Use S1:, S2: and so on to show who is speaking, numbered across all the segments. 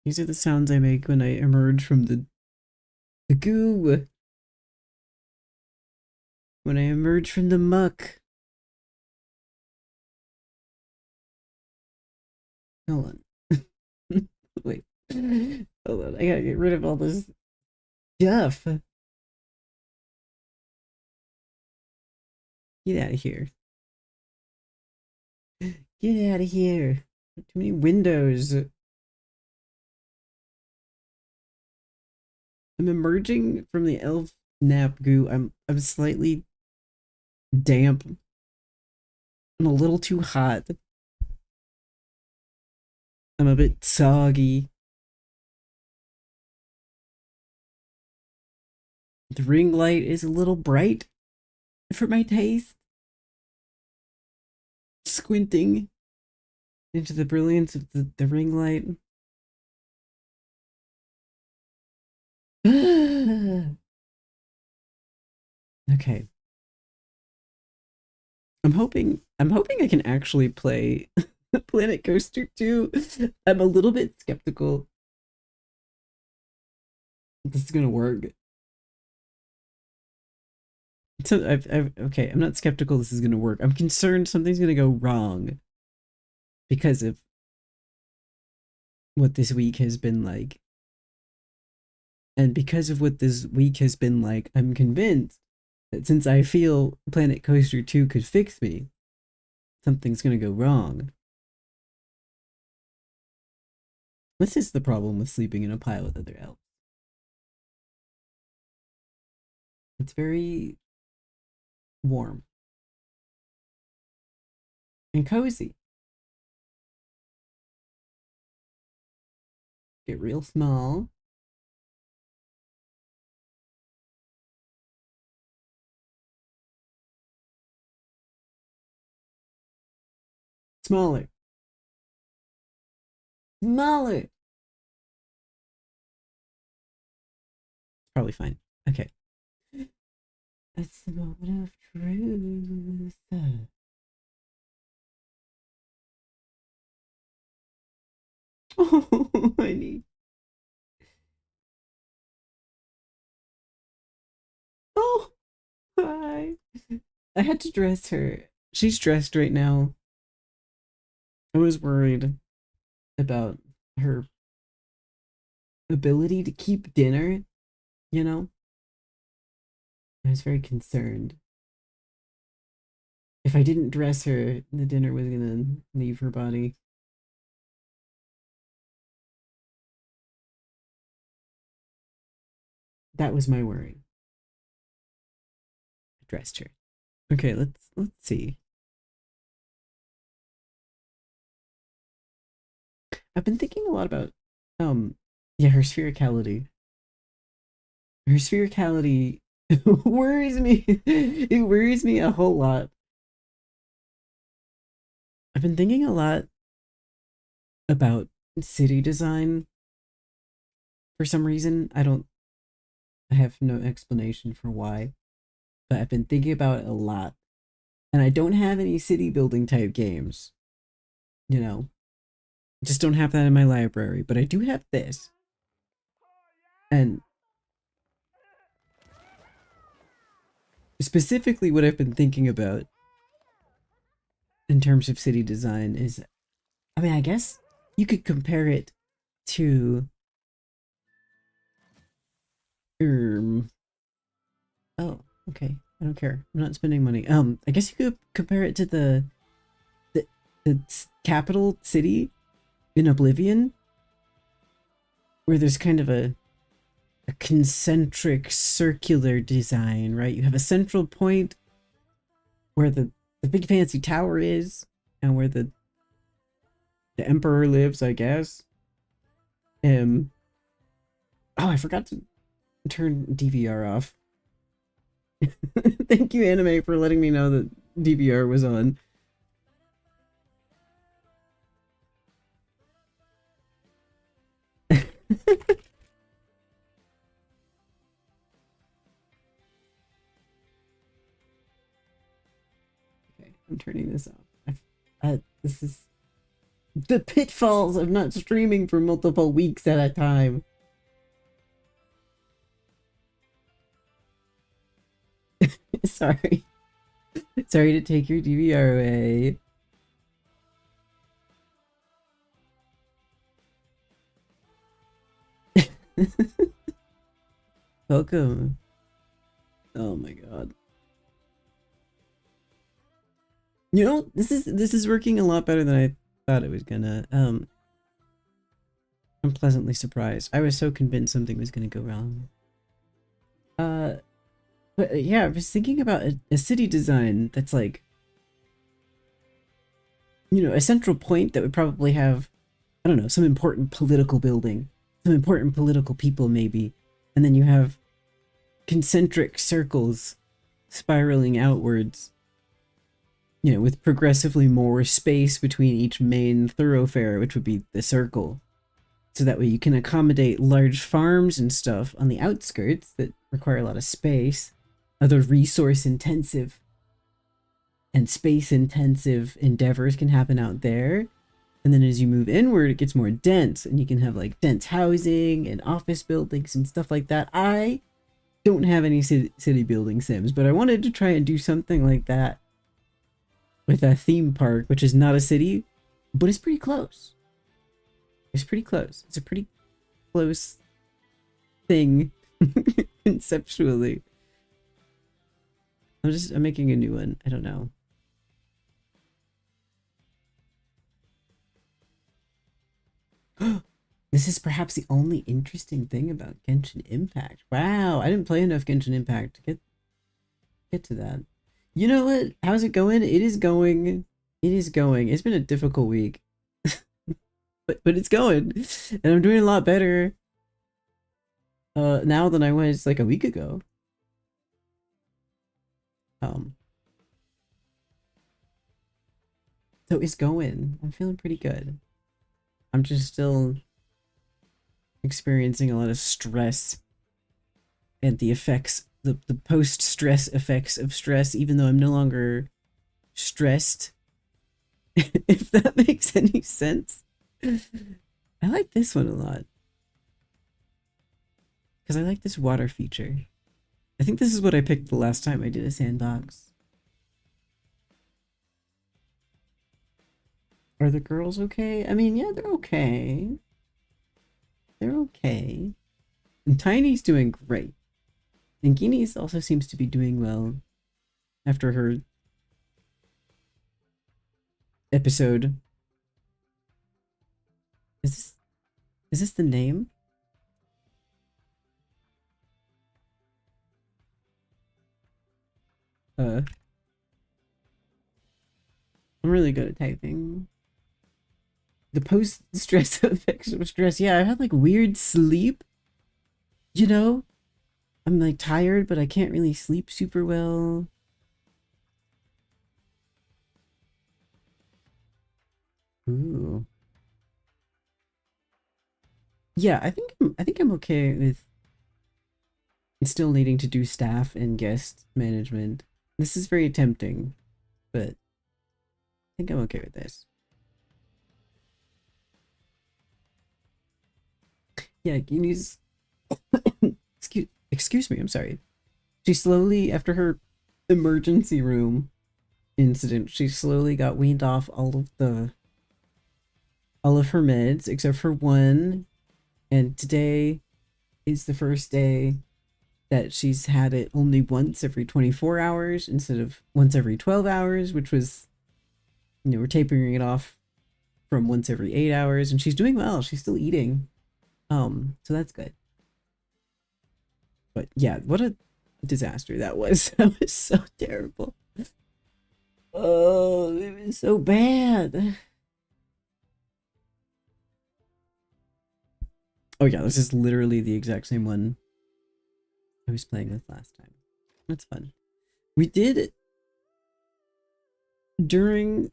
S1: These are the sounds I make when I emerge from the goo. When I emerge from the muck. Hold on. Wait. Hold on. I gotta get rid of all this stuff. Get out of here. Get out of here. Too many windows. I'm emerging from the elf nap goo. I'm slightly damp. I'm a little too hot. I'm a bit soggy. The ring light is a little bright for my taste. Squinting into the brilliance of the ring light. Okay. I'm hoping I can actually play Planet Coaster 2. I'm a little bit skeptical this is gonna work. So okay, I'm not skeptical this is gonna work. I'm concerned something's gonna go wrong because of what this week has been like. And because of what this week has been like, I'm convinced that since I feel Planet Coaster 2 could fix me, something's gonna go wrong. This is the problem with sleeping in a pile with other elves. It's very warm and cozy. Get real small. Smaller. Smaller. Probably fine. Okay. That's the moment of truth. Oh, honey. Oh, hi. I had to dress her. She's dressed right now. I was worried about her ability to keep dinner, you know? I was very concerned. If I didn't dress her, the dinner was gonna leave her body. That was my worry. I dressed her. Okay, let's see. I've been thinking a lot about yeah, her sphericality. Her sphericality worries me. It worries me a whole lot. I've been thinking a lot about city design for some reason. I have no explanation for why, but I've been thinking about it a lot. And I don't have any city building type games. You know, just don't have that in my library, but I do have this. And specifically what I've been thinking about in terms of city design is, I mean, I guess you could compare it to um oh, okay. I don't care. I'm not spending money. I guess you could compare it to the, the capital city in Oblivion, where there's kind of a concentric circular design, right? You have a central point where the big fancy tower is and where the emperor lives, I guess. Oh, I forgot to turn DVR off. Thank you, anime, for letting me know that DVR was on. Okay, I'm turning this off. This is the pitfalls of not streaming for multiple weeks at a time. Sorry. Sorry to take your DVR away. Welcome. Oh my god. You know, this is working a lot better than I thought it was gonna. I'm pleasantly surprised. I was so convinced something was gonna go wrong. Uh, but yeah, I was thinking about a city design that's like, you know, a central point that would probably have, I don't know, some important political building, some important political people maybe, and then you have concentric circles spiraling outwards, you know, with progressively more space between each main thoroughfare, which would be the circle. So that way you can accommodate large farms and stuff on the outskirts that require a lot of space. Other resource intensive and space intensive endeavors can happen out there. And then as you move inward, it gets more dense, and you can have like dense housing and office buildings and stuff like that. I don't have any city building sims, but I wanted to try and do something like that with a theme park, which is not a city, but it's pretty close. It's pretty close. It's a pretty close thing conceptually. I'm making a new one. I don't know. This is perhaps the only interesting thing about Genshin Impact. Wow, I didn't play enough Genshin Impact to get to that. You know what? How's it going? It is going. It is going. It's been a difficult week. but it's going. And I'm doing a lot better now than I was like a week ago. So it's going. I'm feeling pretty good. I'm just still experiencing a lot of stress and the effects, the post-stress effects of stress, even though I'm no longer stressed. If that makes any sense. I like this one a lot. Because I like this water feature. I think this is what I picked the last time I did a sandbox. Are the girls okay? I mean, yeah, they're okay. They're okay. And Tiny's doing great. And Guineas also seems to be doing well after her episode. Is this the name? I'm really good at typing. The post-stress effects of stress. Yeah, I've had like weird sleep. You know? I'm like tired, but I can't really sleep super well. Ooh. Yeah, I think I'm okay with still needing to do staff and guest management. This is very tempting, but I think I'm okay with this. Yeah, Guinea's excuse me, I'm sorry. She slowly, after her emergency room incident, she slowly got weaned off all of her meds except for one, and today is the first day that she's had it only once every 24 hours instead of once every 12 hours, which was, you know, we're tapering it off from once every 8 hours, and she's doing well. She's still eating. So that's good. But yeah, what a disaster that was. That was so terrible. Oh, it was so bad. Oh yeah, this is literally the exact same one I was playing with last time. That's fun. We did during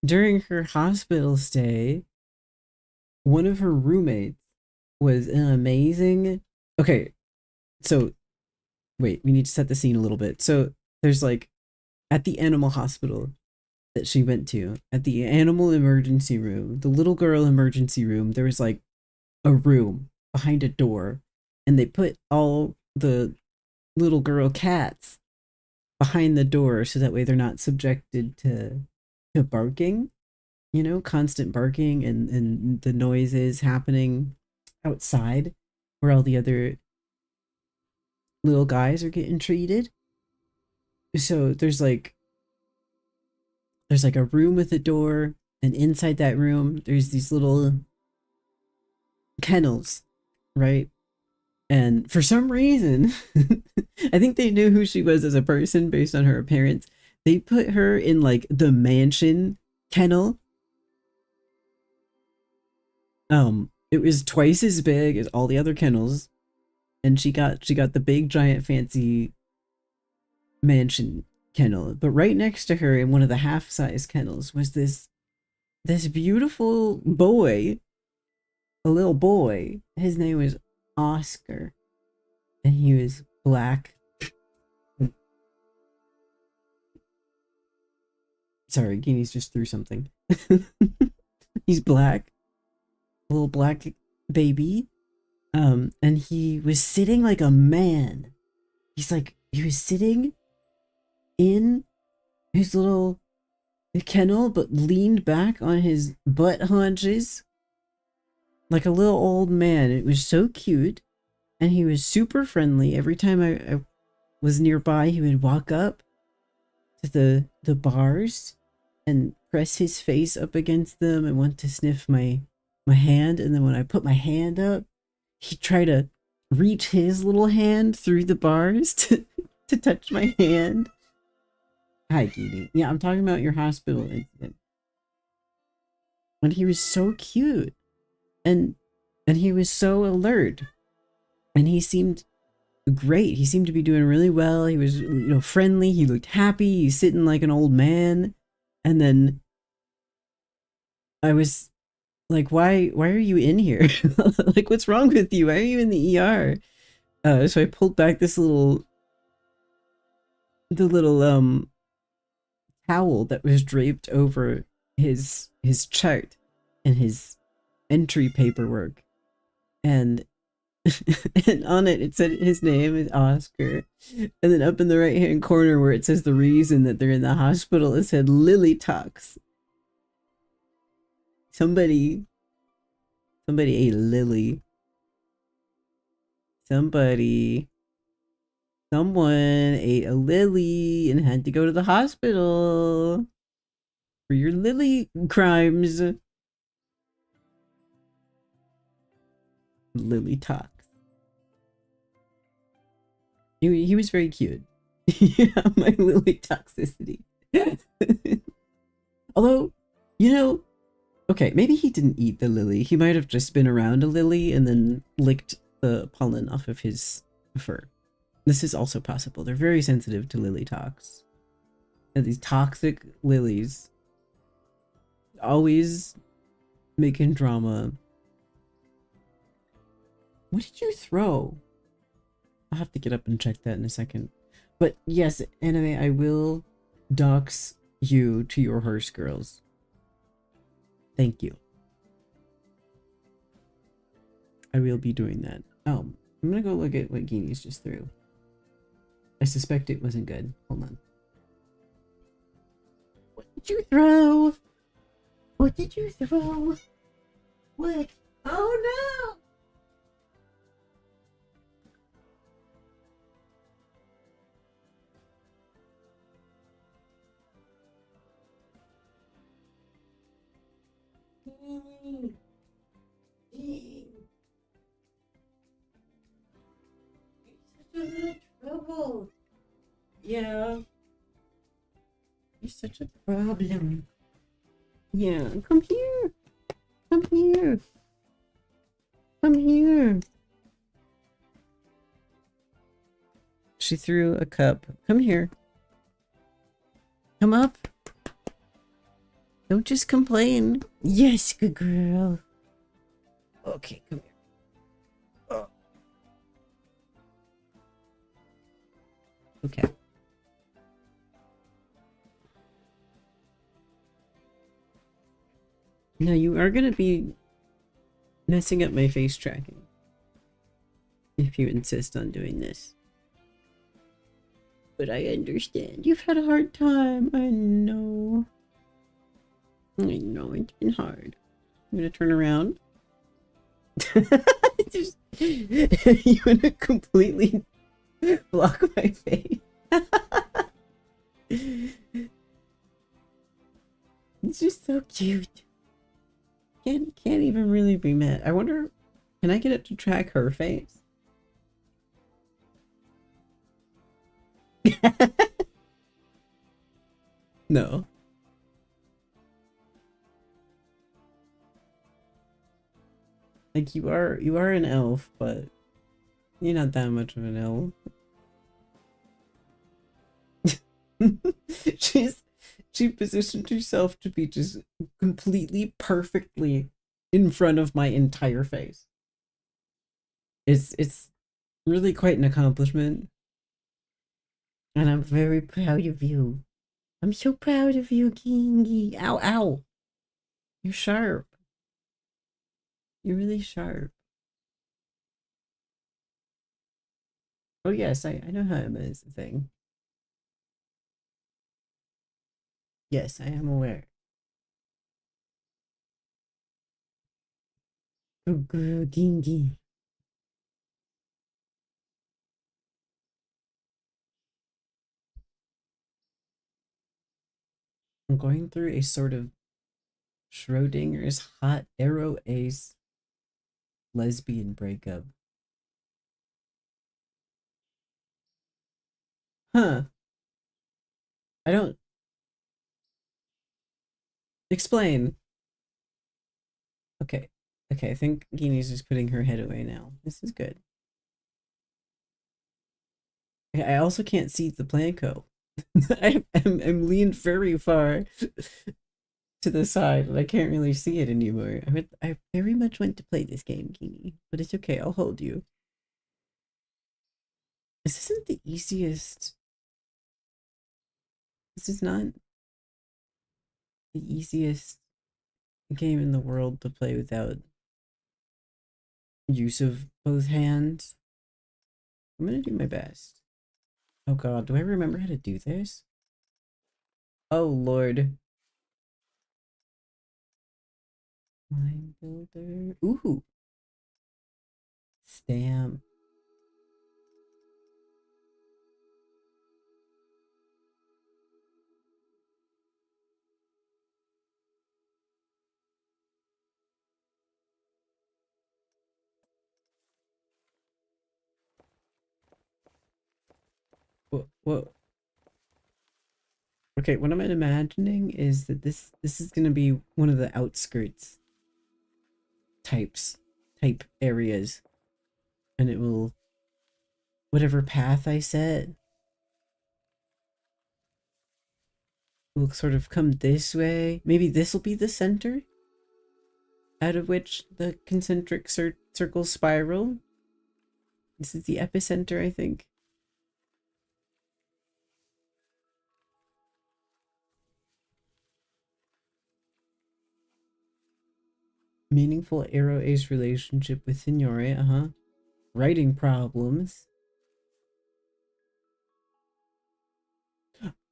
S1: during her hospital stay, one of her roommates was an amazing. Okay, so wait, we need to set the scene a little bit. So there's like at the animal hospital that she went to, at the animal emergency room, the little girl emergency room, there was like a room behind a door, and they put all the little girl cats behind the door so that way they're not subjected to barking, you know, constant barking and the noises happening outside where all the other little guys are getting treated. So there's like a room with a door, and inside that room there's these little kennels, right? And for some reason, I think they knew who she was as a person based on her appearance. They put her in like the mansion kennel. It was twice as big as all the other kennels, and she got the big giant fancy mansion kennel. But right next to her in one of the half-size kennels was this beautiful boy, a little boy. His name was Oscar, and he was black. Sorry, Guinea's just threw something. He's black, a little black baby. And he was sitting like a man. He was sitting in his little kennel, but leaned back on his butt haunches like a little old man. It was so cute, and he was super friendly. Every time I was nearby, he would walk up to the bars and press his face up against them and want to sniff my hand. And then when I put my hand up, he'd try to reach his little hand through the bars to touch my hand. Hi, Guinea. Yeah, I'm talking about your hospital incident. And he was so cute. And he was so alert. And he seemed great. He seemed to be doing really well. He was, you know, friendly. He looked happy. He's sitting like an old man. And then I was like, why are you in here? Like, what's wrong with you? Why are you in the ER? So I pulled back the little towel that was draped over his chart and his entry paperwork, and and on it said his name is Oscar, and then up in the right hand corner where it says the reason that they're in the hospital, it said Lily Talks. Somebody ate Lily. Someone ate a lily and had to go to the hospital for your lily crimes. Lily Talks. He was very cute. Yeah, my lily toxicity. Although, you know, okay, maybe he didn't eat the lily. He might have just been around a lily and then licked the pollen off of his fur. This is also possible. They're very sensitive to lily tox. And these toxic lilies always making drama. What did you throw? I'll have to get up and check that in a second. But yes, anime, I will dox you to your horse girls. Thank you. I will be doing that. Oh, I'm gonna go look at what Guinea's just threw. I suspect it wasn't good. Hold on. What did you throw? What did you throw? What? Oh no! You're such a little trouble. Yeah. You're such a problem. Yeah, come here. Come here. Come here. She threw a cup. Come here. Come up. Don't just complain. Yes, good girl. Okay, come here. Oh. Okay. No, you are gonna be messing up my face tracking if you insist on doing this. But I understand. You've had a hard time. I know. I know it's been hard. I'm gonna turn around. Just, you wanna completely block my face? It's just so cute. Can't even really be mad. I wonder, can I get it to track her face? No. Like you are an elf, but you're not that much of an elf. She positioned herself to be just completely perfectly in front of my entire face. It's really quite an accomplishment. And I'm very proud of you. I'm so proud of you, Kingy. Ow, ow. You're sharp. You're really sharp. Oh yes, I know how Emma is a thing. Yes, I am aware. Good girl, Kingy. I'm going through a sort of Schrodinger's hot arrow ace lesbian breakup. Huh. I don't explain. Okay. Okay, I think Guinea's just putting her head away now. This is good. I also can't see the Planko. I'm leaned very far to the side and I can't really see it anymore. I very much want to play this game, Guinea, but it's okay, I'll hold you. This isn't the easiest. This is not the easiest game in the world to play without use of both hands. I'm gonna do my best. Oh god, do I remember how to do this? Oh lord. Line builder. Ooh. Stamp. What? Okay, what I'm imagining is that this is gonna be one of the outskirts type areas, and it will, whatever path I set will sort of come this way. Maybe this will be the center out of which the concentric circles spiral. This is the epicenter, I think. Meaningful arrow ace relationship with Signore, Writing problems.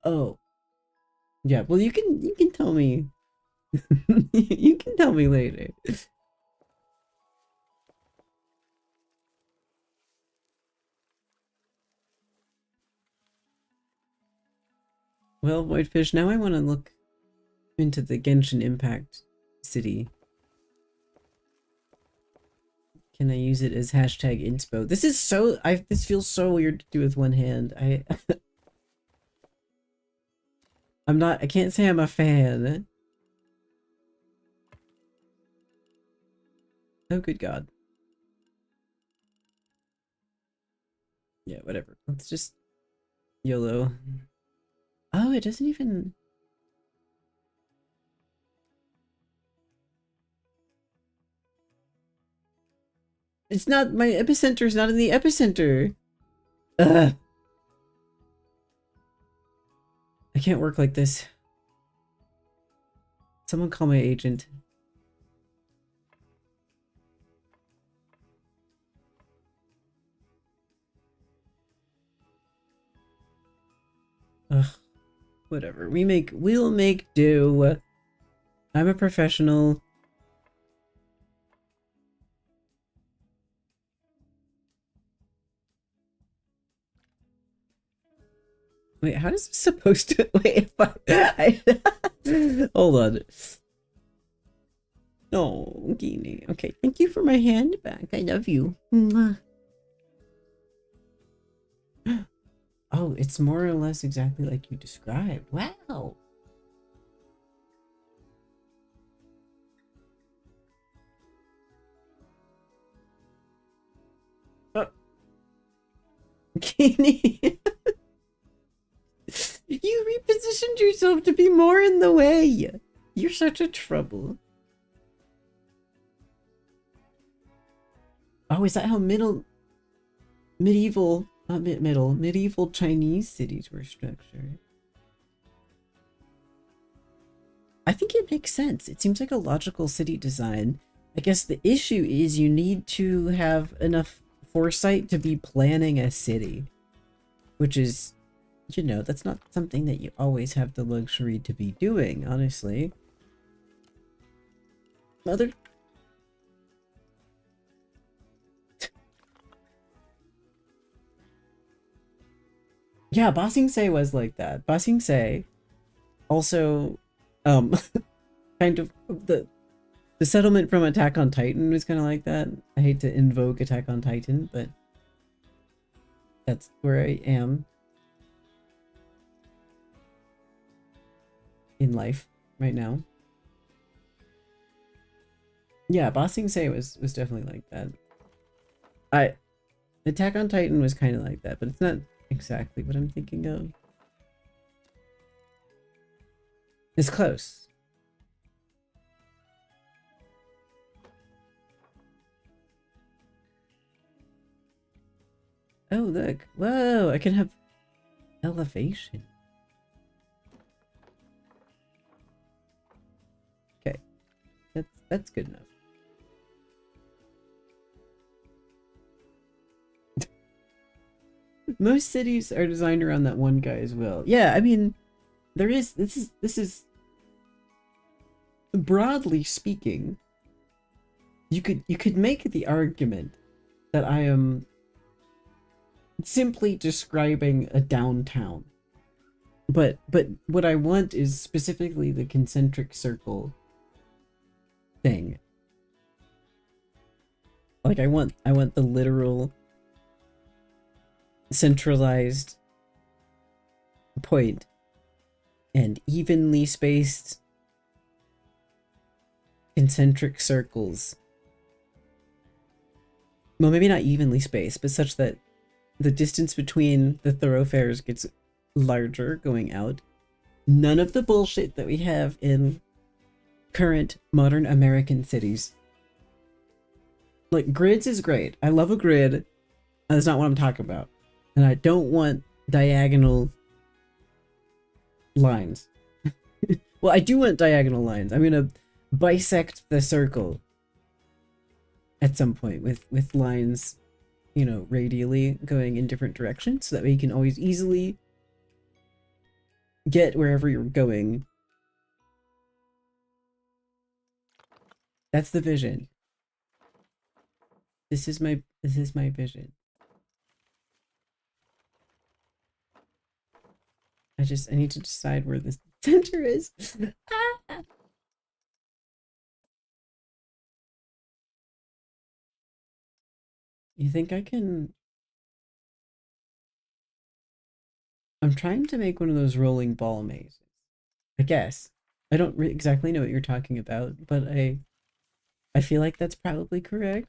S1: Oh. Yeah, well you can tell me. You can tell me later. Well, Whitefish, now I want to look into the Genshin Impact city. Can I use it as hashtag inspo? This is so, this feels so weird to do with one hand. I can't say I'm a fan. Oh, good God. Yeah, whatever. Let's just YOLO. Oh, it doesn't even... It's not, my epicenter is not in the epicenter. Ugh. I can't work like this. Someone call my agent. Ugh. Whatever. We'll make do. I'm a professional. Wait, how is this supposed to... Wait, hold on. Oh, Guinea. Okay, thank you for my hand back. I love you. Oh, it's more or less exactly like you described. Wow. Oh. Guinea. You repositioned yourself to be more in the way. You're such a trouble. Oh, is that how medieval, not medieval Chinese cities were structured? I think it makes sense. It seems like a logical city design. I guess the issue is you need to have enough foresight to be planning a city, which is, you know, that's not something that you always have the luxury to be doing, honestly. Mother... Yeah, Ba Sing Se was like that. Ba Sing Se also, kind of, the settlement from Attack on Titan was kind of like that. I hate to invoke Attack on Titan, but that's where I am in life right now. Yeah, Ba Sing Se was definitely like that. Attack on Titan was kind of like that, but it's not exactly what I'm thinking of. It's close. Oh, look. Whoa, I can have elevation. Okay. That's good enough. Most cities are designed around that one guy as well. Yeah, I mean, this is broadly speaking, you could make the argument that I am simply describing a downtown. But what I want is specifically the concentric circle thing. Like I want the literal centralized point and evenly spaced concentric circles. Well, maybe not evenly spaced, but such that the distance between the thoroughfares gets larger going out. None of the bullshit that we have in current modern American cities. Like, grids is great. I love a grid. That's not what I'm talking about. And I don't want diagonal lines. Well, I do want diagonal lines. I'm gonna bisect the circle at some point with lines, you know, radially going in different directions so that way you can always easily get wherever you're going. That's the vision. This is my vision. I need to decide where the center is. You think I can... I'm trying to make one of those rolling ball mazes. I guess. I don't exactly know what you're talking about, but I feel like that's probably correct.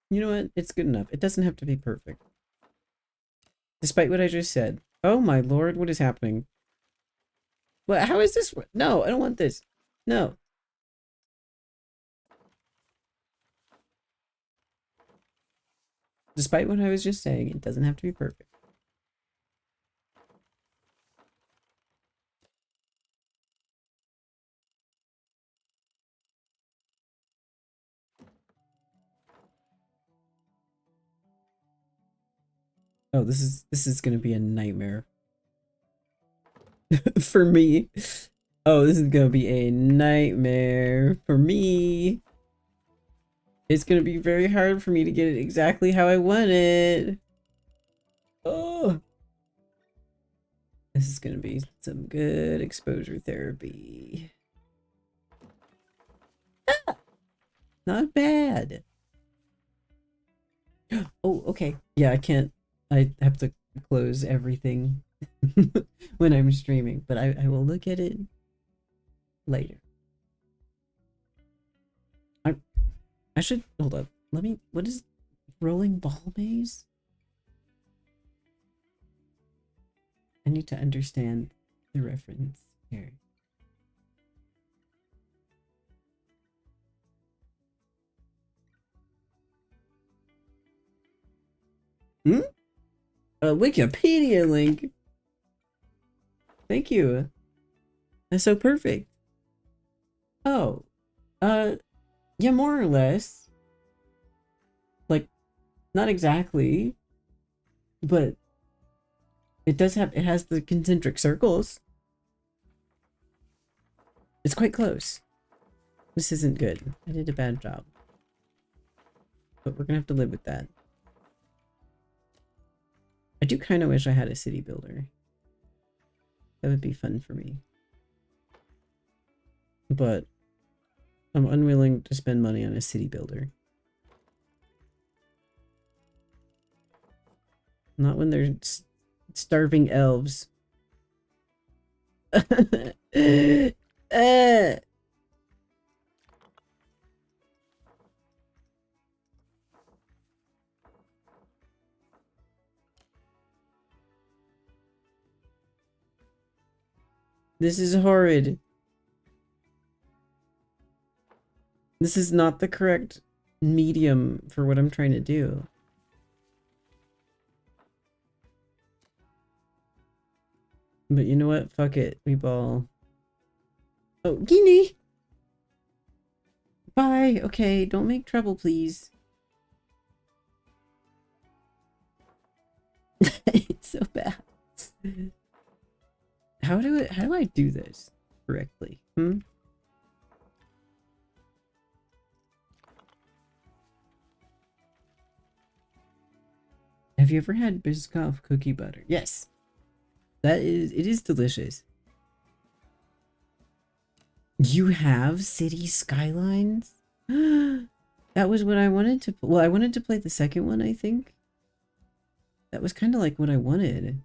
S1: You know what? It's good enough. It doesn't have to be perfect. Despite what I just said. Oh my lord, what is happening? What? How is this? No, I don't want this. No. Despite what I was just saying, it doesn't have to be perfect. Oh, this is gonna be a nightmare. For me. Oh, this is gonna be a nightmare for me. It's gonna be very hard for me to get it exactly how I want it. Oh, this is gonna be some good exposure therapy. Ah, not bad. Oh, okay. Yeah, I can't. I have to close everything when I'm streaming, but I will look at it later. I I should hold up. Let me. What is rolling ball maze? I need to understand the reference here. Hmm? A Wikipedia link. Thank you. That's so perfect. Oh, uh, yeah, more or less. Like, not exactly, but it has the concentric circles. It's quite close. This isn't good. I did a bad job. But we're gonna have to live with that. I do kind of wish I had a city builder. That would be fun for me. But I'm unwilling to spend money on a city builder. Not when they're starving elves. This is horrid. This is not the correct medium for what I'm trying to do. But you know what? Fuck it. We ball. Oh, Guinea! Bye. Okay, don't make trouble, please. It's so bad. How do I do this correctly? Hmm? Have you ever had Biscoff cookie butter? Yes. It is delicious. You have city skylines? That was what I wanted to, well, I wanted to play the second one, I think. That was kind of like what I wanted.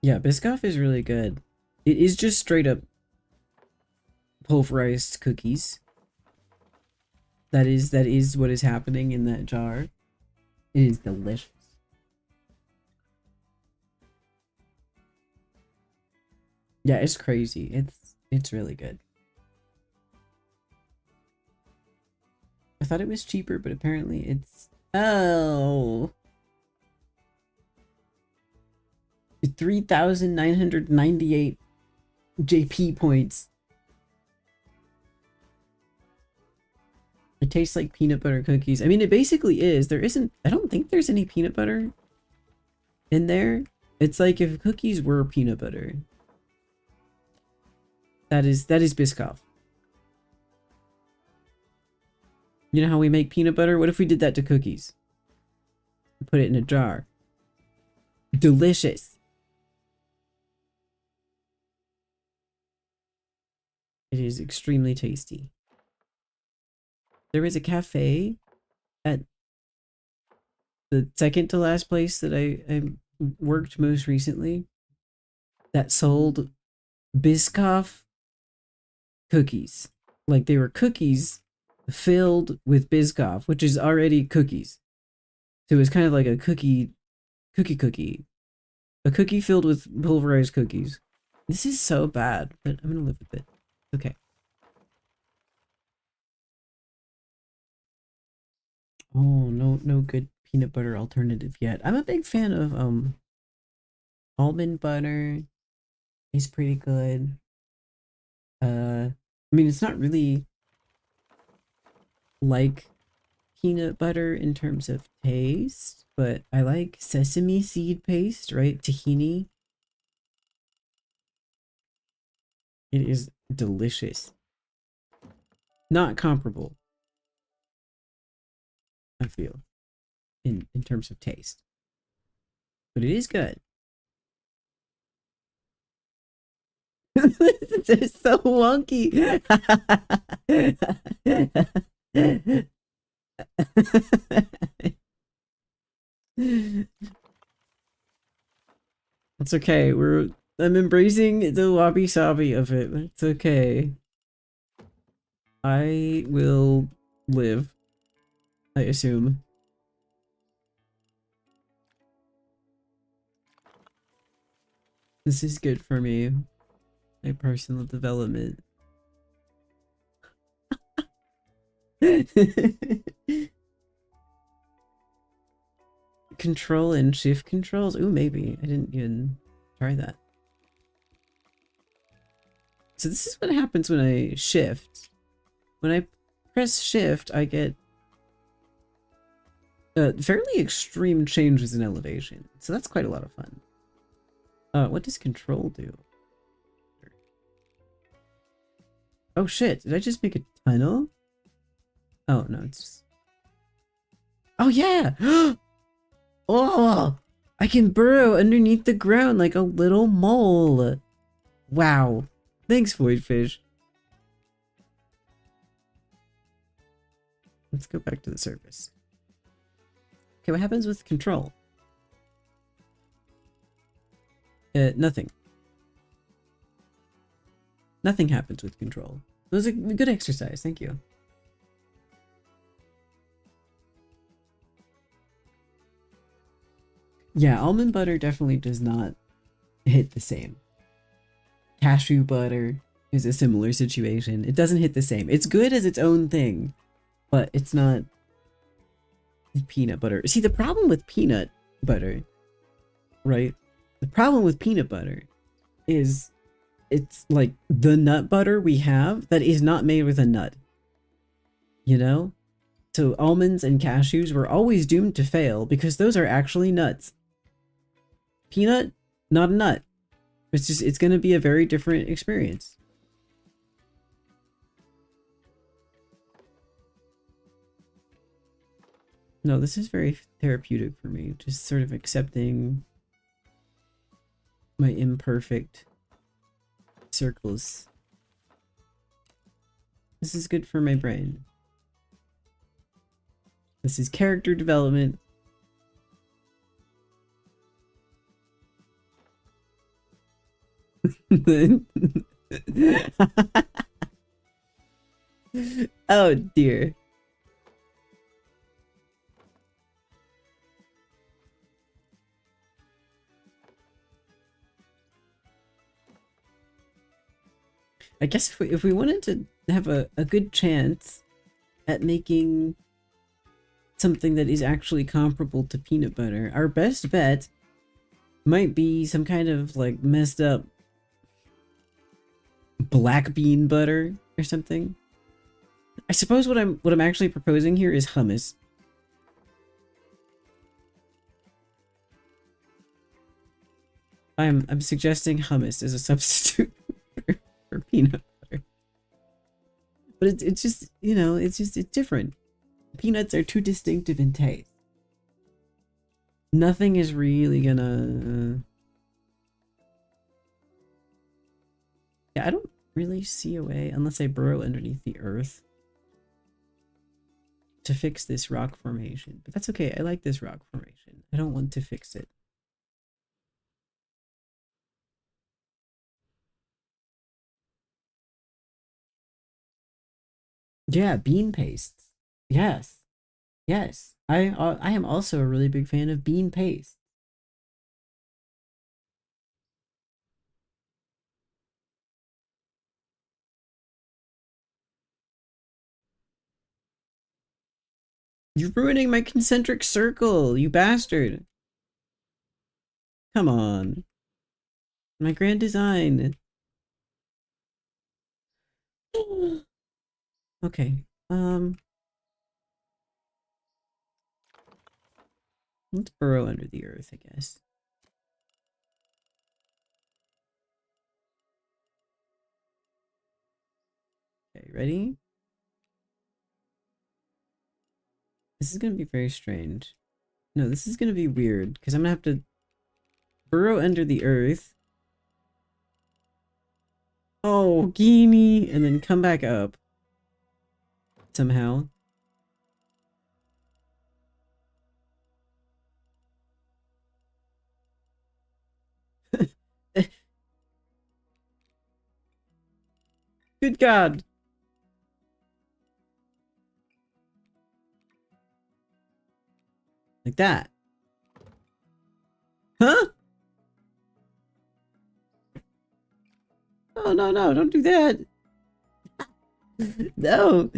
S1: Yeah, Biscoff is really good. It is just straight up pulverized cookies. That is what is happening in that jar. It is delicious. Yeah, it's crazy. It's really good. I thought it was cheaper, but apparently it's, oh, 3,998 JP points. It tastes like peanut butter cookies. I mean, it basically is. There isn't, I don't think there's any peanut butter in there. It's like if cookies were peanut butter. That is Biscoff. You know how we make peanut butter? What if we did that to cookies? Put it in a jar. Delicious. It is extremely tasty. There was a cafe at the second to last place that I worked most recently that sold Biscoff cookies. Like they were cookies filled with Biscoff, which is already cookies. So it was kind of like a cookie. A cookie filled with pulverized cookies. This is so bad, but I'm gonna live with it. Okay. Oh, no good peanut butter alternative yet. I'm a big fan of almond butter. It's pretty good. I mean, it's not really like peanut butter in terms of taste, but I like sesame seed paste, right? Tahini. It is delicious. Not comparable, I feel, in terms of taste. But it is good. It's so wonky. It's okay. I'm embracing the wabi sabi of it. It's okay. I will live, I assume. This is good for me. My personal development. Control and shift controls? Ooh, maybe. I didn't even try that. So this is what happens when I shift. When I press shift, I get fairly extreme changes in elevation. So that's quite a lot of fun. What does control do? Oh shit, did I just make a tunnel? Oh no, it's just... Oh yeah! Oh! I can burrow underneath the ground like a little mole. Wow. Thanks, Voidfish. Let's go back to the surface. Okay, what happens with control? Nothing. Nothing happens with control. It was a good exercise, thank you. Yeah, almond butter definitely does not hit the same. Cashew butter is a similar situation. It doesn't hit the same. It's good as its own thing, but it's not peanut butter. See, the problem with peanut butter, right? The problem with peanut butter is it's like the nut butter we have that is not made with a nut. You know? So almonds and cashews were always doomed to fail because those are actually nuts. Peanut, not a nut. It's going to be a very different experience. No, this is very therapeutic for me. Just sort of accepting my imperfect circles. This is good for my brain. This is character development. Oh dear. I guess if we wanted to have a good chance at making something that is actually comparable to peanut butter, our best bet might be some kind of like messed up black bean butter or something. I suppose what I'm actually proposing here is hummus. I'm suggesting hummus as a substitute for peanut butter. But it's just, you know, it's different. Peanuts are too distinctive in taste. Nothing is really gonna... Yeah, I don't really see a way, unless I burrow underneath the earth, to fix this rock formation. But that's okay, I like this rock formation. I don't want to fix it. Yeah, bean pastes. Yes. Yes. I am also a really big fan of bean paste. You're ruining my concentric circle, you bastard. Come on. My grand design. Okay. Let's burrow under the earth, I guess. Okay, ready? This is gonna be very strange. No, this is gonna be weird, because I'm gonna have to burrow under the earth. Oh, Geenie! And then come back up. Somehow. Good God! Like that. Huh? Oh, no, no, don't do that. No.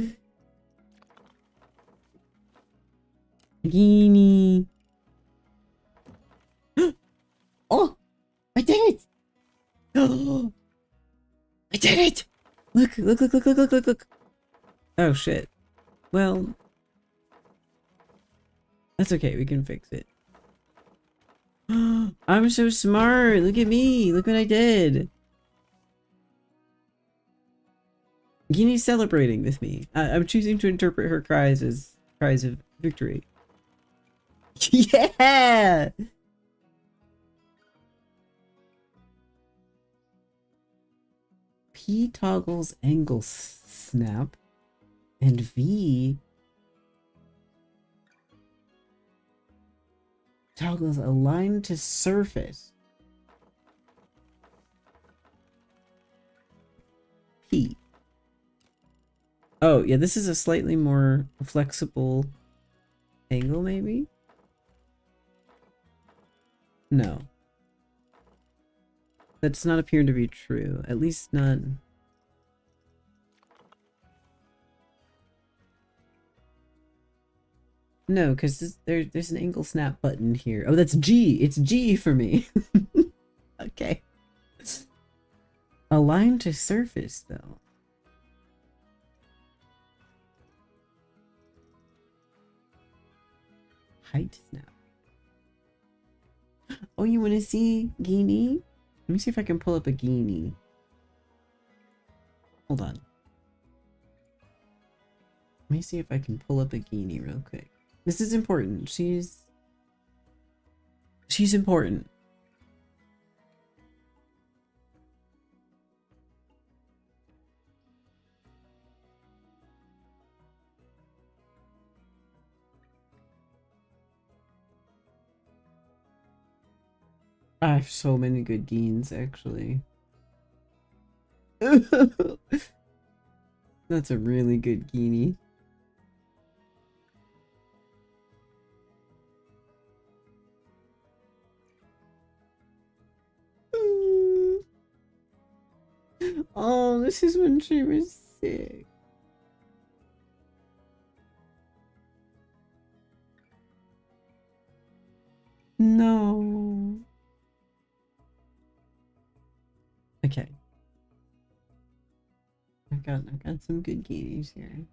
S1: Geenie. Oh, I did it. Oh, I did it. Look, look, look, look, look, look, look, look. Oh, shit. Well, that's okay. We can fix it. I'm so smart. Look at me. Look what I did. Guinea's celebrating with me. I'm choosing to interpret her cries as cries of victory. Yeah! P toggles angle snap, and V toggles align to surface. P. Oh, yeah, this is a slightly more flexible angle, maybe? No. That does not appear to be true. At least not... No, because there's an angle snap button here. Oh, that's G! It's G for me! Okay. Align to surface, though. Height snap. Oh, you want to see Guinea? Let me see if I can pull up a Guinea. Hold on. Let me see if I can pull up a Guinea real quick. This is important. She's important. I have so many good Geens, actually. That's a really good Guinea. Oh, this is when she was sick. No. Okay. I've got some good Guineas here.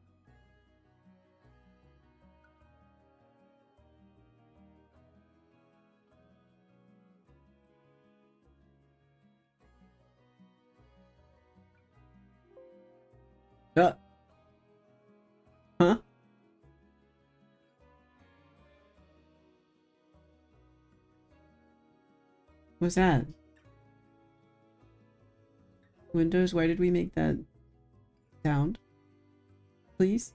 S1: Uh, huh? What's that? Windows, why did we make that sound? Please?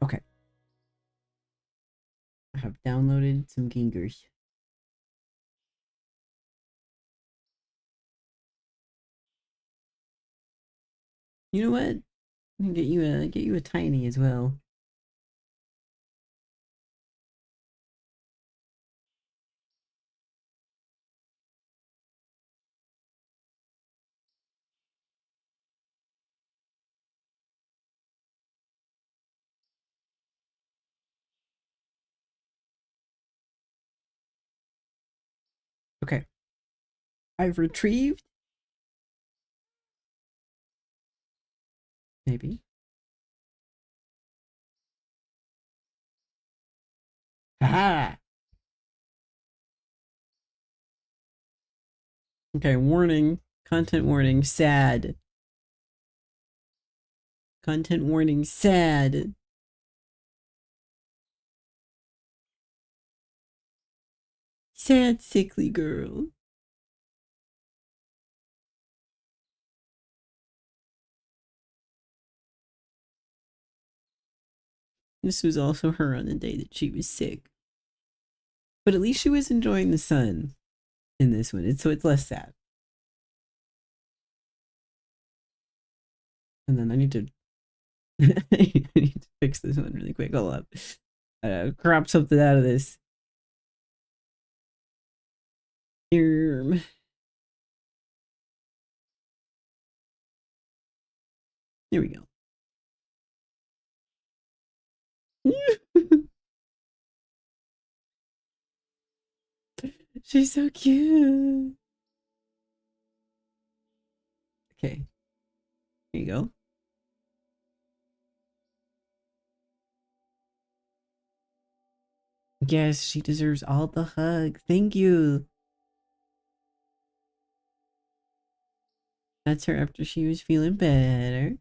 S1: Okay. downloaded some gingers. You know what? I can get you a tiny as well. Okay. I've retrieved. Maybe. Haha! Okay, warning. Content warning. Sad. Content warning. Sad. Sad, sickly girl. This was also her on the day that she was sick. But at least she was enjoying the sun in this one. So it's less sad. And then I need to I need to fix this one really quick. Hold up. Crop something out of this. Here. Here we go. She's so cute. Okay. Here you go. Yes, she deserves all the hugs. Thank you. That's her after she was feeling better.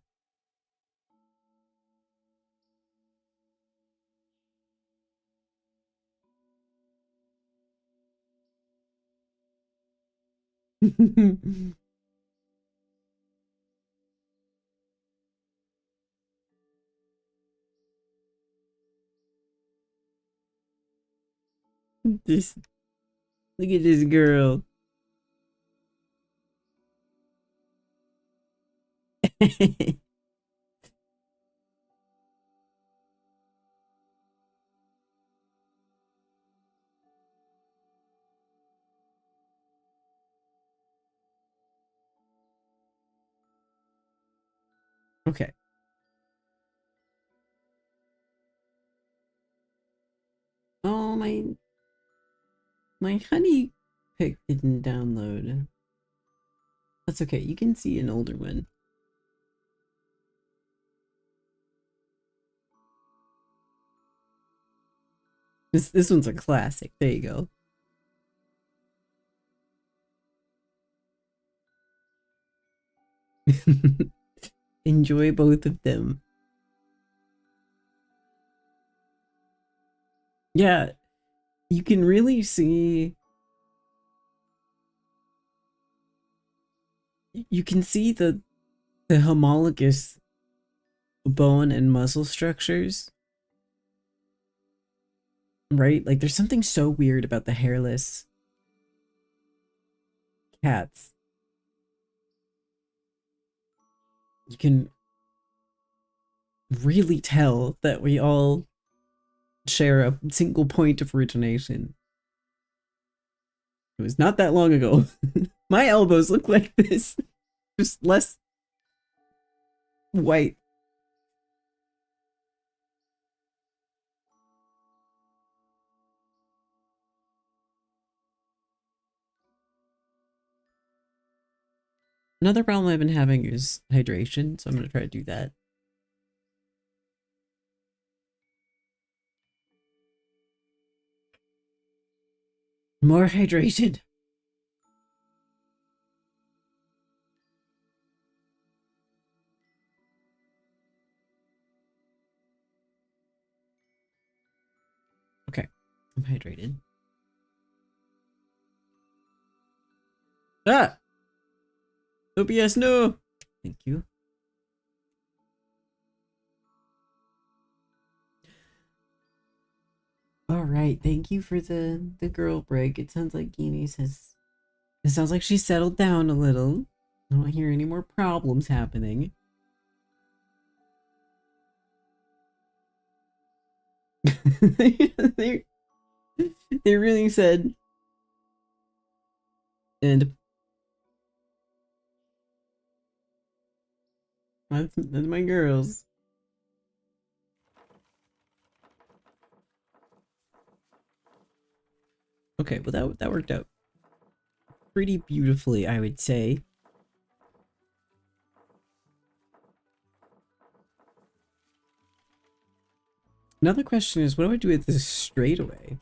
S1: This, look at this girl. Okay. Oh, my honey pick didn't download. That's okay. You can see an older one. This one's a classic. There you go. Enjoy both of them. Yeah, you can really see. You can see the homologous bone and muscle structures, right? Like there's something so weird about the hairless cats. You can really tell that we all share a single point of origination. It was not that long ago. My elbows look like this, just less white. Another problem I've been having is hydration, so I'm gonna try to do that. More hydration. Okay, I'm hydrated. Ah! OBS, no! Thank you. All right, thank you for the girl break. It sounds like Guineas has. It sounds like she's settled down a little. I don't hear any more problems happening. they, they really said, and that's my girls. Okay, well that worked out pretty beautifully, I would say. Another question is, what do I do with this straightaway?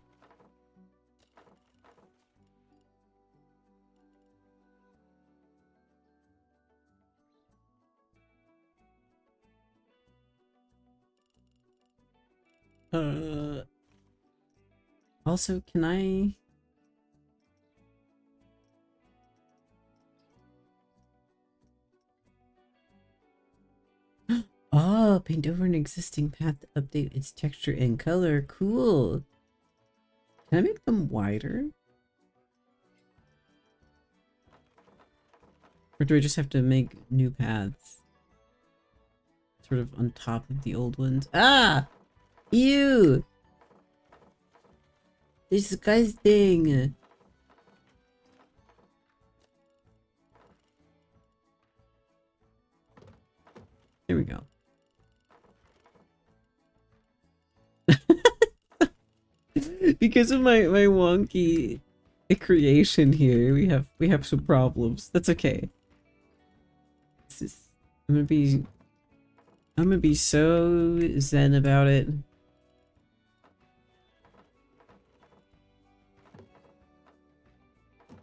S1: Also, can I... Oh, paint over an existing path to update its texture and color. Cool. Can I make them wider? Or do I just have to make new paths? Sort of on top of the old ones. Ah! Ew! Disgusting! There we go. Because of my wonky creation here, we have some problems. That's okay. This is, I'm gonna be so zen about it.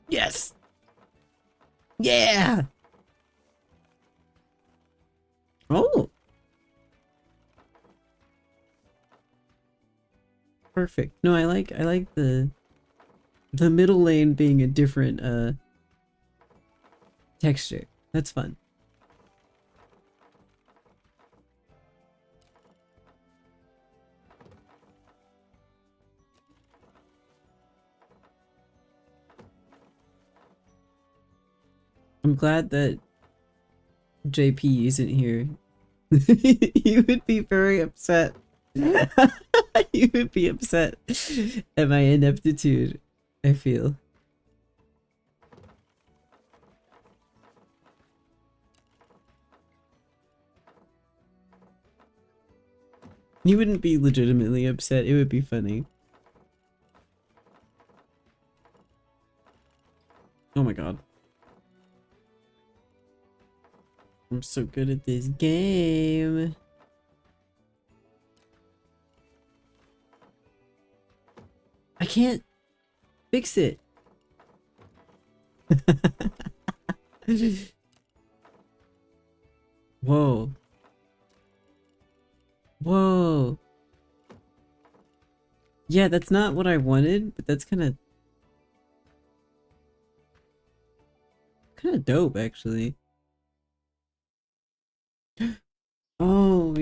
S1: Yes! Yeah! Oh! Perfect. No, I like the middle lane being a different texture. That's fun. I'm glad that JP isn't here. You would be very upset. You would be upset at my ineptitude, I feel. You wouldn't be legitimately upset, it would be funny. Oh my god. I'm so good at this game. I can't fix it. Whoa. Whoa. Yeah, that's not what I wanted, but that's kind of dope, actually. Oh,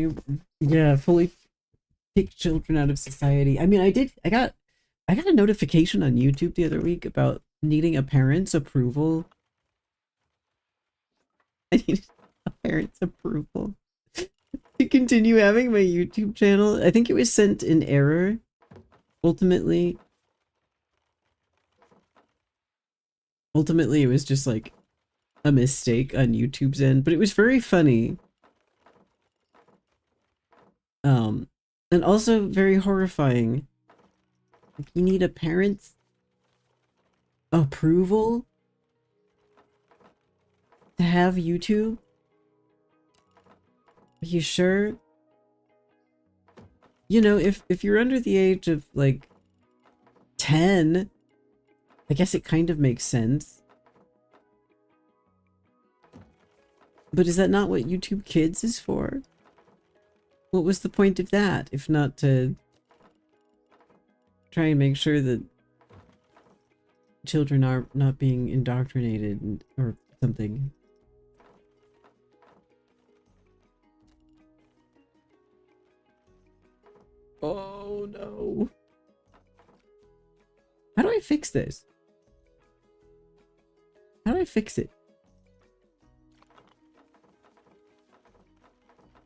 S1: yeah, fully take children out of society. I mean, I got a notification on YouTube the other week about needing a parent's approval. I need a parent's approval to continue having my YouTube channel. I think it was sent in error, ultimately. Ultimately, it was just like a mistake on YouTube's end, but it was very funny. And also very horrifying. Like, you need a parent's approval to have YouTube? Are you sure? You know, if you're under the age of like 10, I guess it kind of makes sense. But is that not what YouTube Kids is for? What was the point of that, if not to try and make sure that children are not being indoctrinated or something? Oh no. I fix this? How do I fix it?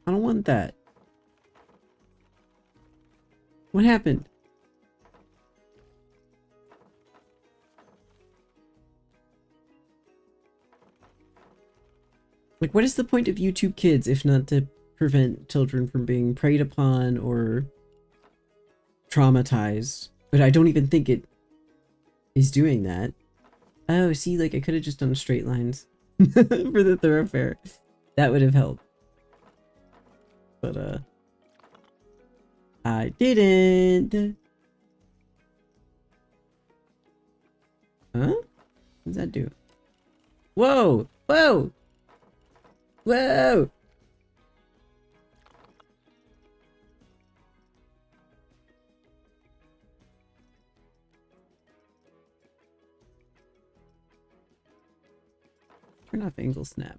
S1: I don't want that. What happened? Like, what is the point of YouTube Kids if not to prevent children from being preyed upon or traumatized? But I don't even think it is doing that. Oh, see, like I could have just done straight lines for the thoroughfare. That would have helped. But I didn't. Huh? What does that do? Whoa! Whoa! Whoa! Turn off angle snap.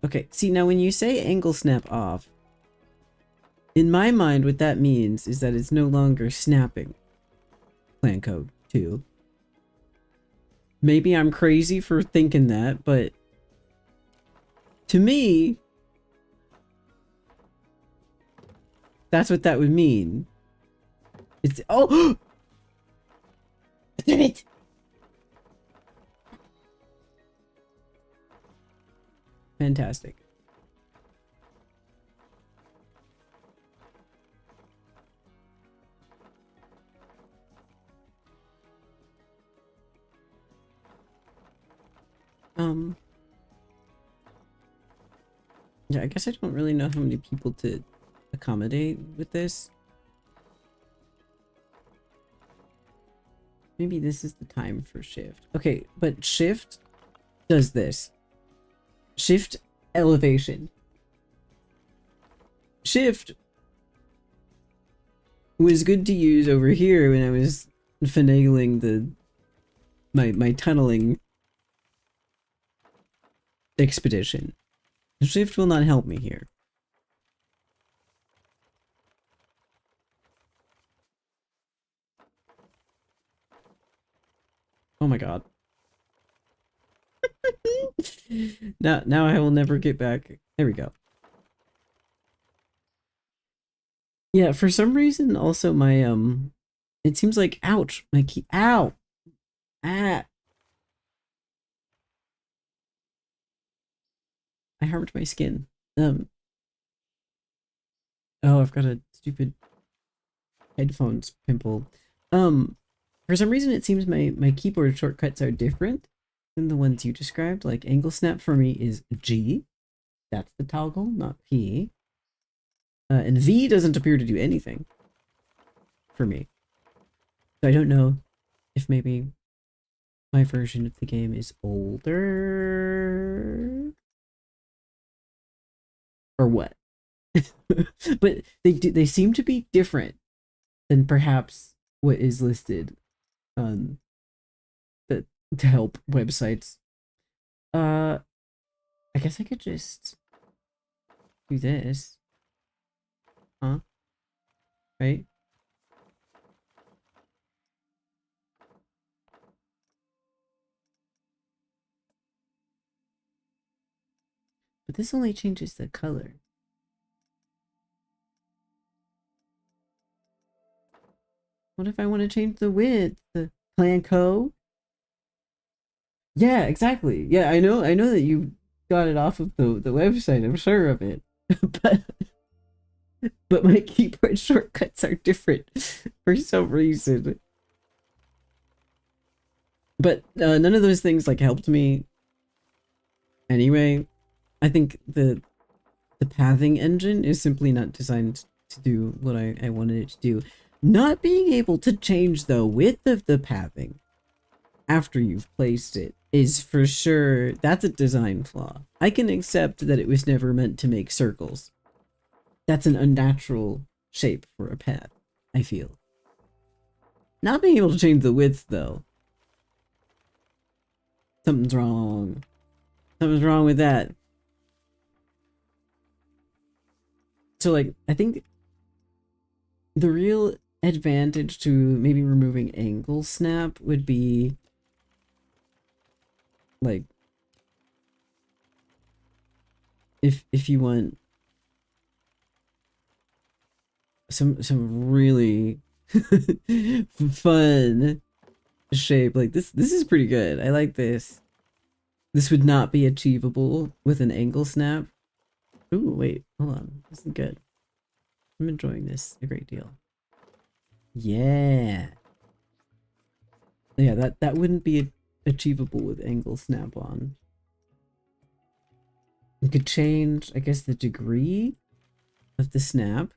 S1: Okay, see now when you say angle snap off, in my mind what that means is that it's no longer snapping. Plan code 2. Maybe I'm crazy for thinking that, but to me, that's what that would mean. It's oh, damn it! Fantastic. Yeah, I guess I don't really know how many people to accommodate with this. Maybe this is the time for shift. Okay, but shift does this. Shift elevation. Shift was good to use over here when I was finagling the my tunneling expedition. Shift will not help me here. Oh my god. Now I will never get back. There we go. Yeah, for some reason also my it seems like ouch, my key ow. Ah. I harmed my skin. Oh, I've got a stupid headphones pimple. For some reason it seems my keyboard shortcuts are different than the ones you described. Like angle snap for me is G. That's the toggle, not P. And V doesn't appear to do anything for me. So I don't know if maybe my version of the game is older or what. But they seem to be different than perhaps what is listed on the to help websites. I guess I could just do this. Huh? Right? But this only changes the color. What if I want to change the width? The plan co? Yeah, exactly. Yeah, I know that you got it off of the website, I'm sure of it. but my keyboard shortcuts are different for some reason. But none of those things like helped me anyway. I think the pathing engine is simply not designed to do what I wanted it to do. Not being able to change the width of the pathing after you've placed it is for sure, that's a design flaw. I can accept that it was never meant to make circles. That's an unnatural shape for a path, I feel. Not being able to change the width though. Something's wrong. Something's wrong with that. So like, I think the real advantage to maybe removing angle snap would be like if you want some really fun shape, like this is pretty good. I like this. This would not be achievable with an angle snap. Ooh, wait, hold on. This is good. I'm enjoying this a great deal. Yeah. Yeah, that wouldn't be achievable with angle snap on. You could change, I guess, the degree of the snap.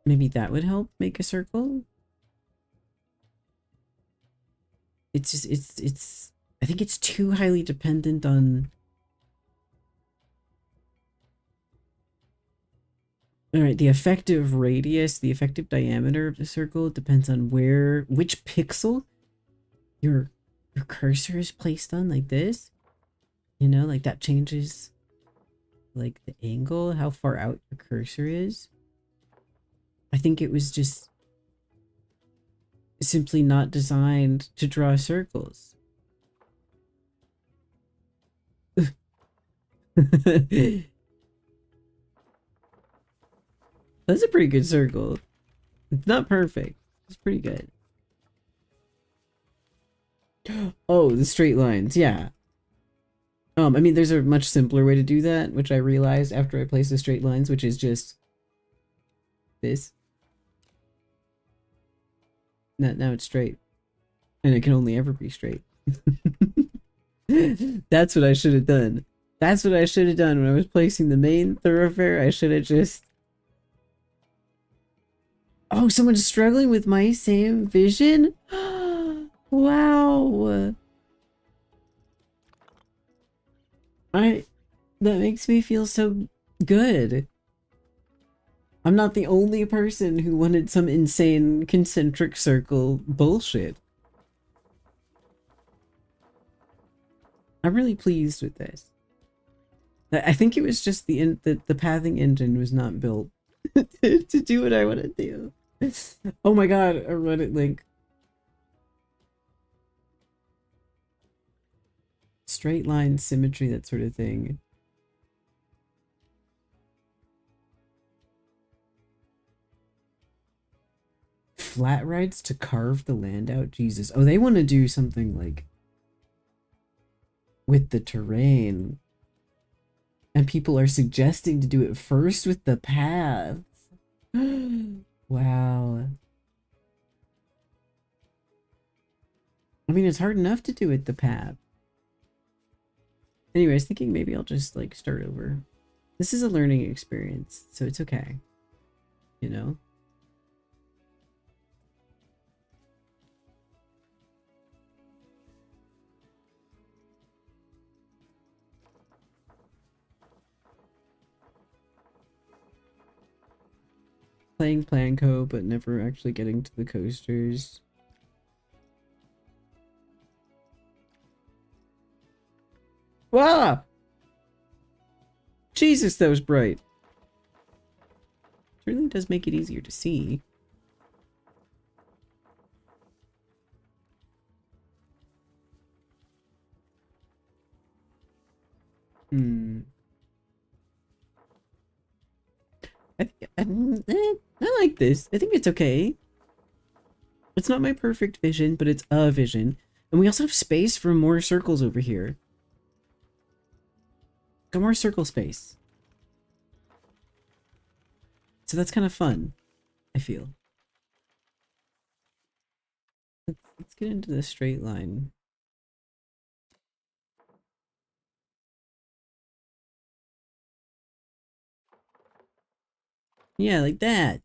S1: Maybe that would help make a circle. It's just, it's, I think it's too highly dependent on... Alright, the effective radius, the effective diameter of the circle depends on which pixel your cursor is placed on, like this. You know, like that changes like the angle, how far out your cursor is. I think it was just simply not designed to draw circles. That's a pretty good circle. It's not perfect. It's pretty good. Oh, the straight lines. Yeah. I mean, there's a much simpler way to do that, which I realized after I placed the straight lines, which is just this. Now it's straight. And it can only ever be straight. That's what I should have done. That's what I should have done when I was placing the main thoroughfare. I should have just... Oh, someone's struggling with my same vision? Wow. That makes me feel so good. I'm not the only person who wanted some insane concentric circle bullshit. I'm really pleased with this. I think it was just the pathing engine was not built to do what I want to do. Oh my god, a Reddit link. Straight line symmetry, that sort of thing. Flat rides to carve the land out? Jesus. Oh, they want to do something like with the terrain. And people are suggesting to do it first with the paths. Wow. I mean, it's hard enough to do it the path. Anyway, I was thinking maybe I'll just like start over. This is a learning experience, so it's okay. You know? Playing Planco, but never actually getting to the coasters. Wow! Jesus, that was bright. Certainly does make it easier to see. I like this. I think it's okay. It's not my perfect vision, but it's a vision. And we also have space for more circles over here. Got more circle space. So that's kind of fun, I feel. Let's get into the straight line. Yeah, like that.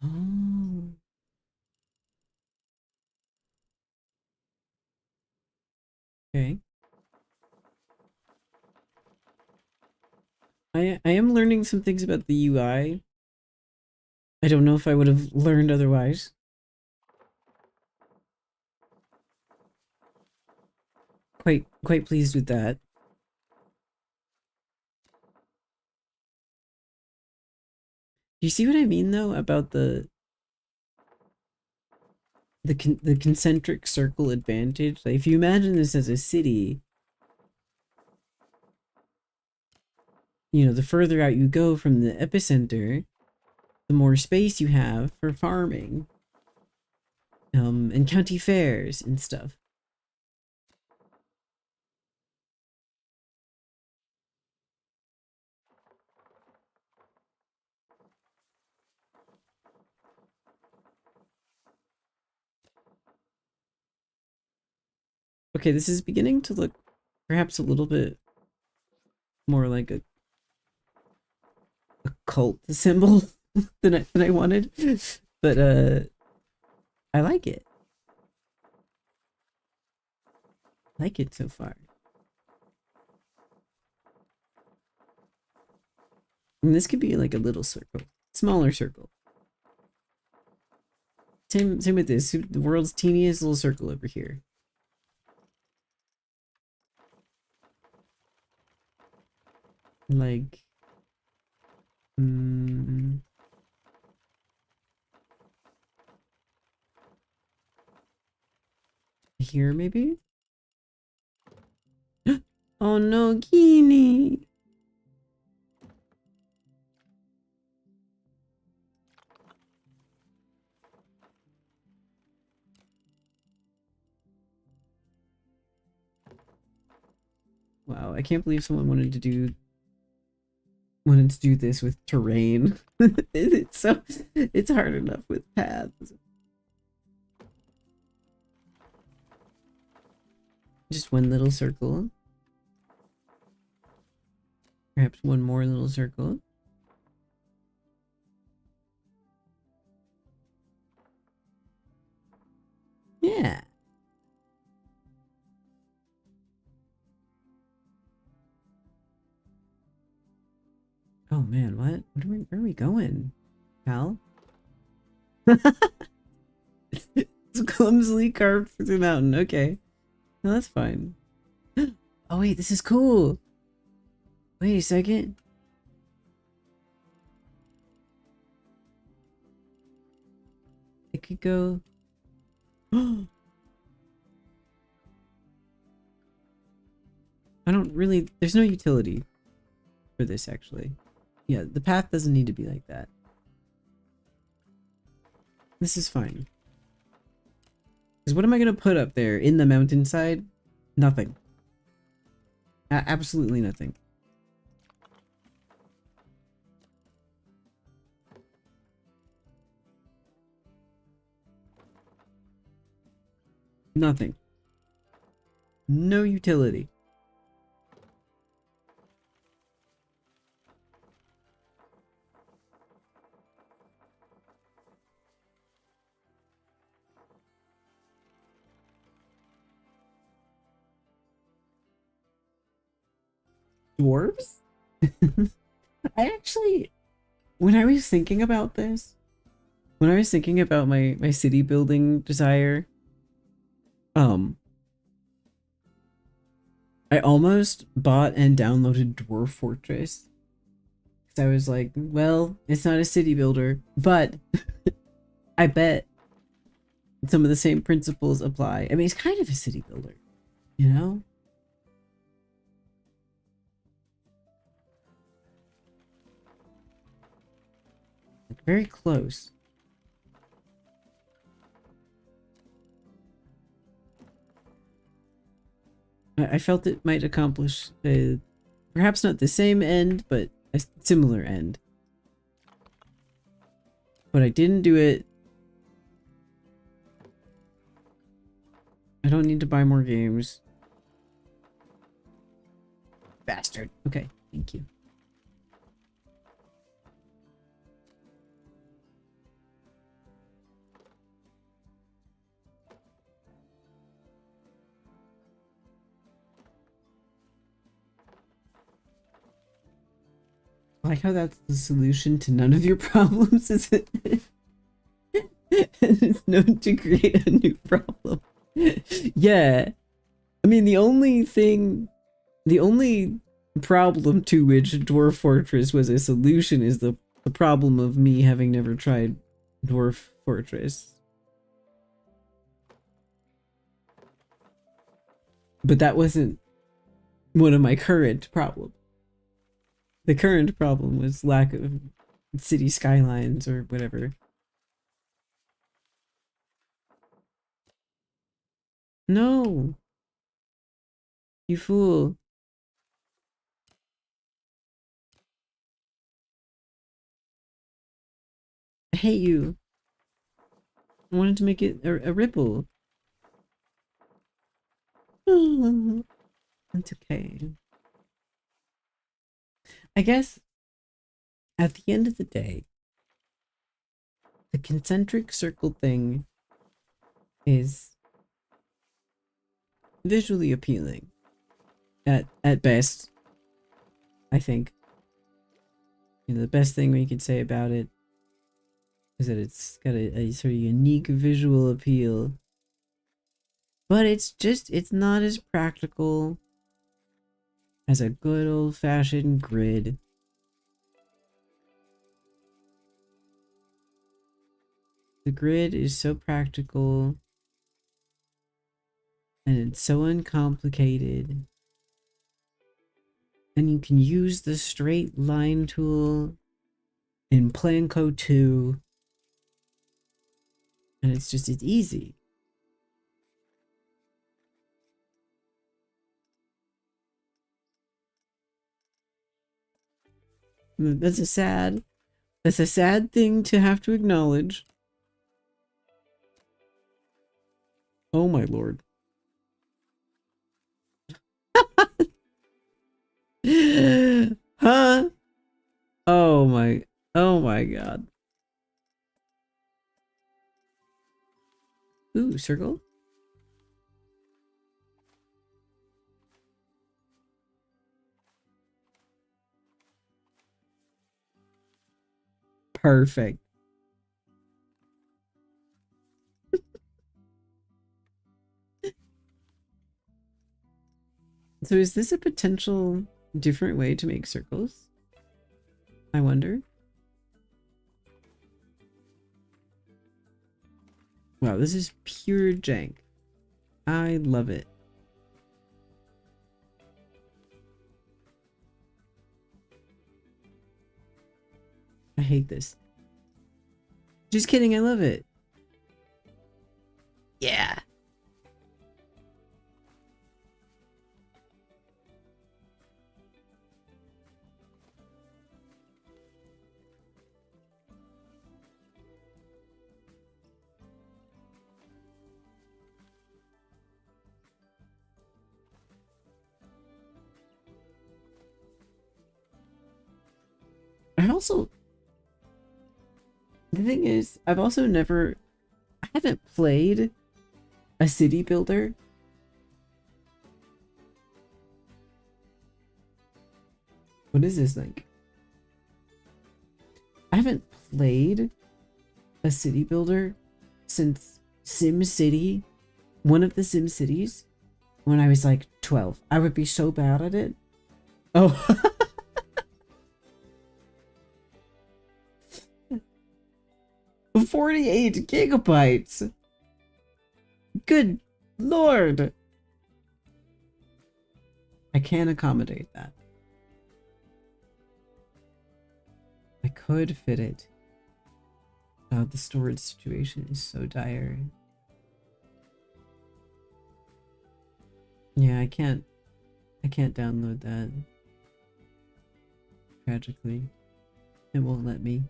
S1: Oh. Okay. I am learning some things about the UI. I don't know if I would have learned otherwise. Quite pleased with that. you see what I mean though about the concentric circle advantage? Like if you imagine this as a city, you know, the further out you go from the epicenter, the more space you have for farming, and county fairs and stuff. Okay, this is beginning to look perhaps a little bit more like a cult symbol than I wanted, but I like it. I like it so far. And this could be like a little circle, smaller circle. Same with this. The world's teeniest little circle over here. Like, here maybe? Oh no, Guinea! Wow, I can't believe someone wanted to do this with terrain. It's hard enough with paths. Just one little circle. Perhaps one more little circle. Yeah. Oh man, what? Where are we going, pal? It's clumsily carved through the mountain. Okay. No, that's fine. Oh wait, this is cool. Wait a second. It could go. I don't really. There's no utility for this actually. Yeah, the path doesn't need to be like that. This is fine. Because what am I going to put up there in the mountainside? Nothing. Absolutely nothing. Nothing. No utility. Dwarves? I actually, when I was thinking about this, when I was thinking about my city building desire, I almost bought and downloaded Dwarf Fortress. Because I was like, well, it's not a city builder, but I bet some of the same principles apply. I mean, it's kind of a city builder, you know? Like, very close. I felt it might accomplish perhaps not the same end, but a similar end. But I didn't do it. I don't need to buy more games. Bastard. Okay, thank you. I like how that's the solution to none of your problems, is it? It's known to create a new problem. Yeah. I mean, the only problem to which Dwarf Fortress was a solution is the the problem of me having never tried Dwarf Fortress. But that wasn't one of my current problems. The current problem was lack of city skylines or whatever. No! You fool. I hate you. I wanted to make it a ripple. It's okay. I guess at the end of the day, the concentric circle thing is visually appealing. At best, I think. You know, the best thing we could say about it is that it's got a sort of unique visual appeal. But it's not as practical as a good old-fashioned grid. The grid is so practical and it's so uncomplicated. And you can use the straight line tool in Planco 2. And it's easy. That's a sad thing to have to acknowledge. Oh my lord. Huh? Oh my god. Ooh, circle? Perfect. So is this a potential different way to make circles? I wonder. Wow, this is pure jank. I love it. I hate this. Just kidding, I love it. Yeah. The thing is, I haven't played a city builder. What is this thing? I haven't played a city builder since SimCity, one of the SimCities, when I was like 12. I would be so bad at it. Oh. 48 gigabytes. Good lord. I can't accommodate that. I could fit it. Oh, the storage situation is so dire. Yeah, I can't download that. Tragically. It won't let me.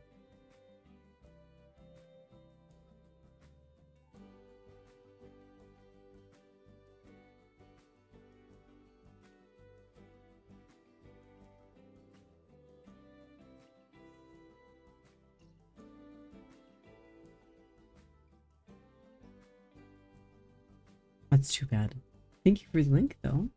S1: That's too bad. Thank you for the link, though.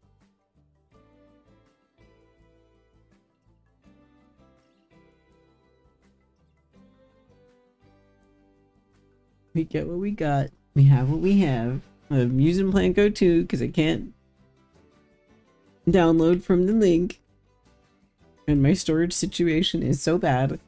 S1: We get what we got. We have what we have. I'm using Planco 2 because I can't download from the link. And my storage situation is so bad.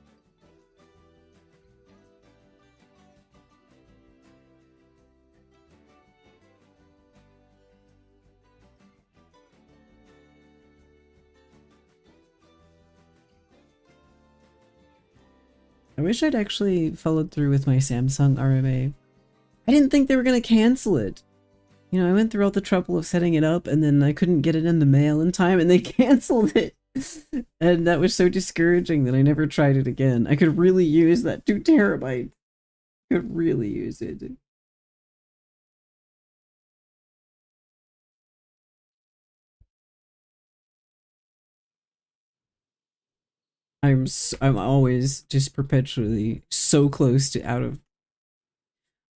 S1: wish I'd actually followed through with my Samsung RMA. I didn't think they were gonna cancel it. You know, I went through all the trouble of setting it up and then I couldn't get it in the mail in time and they canceled it. And that was so discouraging that I never tried it again. I could really use that 2 terabytes. Could really use it. I'm always just perpetually so close to out of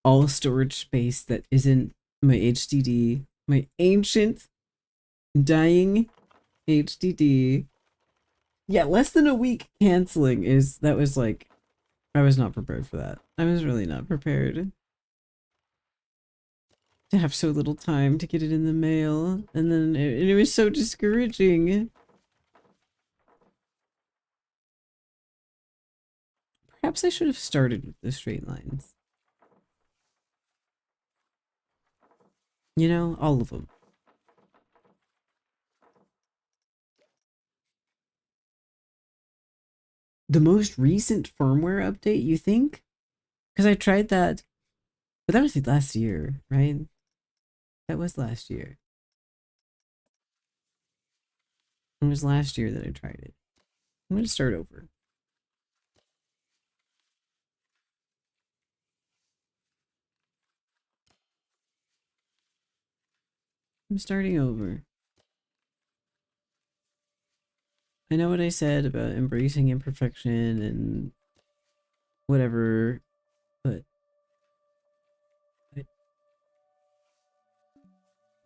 S1: all storage space that isn't my HDD, my ancient dying HDD. Yeah, less than a week canceling that was like, I was not prepared for that. I was really not prepared to have so little time to get it in the mail, and then it was so discouraging. Perhaps I should have started with the straight lines. You know, all of them. The most recent firmware update, you think? Because I tried that, but that was last year, right? That was last year. It was last year that I tried it. I'm going to start over. I'm starting over. I know what I said about embracing imperfection and whatever, but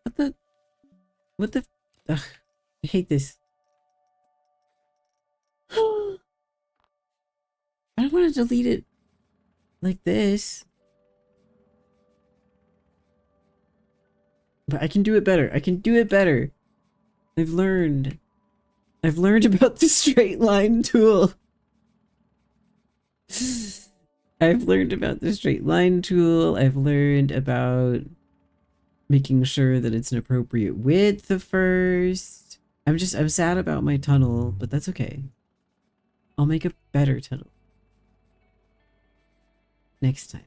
S1: what the, what the, ugh, I hate this. I don't want to delete it like this. But I can do it better. I can do it better. I've learned. I've learned about the straight line tool. I've learned about the straight line tool. I've learned about making sure that it's an appropriate width first. I'm sad about my tunnel, but that's okay. I'll make a better tunnel next time.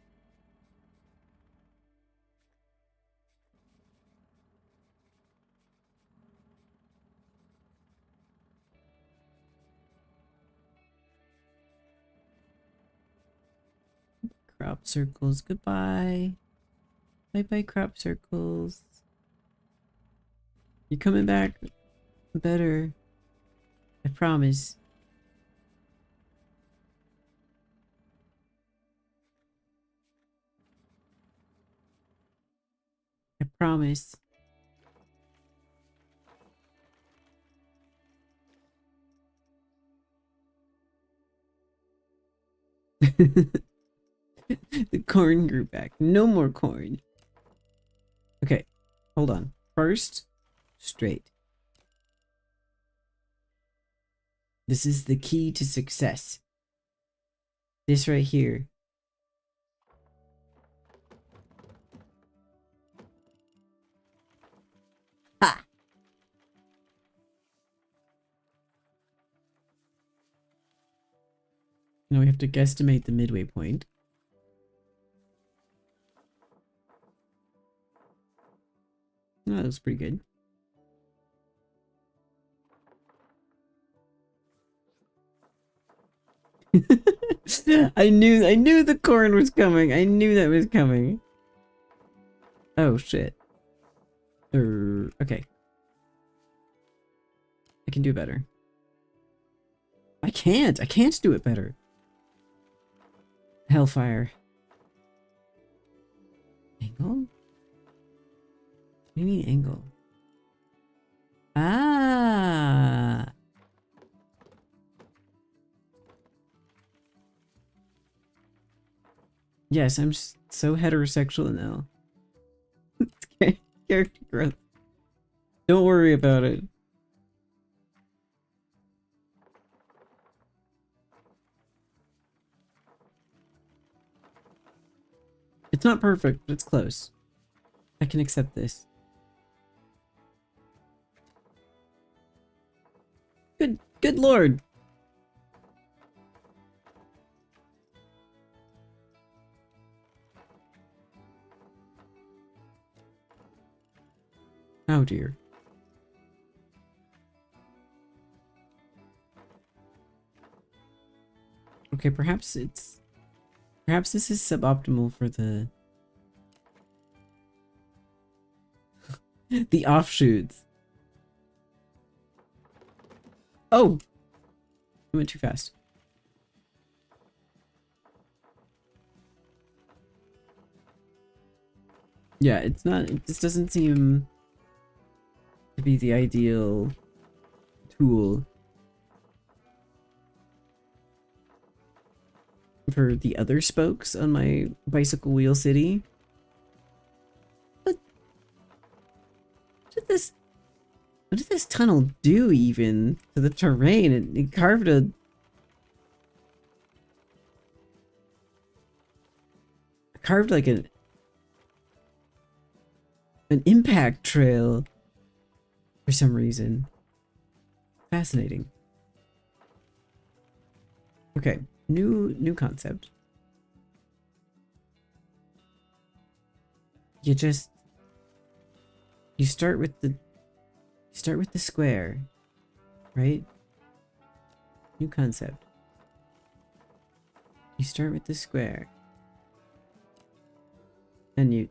S1: Crop circles, goodbye. Bye-bye, crop circles. You're coming back better. I promise. I promise. The corn grew back. No more corn. Okay, hold on. First, straight. This is the key to success. This right here. Ha! Now we have to guesstimate the midway point. Oh, that was pretty good. I knew the corn was coming. I knew that was coming. Oh shit. Okay. I can do better. I can't do it better. Hellfire. Angle? What do you mean angle? Ah. Yes, I'm so heterosexual now. Character growth. Don't worry about it. It's not perfect, but it's close. I can accept this. Good lord. Oh dear. Okay, perhaps this is suboptimal for the offshoots. Oh, I went too fast. Yeah, it's not. It just doesn't seem to be the ideal tool for the other spokes on my bicycle wheel city. What did this? What did this tunnel do even to the terrain? It carved like an impact trail for some reason. Fascinating. Okay, new concept. You start with the square, right? New concept. You start with the square. And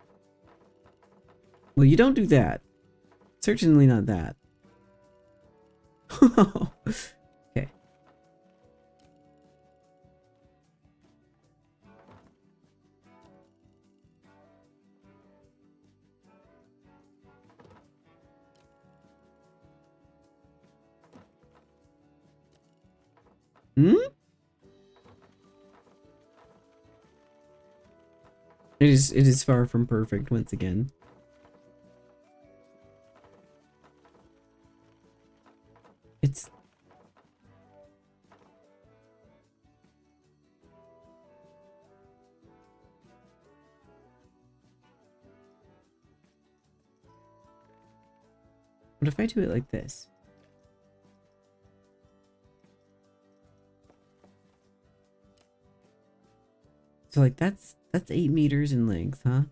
S1: well, you don't do that. Certainly not that. Okay. Hmm? It is far from perfect once again. It's what if I do it like this? So like that's 8 meters in length, huh?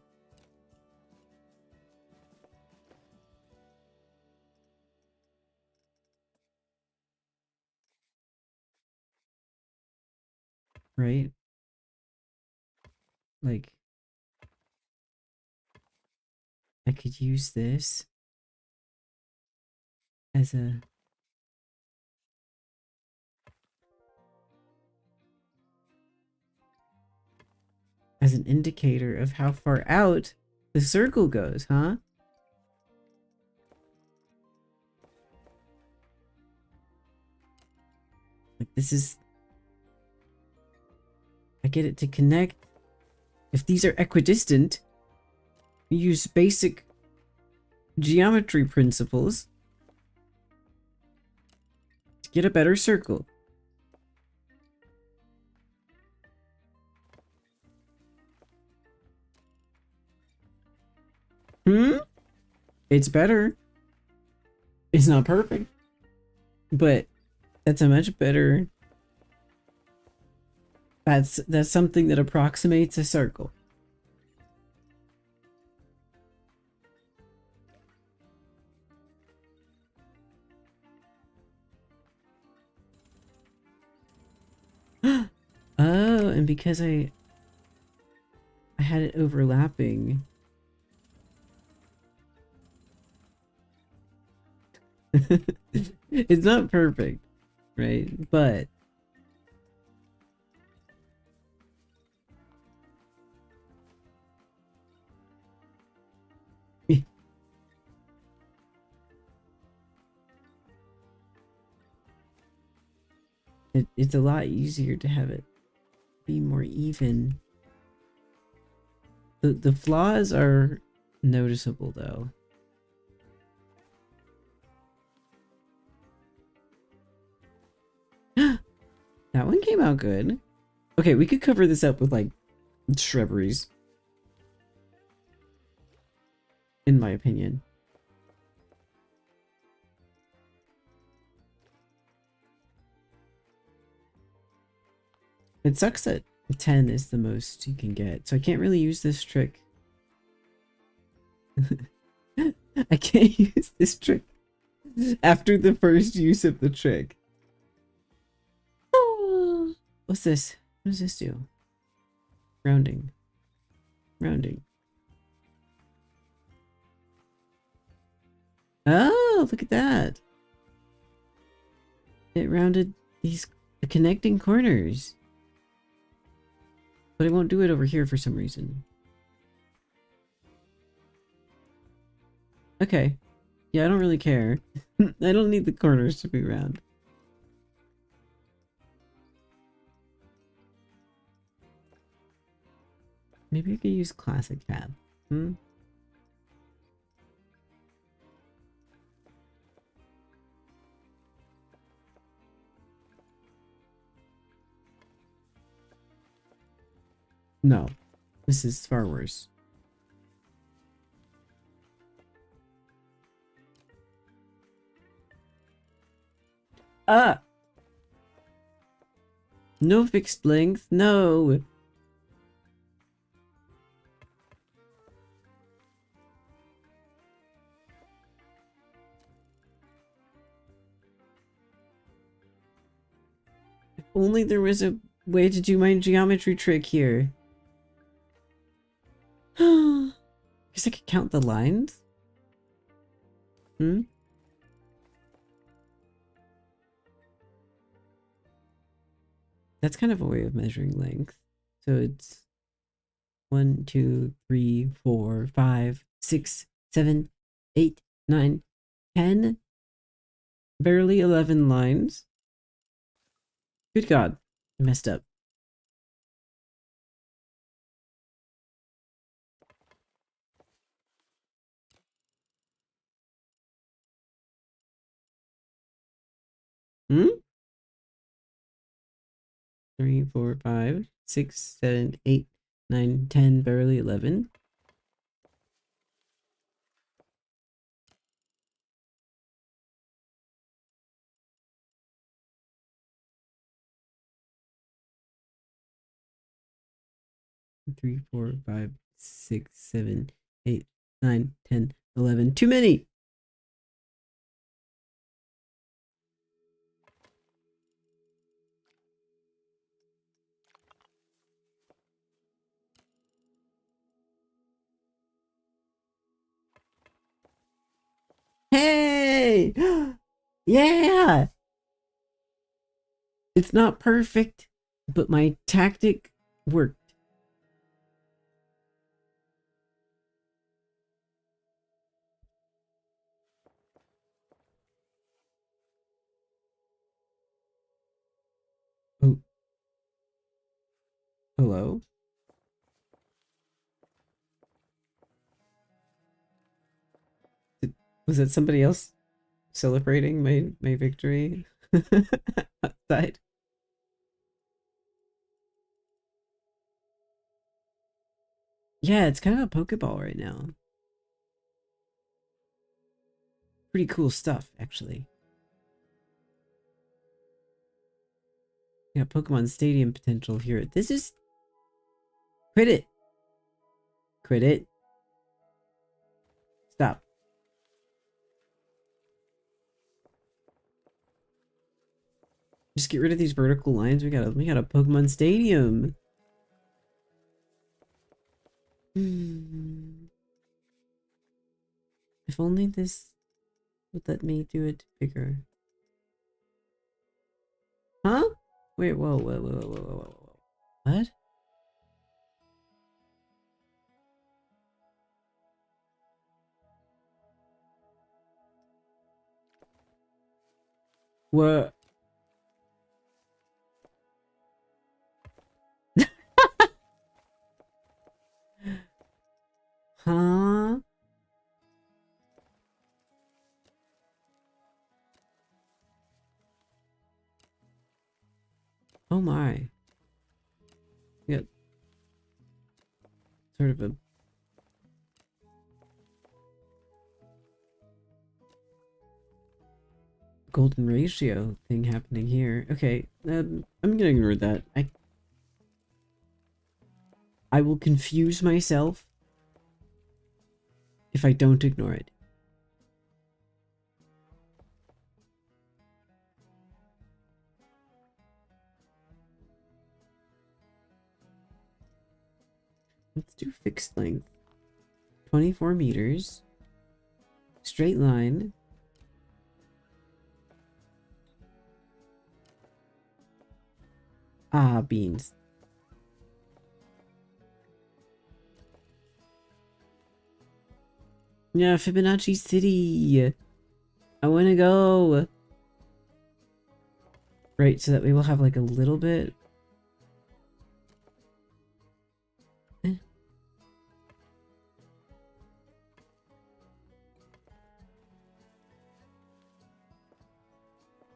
S1: Right? Like I could use this as an indicator of how far out the circle goes, huh? Like this is I get it to connect. If these are equidistant, you use basic geometry principles to get a better circle. Hmm? It's better. It's not perfect, but that's a much better. That's something that approximates a circle. Oh, and because I had it overlapping. It's not perfect, right? But it's a lot easier to have it be more even. The flaws are noticeable though. That one came out good. Okay, we could cover this up with like shrubberies, in my opinion. It sucks that 10 is the most you can get, so I can't really use this trick. I can't use this trick after the first use of the trick. What's this? What does this do? Rounding. Rounding. Oh, look at that. It rounded these connecting corners. But it won't do it over here for some reason. Okay. Yeah, I don't really care. I don't need the corners to be round. Maybe I could use classic tab. No. This is far worse. Ah! No fixed length, no! If only there was a way to do my geometry trick here. Guess I could count the lines? That's kind of a way of measuring length. So it's 1, 2, 3, 4, 5, 6, 7, 8, 9, 10. Barely 11 lines. Good God. I messed up. Hmm? 3, 4, 5, 6, 7, 8, 9, 10, barely 11. Three, 4, 5, 6, 7, 8, 9, 10, 11. Too many! Hey! Yeah! It's not perfect, but my tactic worked. Oh. Hello? Was it somebody else celebrating my victory outside? Yeah, it's kind of a Pokeball right now. Pretty cool stuff, actually. Yeah, Pokemon Stadium potential here. This is... Quit it! Quit it. Stop. Just get rid of these vertical lines. We got a Pokemon Stadium. If only this would let me do it bigger. Huh? Wait, whoa. What? What? Huh? Oh my. Yeah. Sort of a golden ratio thing happening here. Okay, I'm gonna ignore that. I will confuse myself if I don't ignore it. Let's do fixed length. 24 meters. Straight line. Ah, beans. Yeah, Fibonacci City. I want to go. Right, so that we will have like a little bit.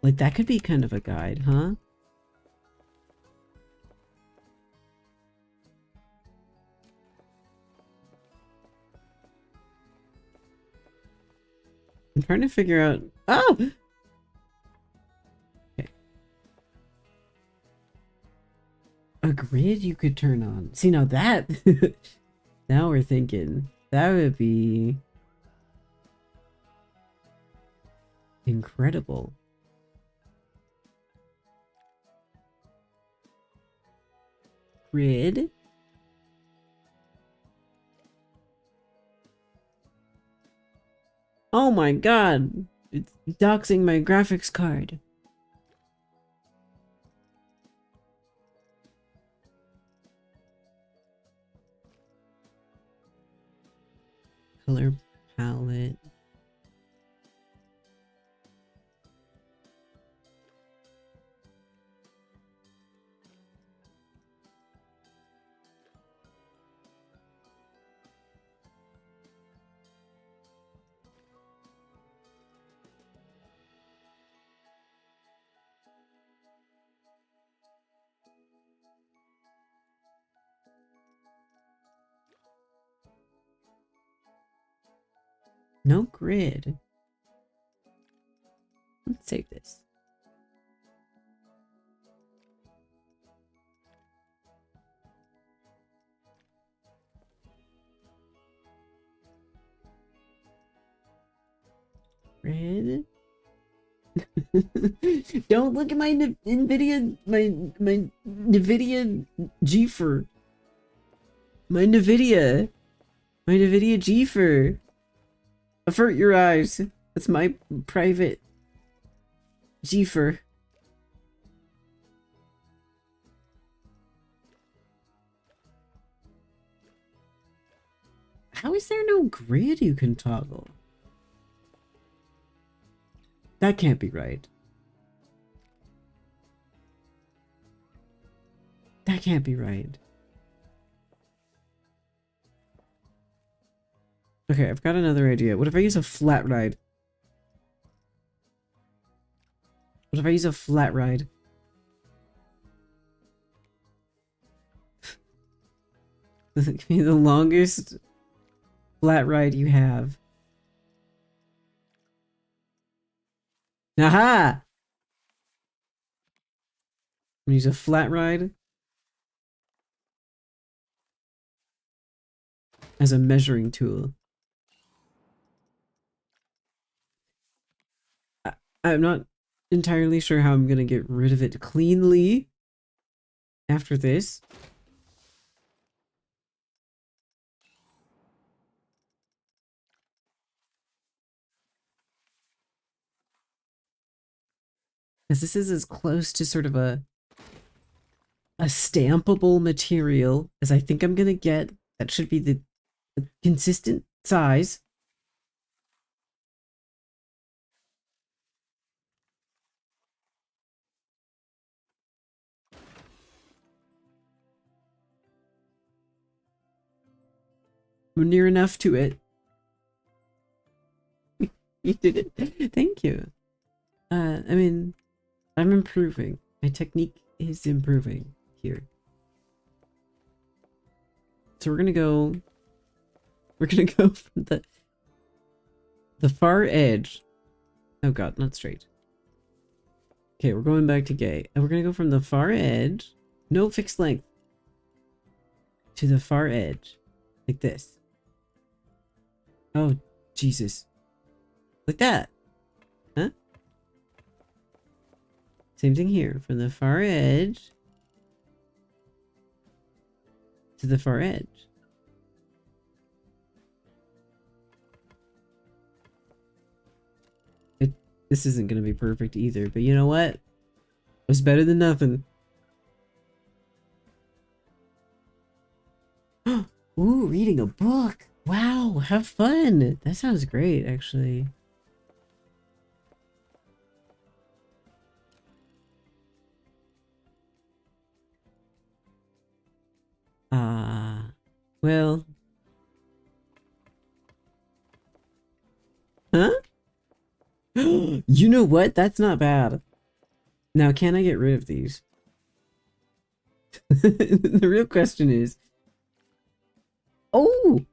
S1: Like that could be kind of a guide, huh? I'm trying to figure out. Oh! Okay. A grid you could turn on. See, now that. Now we're thinking. That would be incredible. Grid? Oh my god! It's doxing my graphics card. Color palette. No grid. Let's save this. Grid. Don't look at my NVIDIA, my NVIDIA GeForce. My NVIDIA GeForce. Avert your eyes. That's my private GeForce. How is there no grid you can toggle? That can't be right. That can't be right. Okay, I've got another idea. What if I use a flat ride? What if I use a flat ride? Give me the longest flat ride you have. Aha! I'm gonna use a flat ride as a measuring tool. I'm not entirely sure how I'm gonna get rid of it cleanly after this. Because this is as close to sort of a stampable material as I think I'm gonna get. That should be the consistent size. We're near enough to it. You did it. Thank you. I mean, I'm improving. My technique is improving here. So we're gonna go from the far edge. Oh god, not straight. Okay, we're going back to gay. And we're gonna go from the far edge, no fixed length, to the far edge. Like this. Oh, Jesus. Like that. Huh? Same thing here. From the far edge to the far edge. This isn't gonna be perfect either, but you know what? It's better than nothing. Ooh, reading a book. Wow, have fun. That sounds great, actually. Ah, well, huh? You know what? That's not bad. Now, can I get rid of these? The real question is, oh,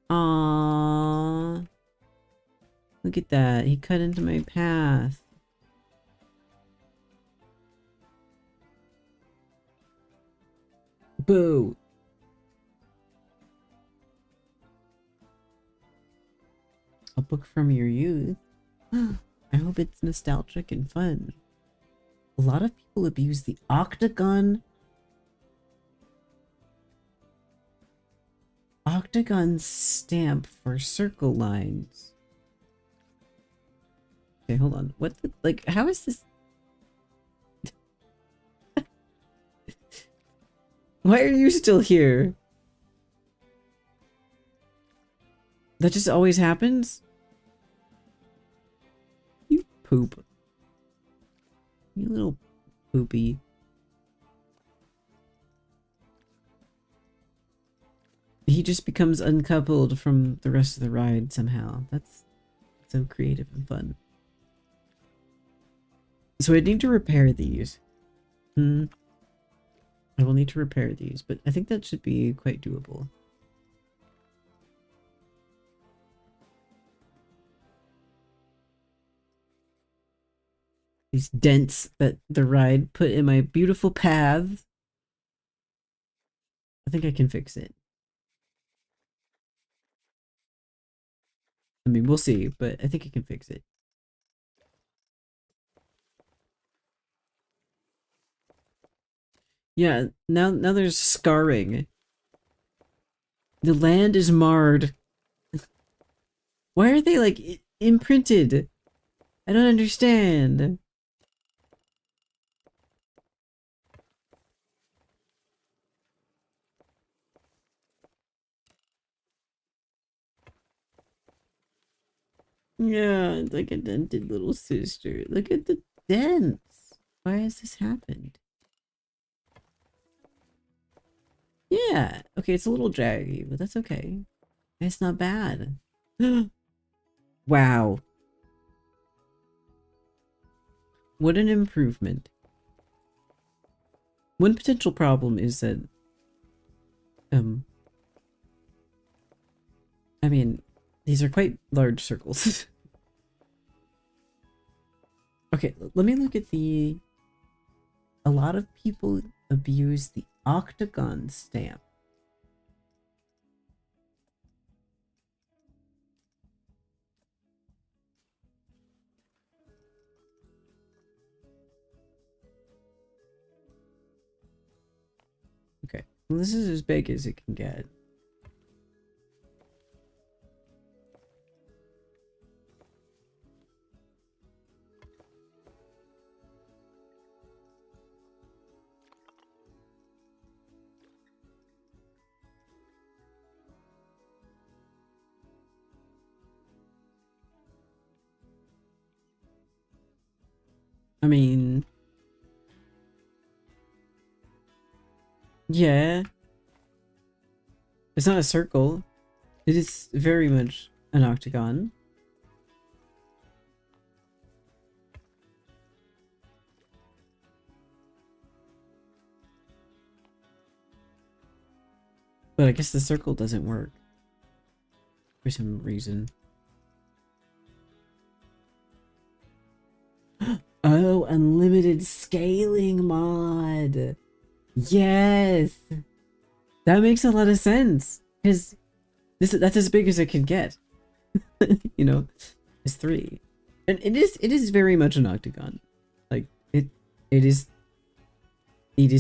S1: ah, look at that. He cut into my path. Boo. A book from your youth. I hope it's nostalgic and fun. A lot of people abuse the octagon stamp for circle lines. Okay, hold on. What the, like, how is this? Why are you still here? That just always happens? You poop. You little poopy. He just becomes uncoupled from the rest of the ride somehow. That's so creative and fun. So I need to repair these. I will need to repair these, but I think that should be quite doable. These dents that the ride put in my beautiful paths. I think I can fix it. I mean, we'll see, but I think I can fix it. Yeah, now there's scarring. The land is marred. Why are they like imprinted? I don't understand. Yeah, it's like a dented little sister. Look at the dents. Why has this happened? Yeah, okay, it's a little draggy, but that's okay. It's not bad. Wow. What an improvement. One potential problem is that, I mean, these are quite large circles. Okay, let me look at the... A lot of people abuse the octagon stamp. Okay, well, this is as big as it can get. I mean... Yeah. It's not a circle. It is very much an octagon. But I guess the circle doesn't work. For some reason. Oh, unlimited scaling mod. Yes. That makes a lot of sense. Because that's as big as it can get. You know, it's 3. And it is very much an octagon. Like it is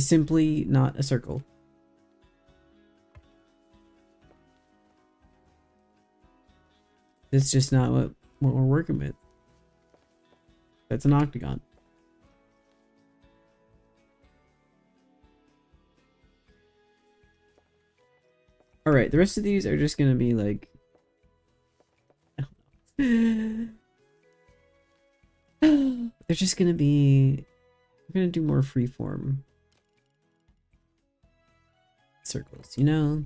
S1: simply not a circle. It's just not what we're working with. That's an octagon. Alright, the rest of these are just gonna be like... They're just gonna be... We're gonna do more freeform circles, you know?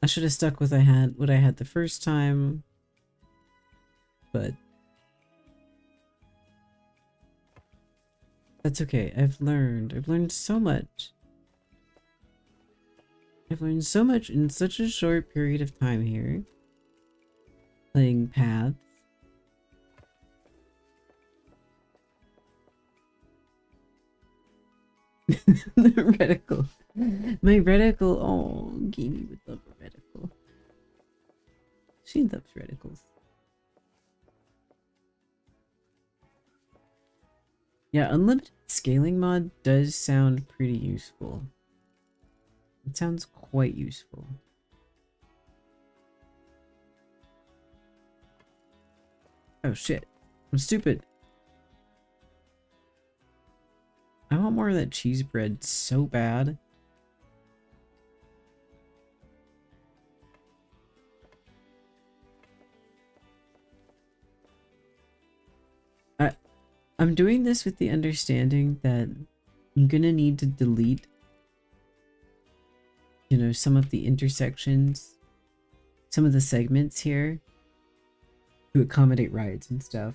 S1: I should have stuck with what I had the first time, but that's okay. I've learned so much. I've learned so much in such a short period of time here. Playing paths. The reticle. My reticle. Oh, Gamey would love a reticle. She loves reticles. Yeah, unlimited scaling mod does sound pretty useful. It sounds quite useful. Oh shit. I'm stupid. I want more of that cheese bread so bad. I'm doing this with the understanding that I'm gonna need to delete, you know, some of the intersections, some of the segments here to accommodate rides and stuff.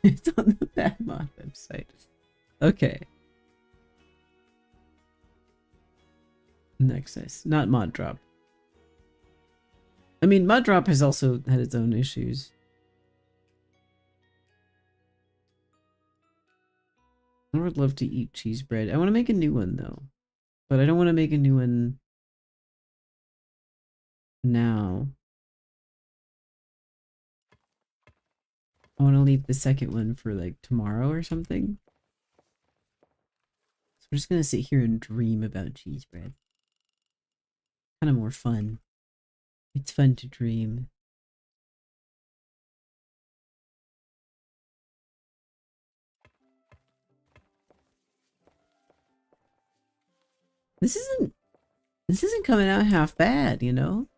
S1: It's on the Bad Mod website. Okay. Nexus, not Mod Drop. I mean, Mod Drop has also had its own issues. I would love to eat cheese bread. I want to make a new one though, but I don't want to make a new one now. I want to leave the second one for like tomorrow or something. So we're just gonna sit here and dream about cheese bread. Kind of more fun. It's fun to dream. This isn't coming out half bad, you know?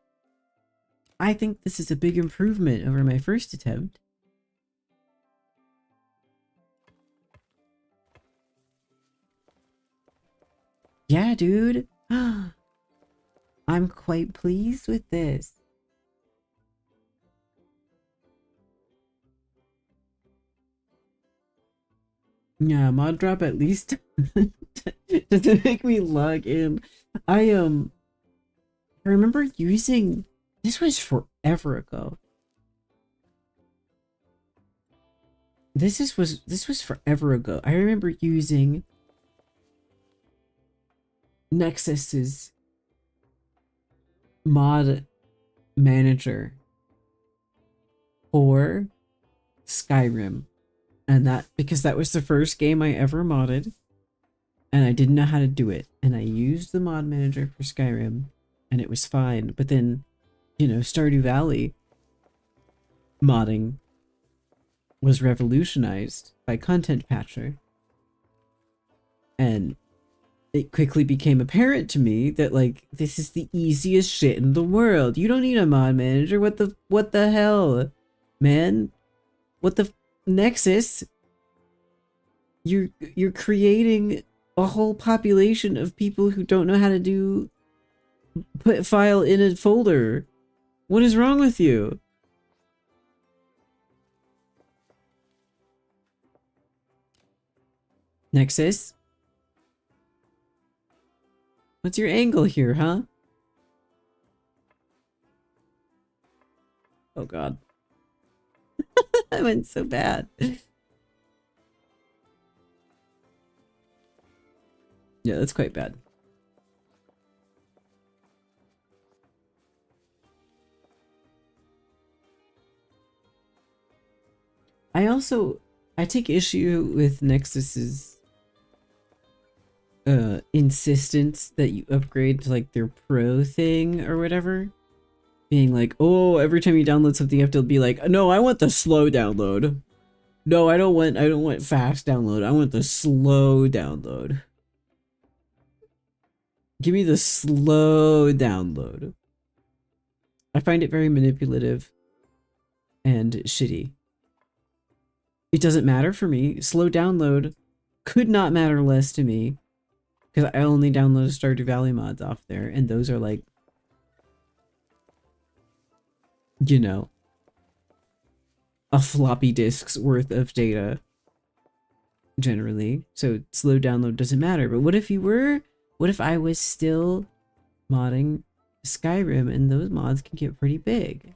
S1: I think this is a big improvement over my first attempt. Yeah, dude. I'm quite pleased with this. Yeah, mod drop at least doesn't make me log in. I remember using this was forever ago. This was forever ago. I remember using Nexus's mod manager for Skyrim. And that, because that was the first game I ever modded, and I didn't know how to do it. And I used the mod manager for Skyrim, and it was fine. But then, you know, Stardew Valley modding was revolutionized by Content Patcher. And it quickly became apparent to me that, like, this is the easiest shit in the world. You don't need a mod manager. What the hell, man? What the Nexus? You're creating a whole population of people who don't know how to put file in a folder. What is wrong with you? Nexus? What's your angle here, huh? Oh god. I went so bad. Yeah, that's quite bad. I take issue with Nexus's insistence that you upgrade to like their pro thing or whatever. being like, oh, every time you download something, you have to be like, no, I want the slow download. No, I don't want fast download. I want the slow download. Give me the slow download. I find it very manipulative and shitty. It doesn't matter for me. Slow download could not matter less to me because I only download Stardew Valley mods off there, and those are like, you know, a floppy disk's worth of data generally. So slow download doesn't matter. But what if you were? What if I was still modding Skyrim and those mods can get pretty big?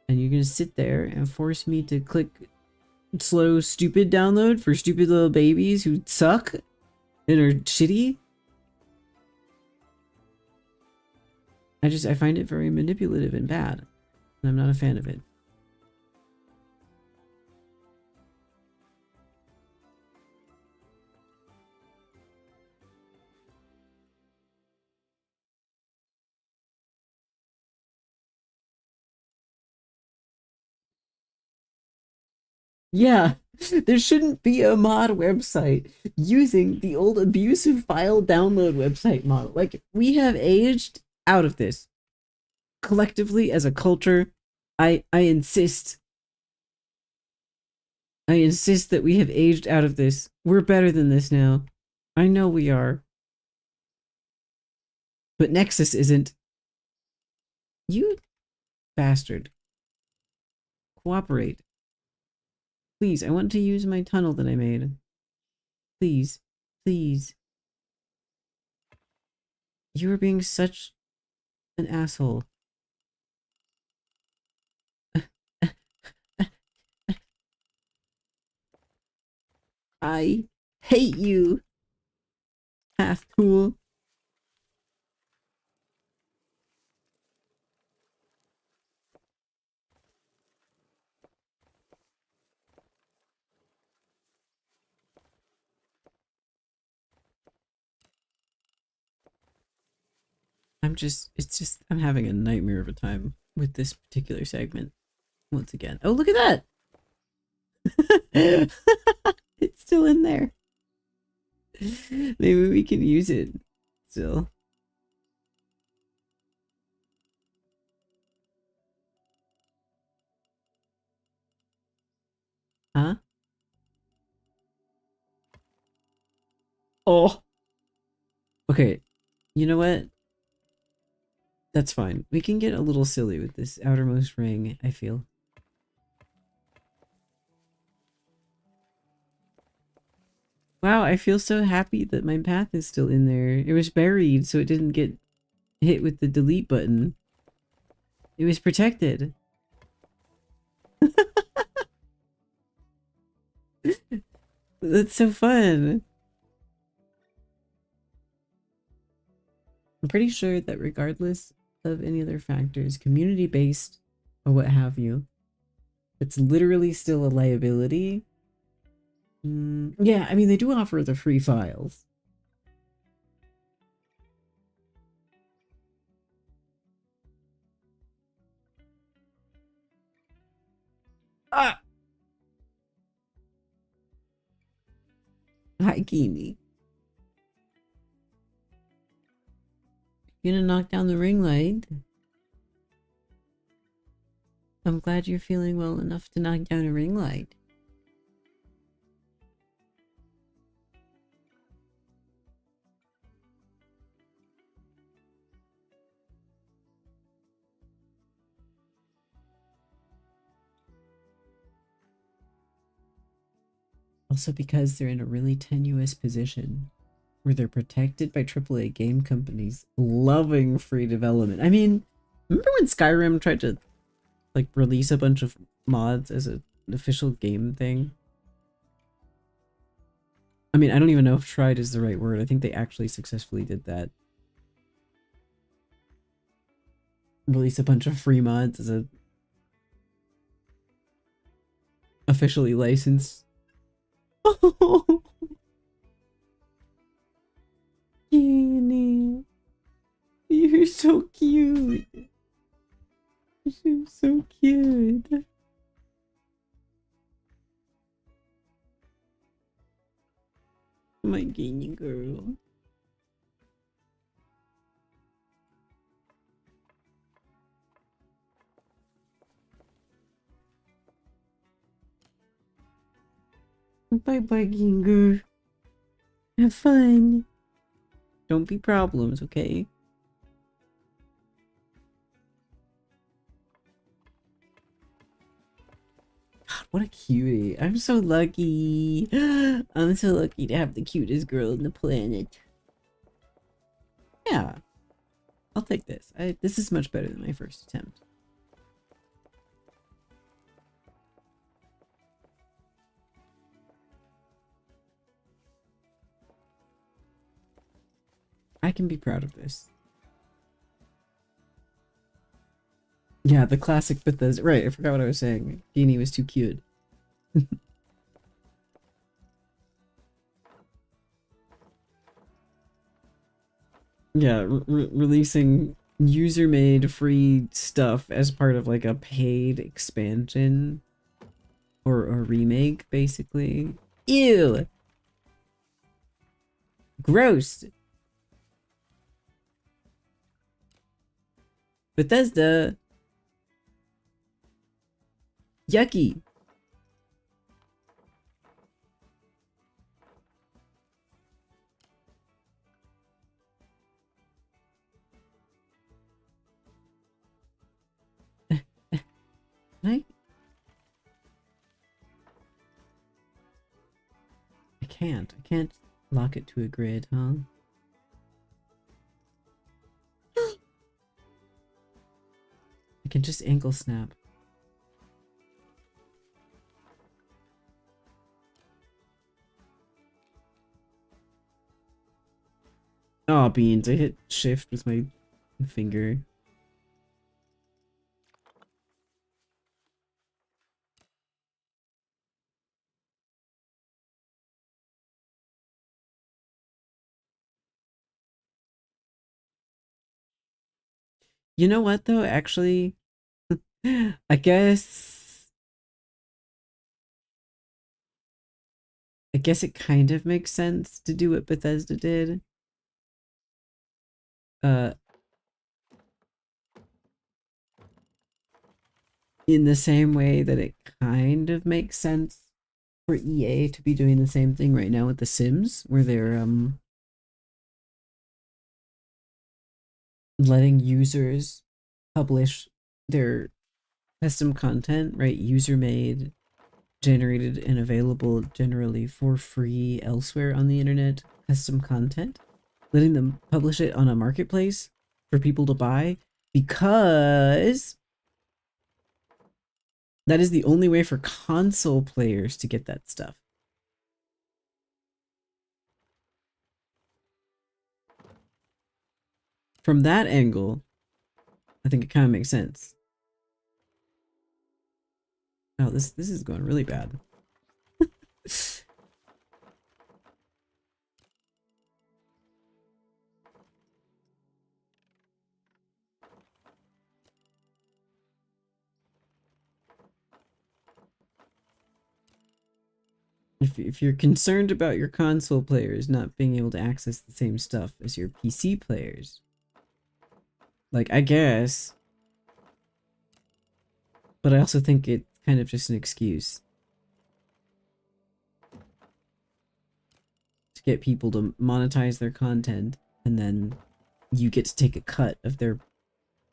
S1: And you're gonna sit there and force me to click slow stupid download for stupid little babies who suck and are shitty? I find it very manipulative and bad. And I'm not a fan of it. Yeah, there shouldn't be a mod website using the old abusive file download website model. Like, we have aged out of this. Collectively, as a culture, I insist. I insist that we have aged out of this. We're better than this now. I know we are. But Nexus isn't. You bastard. Cooperate. Please, I want to use my tunnel that I made. Please. Please. You are being such an asshole. I hate you, half tool. I'm having a nightmare of a time with this particular segment once again. Oh, look at that! It's still in there. Maybe we can use it still. Huh? Oh! Okay, you know what? That's fine. We can get a little silly with this outermost ring, I feel. Wow, I feel so happy that my path is still in there. It was buried, so it didn't get hit with the delete button. It was protected. That's so fun. I'm pretty sure that regardless of any other factors, community-based or what have you, it's literally still a liability. Yeah, I mean, they do offer the free files. Ah! Hi, Kimi. You gonna knock down the ring light? I'm glad you're feeling well enough to knock down a ring light. Also because they're in a really tenuous position where they're protected by AAA game companies loving free development. I mean, remember when Skyrim tried to like release a bunch of mods as an official game thing? I mean, I don't even know if tried is the right word. I think they actually successfully did that. Release a bunch of free mods as a officially licensed. Oh, Kenny, you're so cute. She's so cute. My guinea girl. Bye bye, Ginger. Have fun. Don't be problems, okay? God, what a cutie. I'm so lucky. I'm so lucky to have the cutest girl on the planet. Yeah. I'll take this. This is much better than my first attempt. I can be proud of this. Yeah, the classic Bethesda. Right, I forgot what I was saying. Genie was too cute. Yeah, releasing user-made free stuff as part of like a paid expansion or a remake, basically. Ew! Gross! Bethesda! Yucky! I I can't lock it to a grid, huh? I can just ankle snap. Oh, beans. I hit shift with my finger. You know what, though? Actually, I guess... I guess it kind of makes sense to do what Bethesda did. Uh, in the same way that it kind of makes sense for EA to be doing the same thing right now with The Sims, where they're letting users publish their custom content, right? User made, generated, and available generally for free elsewhere on the internet, custom content, letting them publish it on a marketplace for people to buy, because that is the only way for console players to get that stuff. From that angle, I think it kind of makes sense. Oh, this is going really bad. If you're concerned about your console players not being able to access the same stuff as your PC players, like, I guess, but I also think it's kind of just an excuse to get people to monetize their content, and then you get to take a cut of their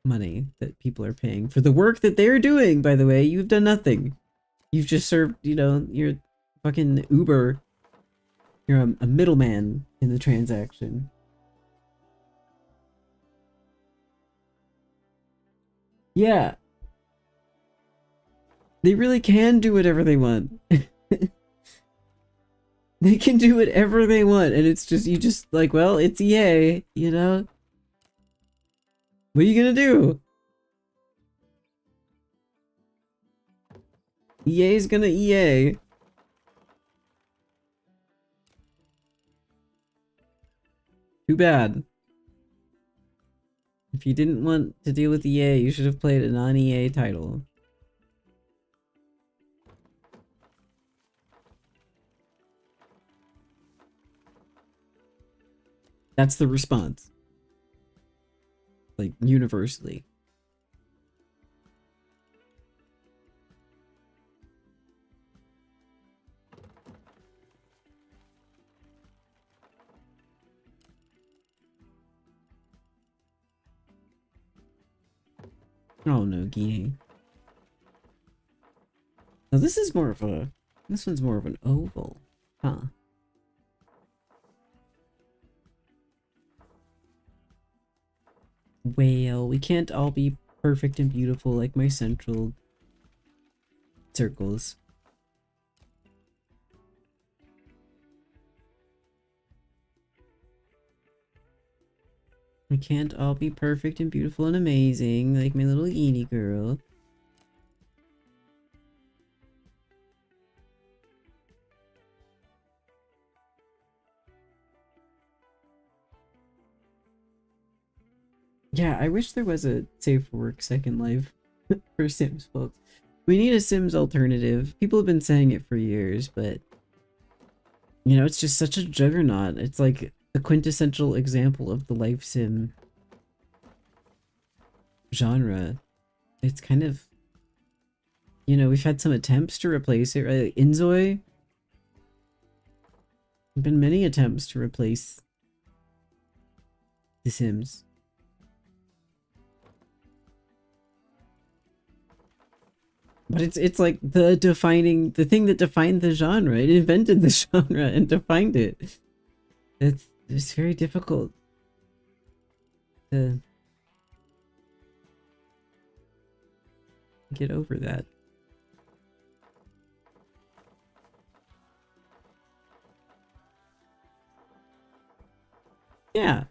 S1: money that people are paying for the work that they're doing. By the way, you've done nothing. You've just served, you know, you're fucking Uber. You're a middleman in the transaction. Yeah. They really can do whatever they want. They can do whatever they want, and it's just, you just, like, well, it's EA, you know? What are you gonna do? EA's gonna EA. Too bad. If you didn't want to deal with EA, you should have played a non-EA title. That's the response. Like, universally. Oh no, Guinea. Now this is more of a... This one's more of an oval. Huh. Well, we can't all be perfect and beautiful like my central circles. We can't all be perfect and beautiful and amazing like my little Eenie girl. Yeah, I wish there was a Safe for Work Second Life for Sims folks. We need a Sims alternative. People have been saying it for years, but you know, it's just such a juggernaut. It's like the quintessential example of the life sim genre. It's kind of, you know, we've had some attempts to replace it, right? Like Inzoi. There have been many attempts to replace The Sims. But it's like the thing that defined the genre. It invented the genre and defined it. It's very difficult to get over that. Yeah,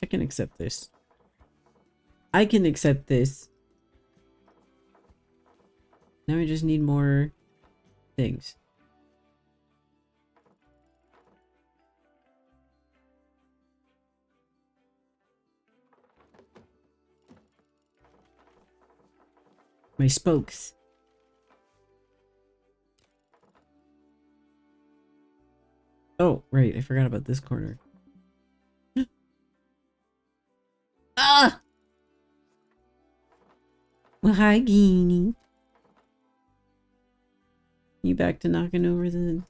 S1: I can accept this. I can accept this. Now I just need more things. My spokes. Oh, right, I forgot about this corner. Ah! Well, hi, Geenie. You back to knocking over the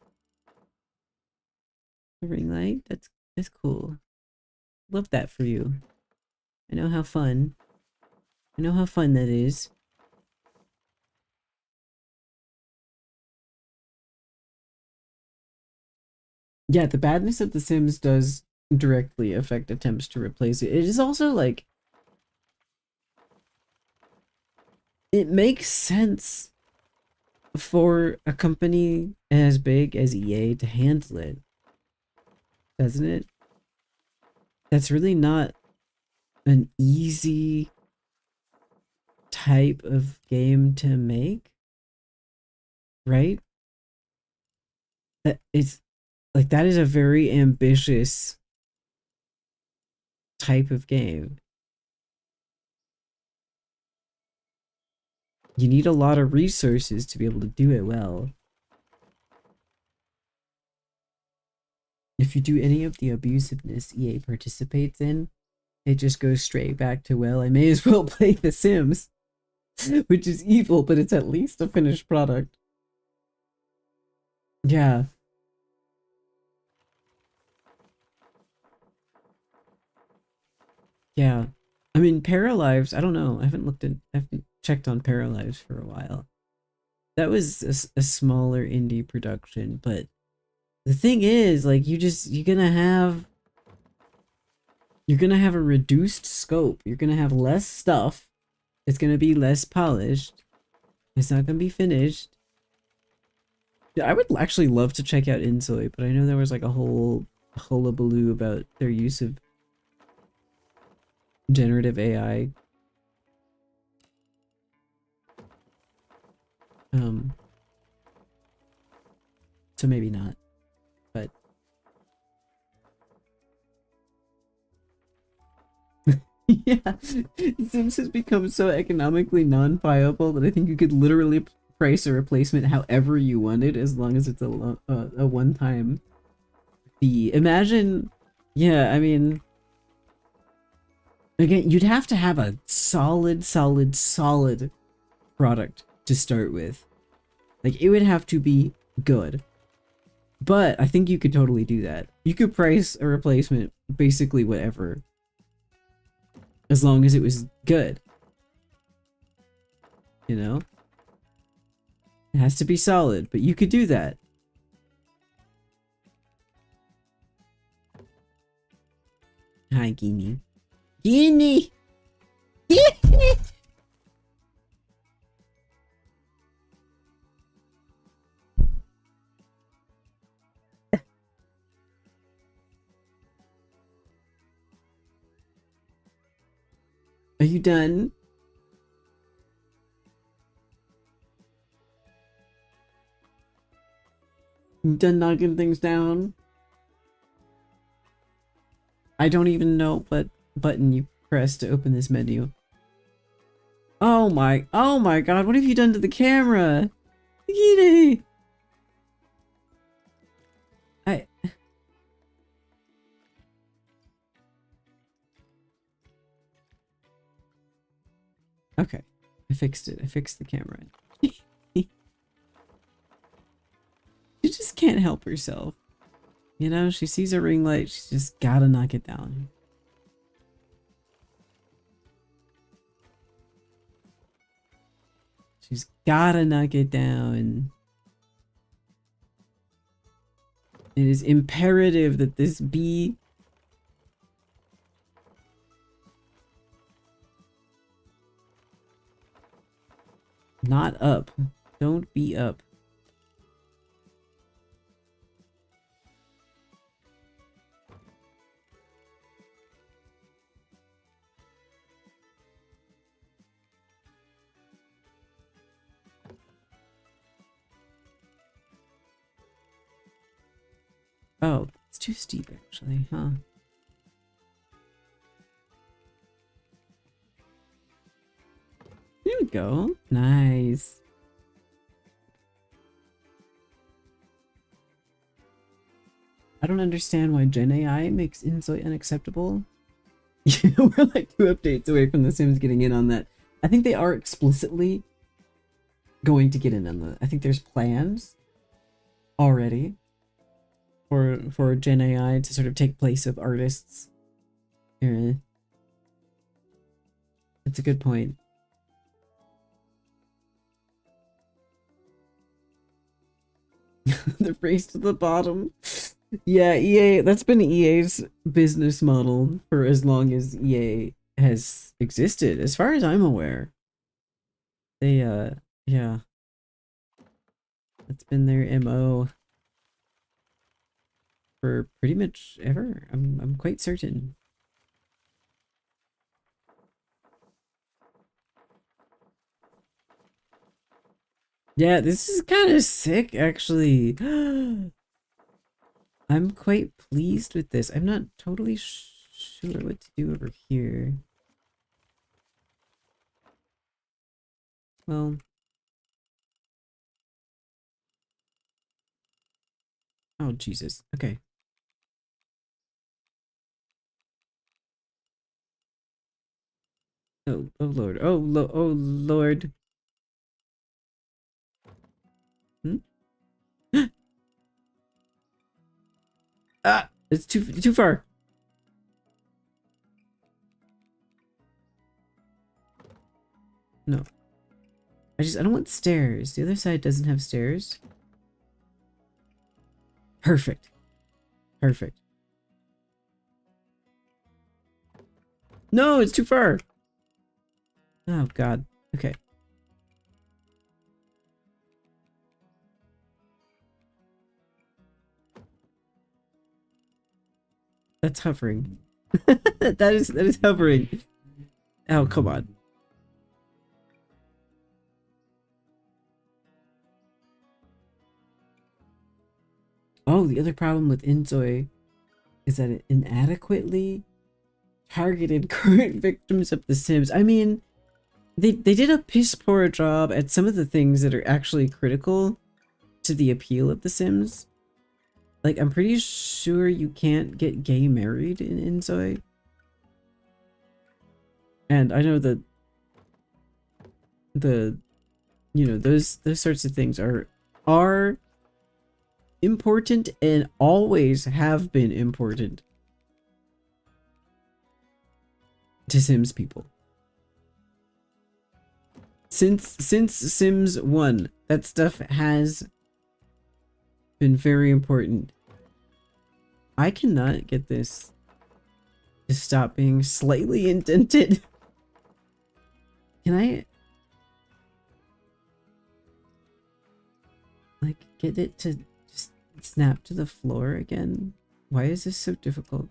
S1: ring light? That's cool. Love that for you. I know how fun. I know how fun that is. Yeah, the badness of The Sims does directly affect attempts to replace it. It is also like it makes sense for a company as big as EA to handle it, doesn't it? That's really not an easy type of game to make, right? That it's like that is a very ambitious type of game. You need a lot of resources to be able to do it well. If you do any of the abusiveness EA participates in, it just goes straight back to, well, I may as well play The Sims, which is evil, but it's at least a finished product. Yeah. Yeah. I mean, Paralives, I don't know. I haven't checked on Paralives for a while. That was a smaller indie production, but the thing is, like, you're gonna have a reduced scope. You're gonna have less stuff. It's gonna be less polished. It's not gonna be finished. Yeah, I would actually love to check out Insoy, but I know there was like a whole hullabaloo about their use of generative AI. Um, so maybe not, but Yeah, Sims has become so economically non-viable that I think you could literally price a replacement however you wanted, as long as it's a one-time fee. Imagine, yeah, I mean, again, you'd have to have a solid product to start with. Like, it would have to be good. But I think you could totally do that. You could price a replacement basically whatever, as long as it was good. You know? It has to be solid, but you could do that. Hi, Guinea. Guinea! Guinea! Are you done? You done knocking things down? I don't even know what button you press to open this menu. Oh my god, what have you done to the camera? Guinea! I... Okay, I fixed it. I fixed the camera. She just can't help herself. You know, she sees a ring light, she's just gotta knock it down. She's gotta knock it down. It is imperative that this be not up. Don't be up. Oh, it's too steep actually, huh? There we go. Nice. I don't understand why Gen AI makes Insight unacceptable. We're like 2 updates away from The Sims getting in on that. I think they are explicitly going to get in on that. I think there's plans already for Gen AI to sort of take place of artists. That's a good point. The race to the bottom. Yeah, EA, that's been EA's business model for as long as EA has existed, as far as I'm aware. They, yeah. That's been their MO for pretty much ever. I'm quite certain. Yeah, this is kind of sick, actually. I'm quite pleased with this. I'm not totally sure what to do over here. Well... Oh, Jesus. Okay. Oh, oh Lord. Oh, oh Lord. Hmm? Ah! It's too far. No. I don't want stairs. The other side doesn't have stairs. Perfect. Perfect. No, it's too far. Oh god. Okay. That's hovering. that is hovering. Oh, come on. Oh, the other problem with Inzoi is that it inadequately targeted current victims of The Sims. I mean, they did a piss poor job at some of the things that are actually critical to the appeal of The Sims. Like, I'm pretty sure you can't get gay married in Inzoi. And I know that the you know, those sorts of things are important and always have been important to Sims people. Since Sims 1, that stuff has been very important. I cannot get this to stop being slightly indented. Can I like get it to just snap to the floor again? Why is this so difficult?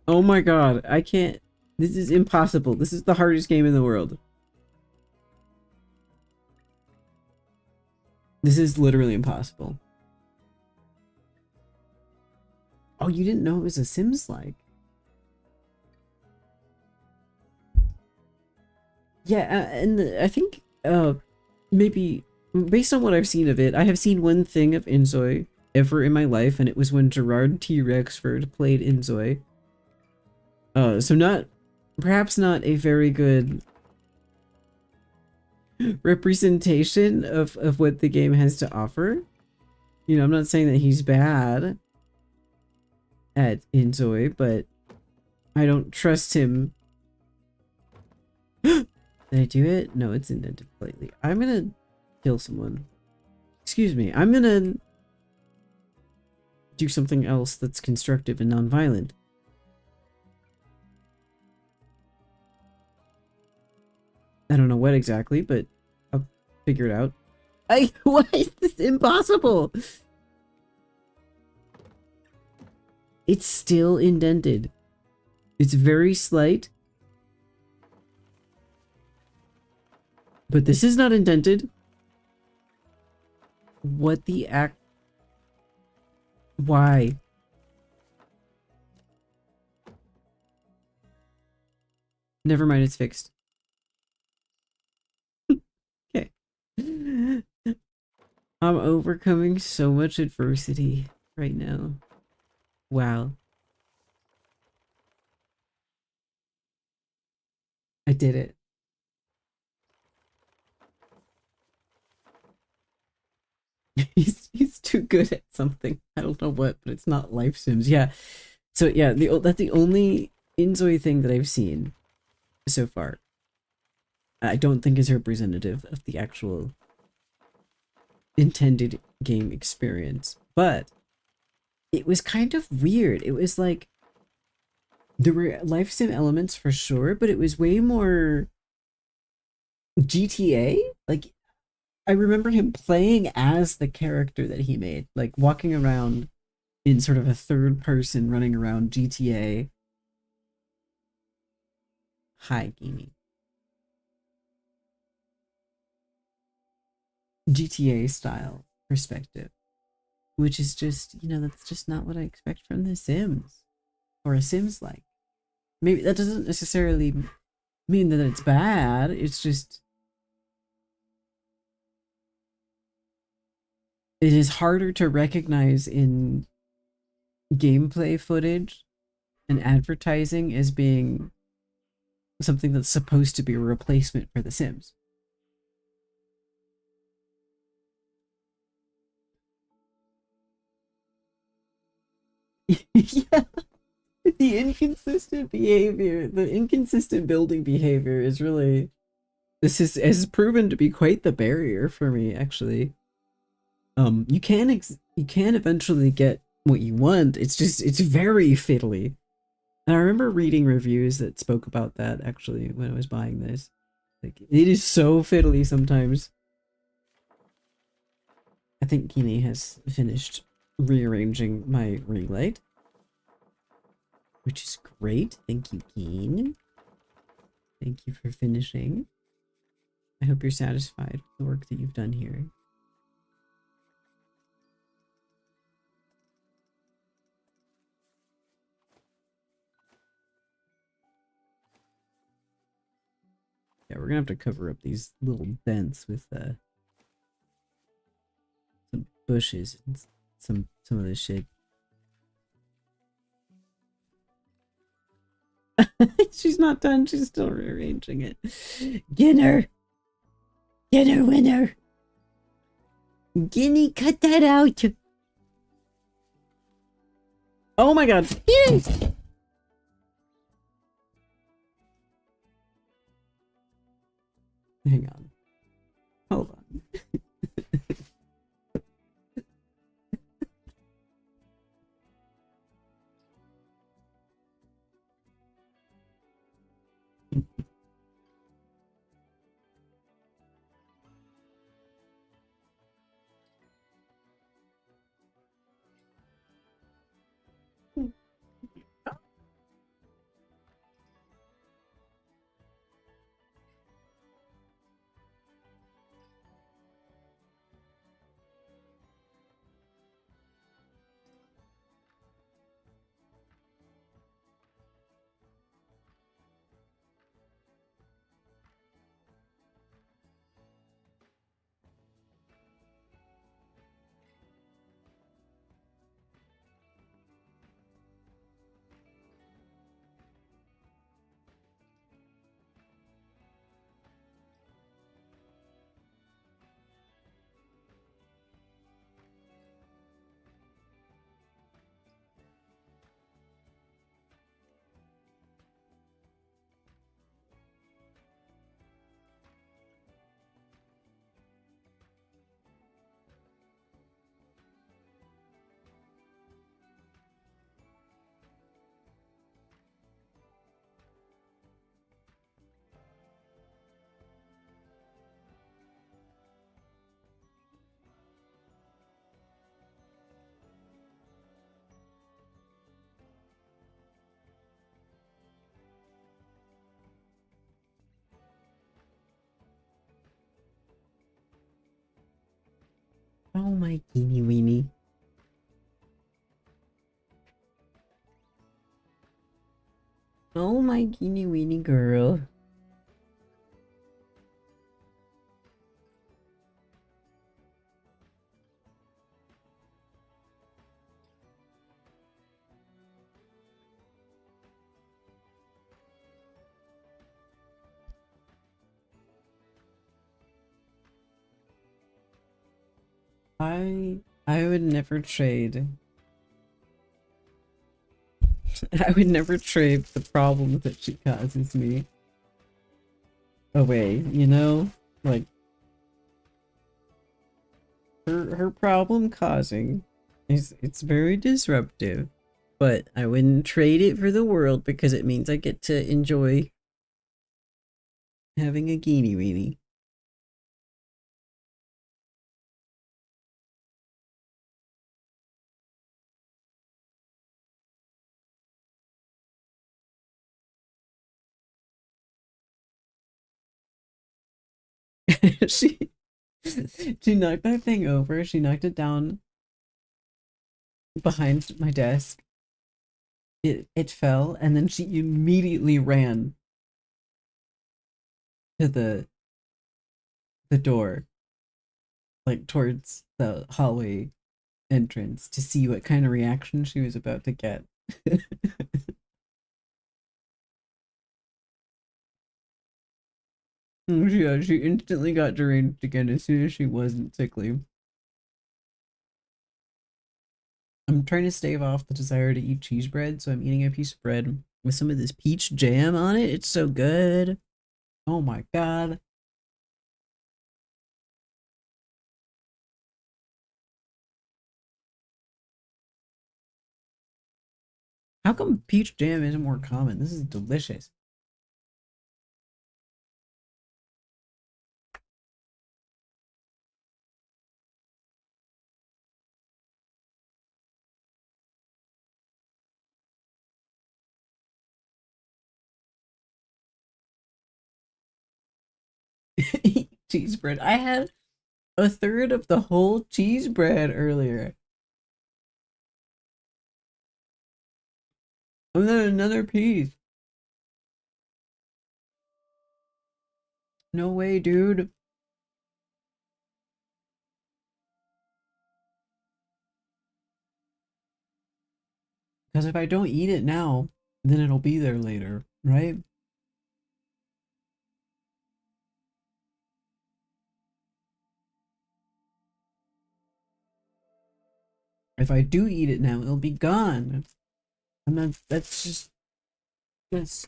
S1: Oh my god, I can't. This is impossible. This is the hardest game in the world. This is literally impossible. Oh, you didn't know it was a Sims-like? Yeah, and I think maybe based on what I've seen of it, I have seen one thing of Inzoi ever in my life, and it was when Gerard T. Rexford played Inzoi. So perhaps not a very good representation of what the game has to offer. You know, I'm not saying that he's bad at Inzoi, but I don't trust him. Did I do it? No, it's indented slightly. I'm gonna kill someone. Excuse me. I'm gonna do something else that's constructive and non-violent. I don't know what exactly, but I'll figure it out. Why is this impossible? It's still indented. It's very slight. But this is not indented. What the act? Why? Never mind, it's fixed. Okay. I'm overcoming so much adversity right now. Wow. I did it. He's too good at something. I don't know what, but it's not Life Sims. Yeah. So yeah, that's the only Inzoi thing that I've seen so far. I don't think is representative of the actual intended game experience, but it was kind of weird. It was like there were life sim elements for sure, but it was way more GTA. Like I remember him playing as the character that he made, like walking around in sort of a third person, running around GTA. Hi, Gamey. GTA style perspective, which is just, you know, that's just not what I expect from The Sims or a Sims like. Maybe that doesn't necessarily mean that it's bad. It's just it is harder to recognize in gameplay footage and advertising as being something that's supposed to be a replacement for The Sims. Yeah, the inconsistent behavior, the inconsistent building behavior is really, has proven to be quite the barrier for me, actually. You can eventually get what you want. It's just, it's very fiddly. And I remember reading reviews that spoke about that, actually, when I was buying this. Like, it is so fiddly sometimes. I think Kini has finished rearranging my ring light. which is great. Thank you, Keen. Thank you for finishing. I hope you're satisfied with the work that you've done here. Yeah, we're gonna have to cover up these little dents with some bushes and some of this shit. She's not done. She's still rearranging it. Get her! Get her, winner! Guinea, cut that out! Oh my god! Yes! Hang on. Hold on. Oh my teeny weeny. Oh my teeny weeny girl. I would never trade. I would never trade the problems that she causes me away, you know? Like her problem causing is it's very disruptive, but I wouldn't trade it for the world because it means I get to enjoy having a geenie weenie. she she knocked that thing over. She knocked it down behind my desk. It fell, and then she immediately ran to the door, like towards the hallway entrance, to see what kind of reaction she was about to get. Yeah, she instantly got deranged again as soon as she wasn't sickly. I'm trying to stave off the desire to eat cheese bread, so I'm eating a piece of bread with some of this peach jam on it. It's so good. Oh my god. How come peach jam isn't more common? This is delicious. Cheese bread. I had a third of the whole cheese bread earlier. And then another piece. No way, dude. Because if I don't eat it now, then it'll be there later, right? If I do eat it now, it'll be gone. And that's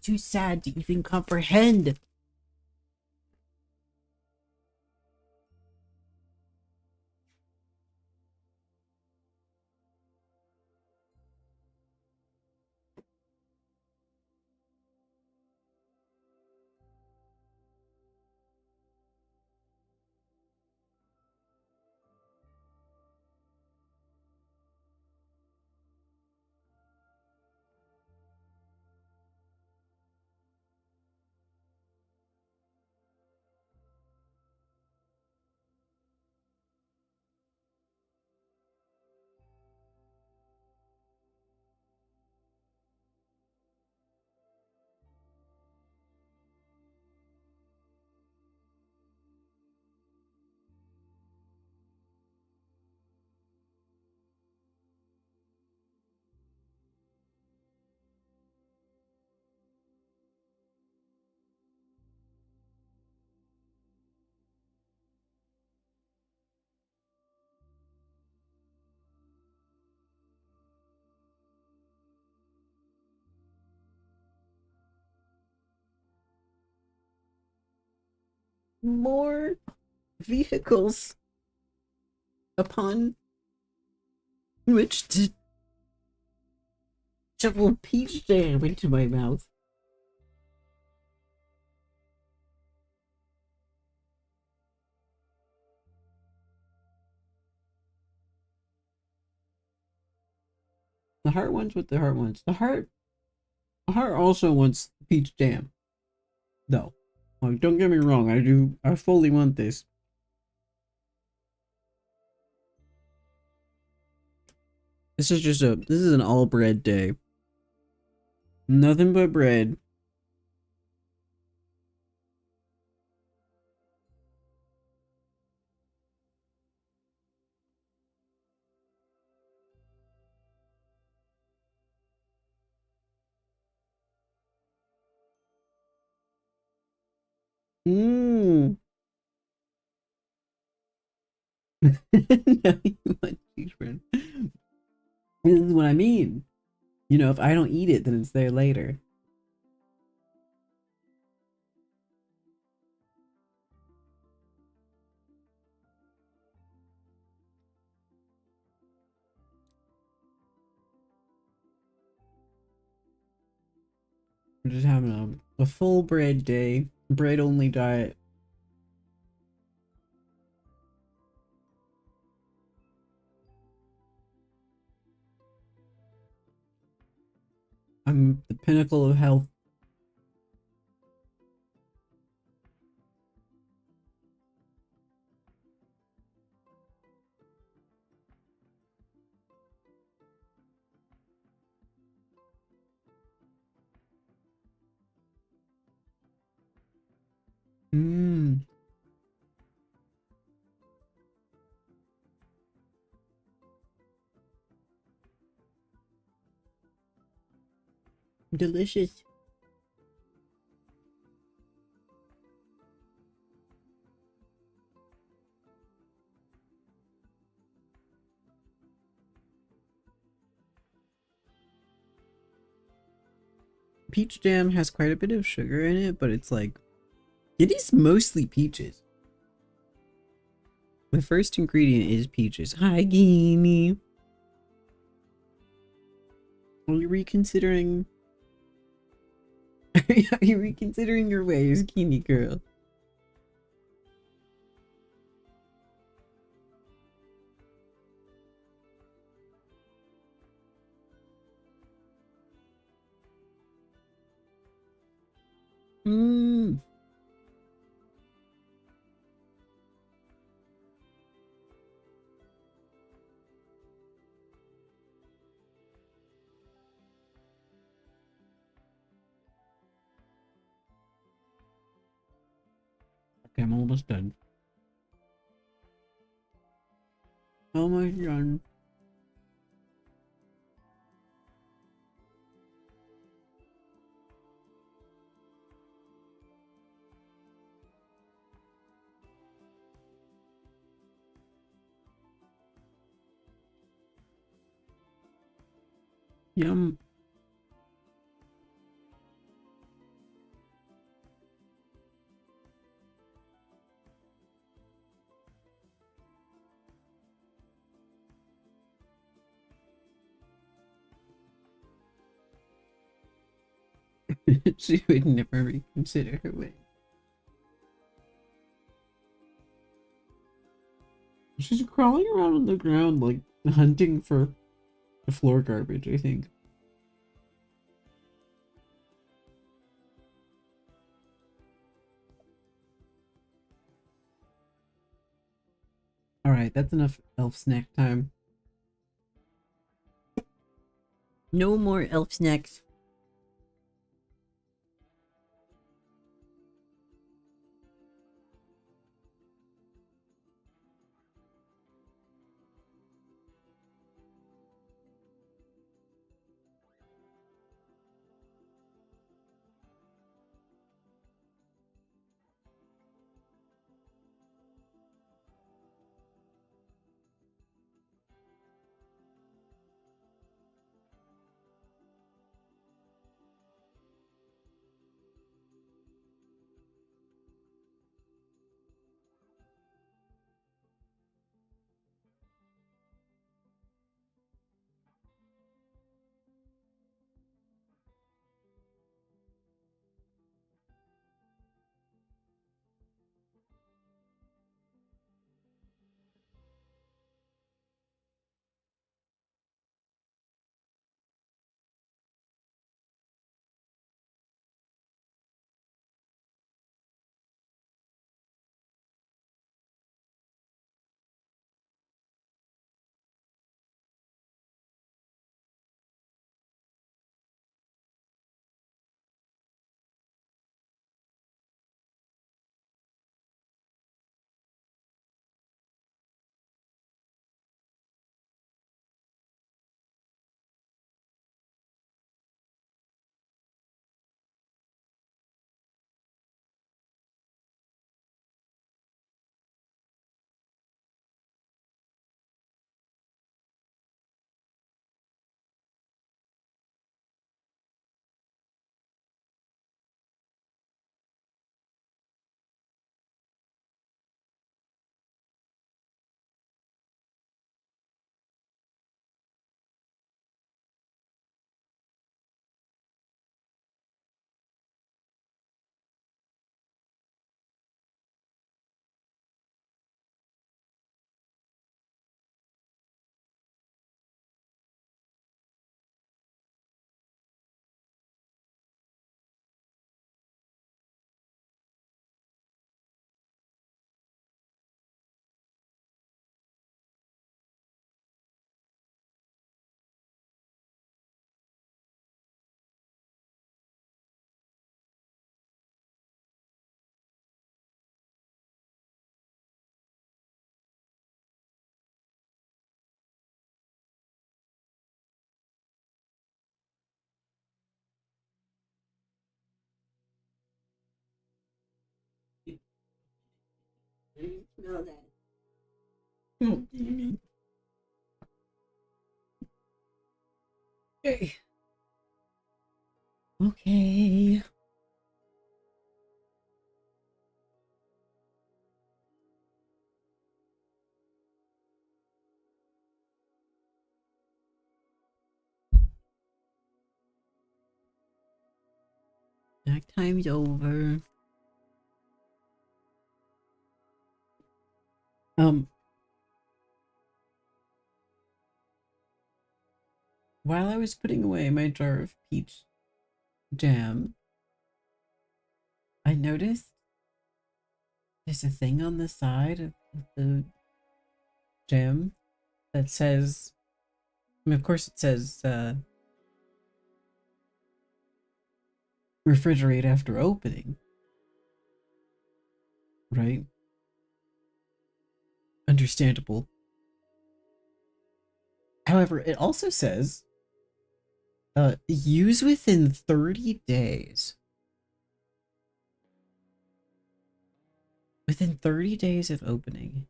S1: too sad to even comprehend. More vehicles upon which to shovel peach jam into my mouth. The heart wants what the heart wants. The heart also wants peach jam, though. Like, don't get me wrong, I fully want this. This is an all bread day. Nothing but bread. Mmm. Now you want cheese bread. This is what I mean. You know, if I don't eat it, then it's there later. I'm just having a full bread day, bread only diet. I'm the pinnacle of health. Mmm. Delicious. Peach jam has quite a bit of sugar in it, but it's like, it is mostly peaches. The first ingredient is peaches. Hi, Geenie. Are you reconsidering? Are you reconsidering your ways, Geenie girl? Mmm. Okay, I'm almost done. Almost done. Yum. She would never reconsider her way. She's crawling around on the ground, like hunting for the floor garbage, I think. Alright, that's enough elf snack time. No more elf snacks. Smell that. Oh, Amy. Okay. Okay. Snack time's over. Um, while I was putting away my jar of peach jam, I noticed there's a thing on the side of the jam that says, I mean, of course it says, refrigerate after opening. right? Understandable. However, it also says use within 30 days. Within 30 days of opening.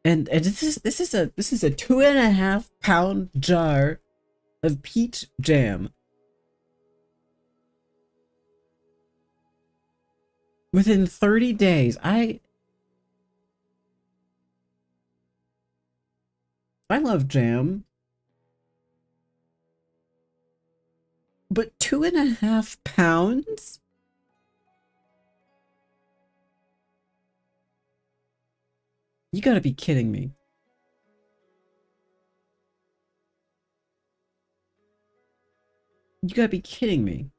S1: And this is a 2.5 pound jar of peach jam. Within 30 days. I love jam. But 2.5 pounds? You gotta be kidding me. You gotta be kidding me.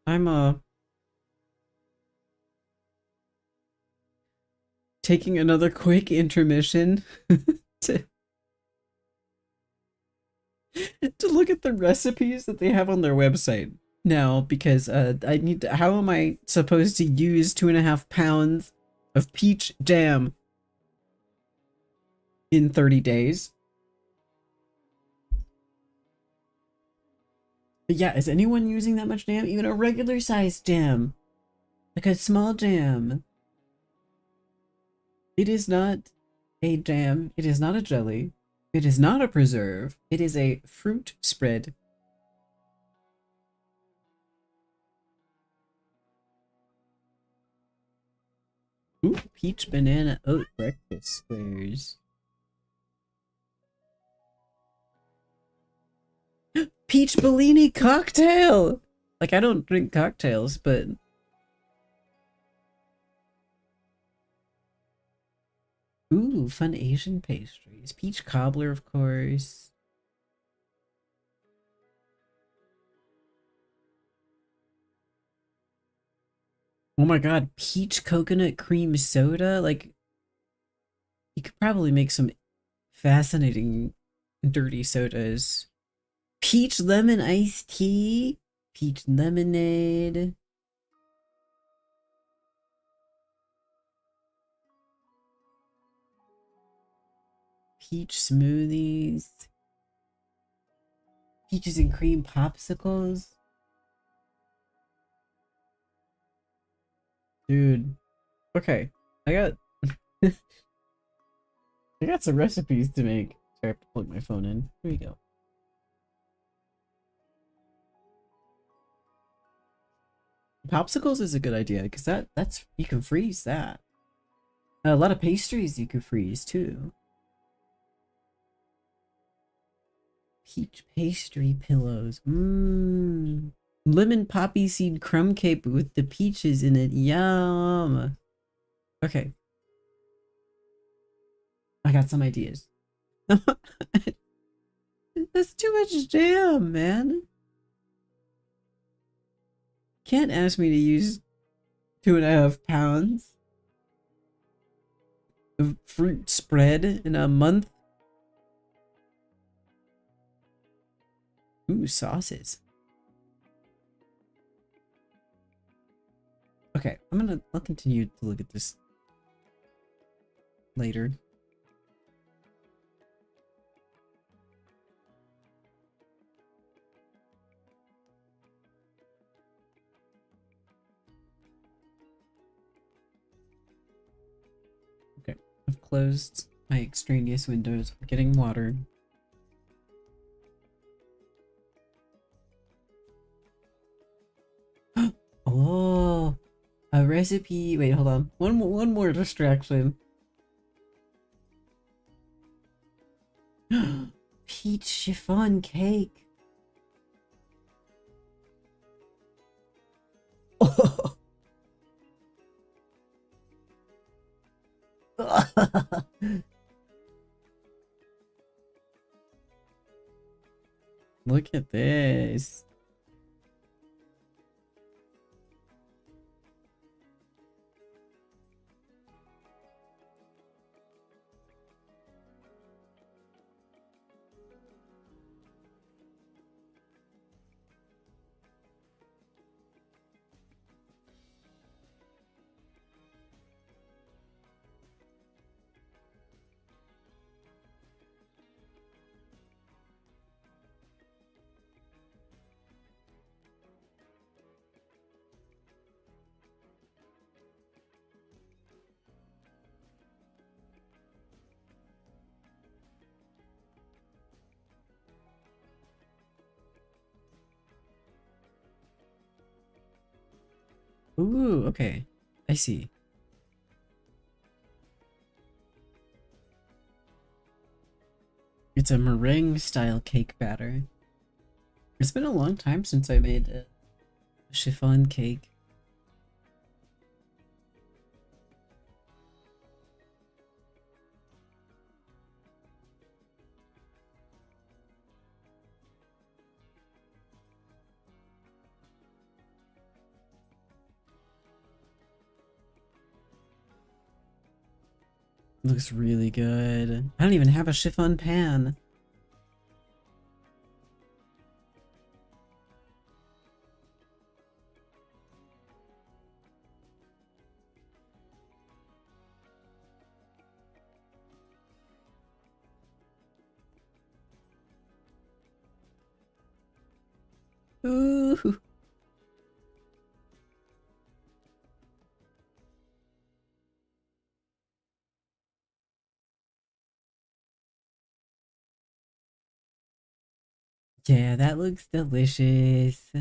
S1: I'm taking another quick intermission to to look at the recipes that they have on their website now, because I need to, how am I supposed to use 2.5 pounds of peach jam in 30 days? But yeah, is anyone using that much jam? Even a regular sized jam, like a small jam. It is not a jam. It is not a jelly. It is not a preserve. It is a fruit spread. Ooh, peach banana oat breakfast squares. Peach Bellini cocktail! Like, I don't drink cocktails, but... Ooh, fun Asian pastries. Peach cobbler, of course. Oh my god, peach coconut cream soda? Like, you could probably make some fascinating dirty sodas. Peach lemon iced tea? Peach lemonade? Peach smoothies? Peaches and cream popsicles? Dude. Okay. I got I got some recipes to make. Sorry, I have to plug my phone in. Here you go. Popsicles is a good idea, because that's you can freeze that. A lot of pastries you could freeze too. Peach pastry pillows. Mmm. Lemon poppy seed crumb cake with the peaches in it. Yum. Okay. I got some ideas. That's too much jam, man. Can't ask me to use 2.5 pounds of fruit spread in a month. Ooh, sauces. Okay, I'll continue to look at this later. Okay, I've closed my extraneous windows. I'm getting water. Oh, a recipe. Wait, hold on. One more distraction. Peach chiffon cake. Look at this. Ooh, okay. I see. It's a meringue style cake batter. It's been a long time since I made a chiffon cake. Looks really good. I don't even have a chiffon pan. Ooh. Yeah, that looks delicious.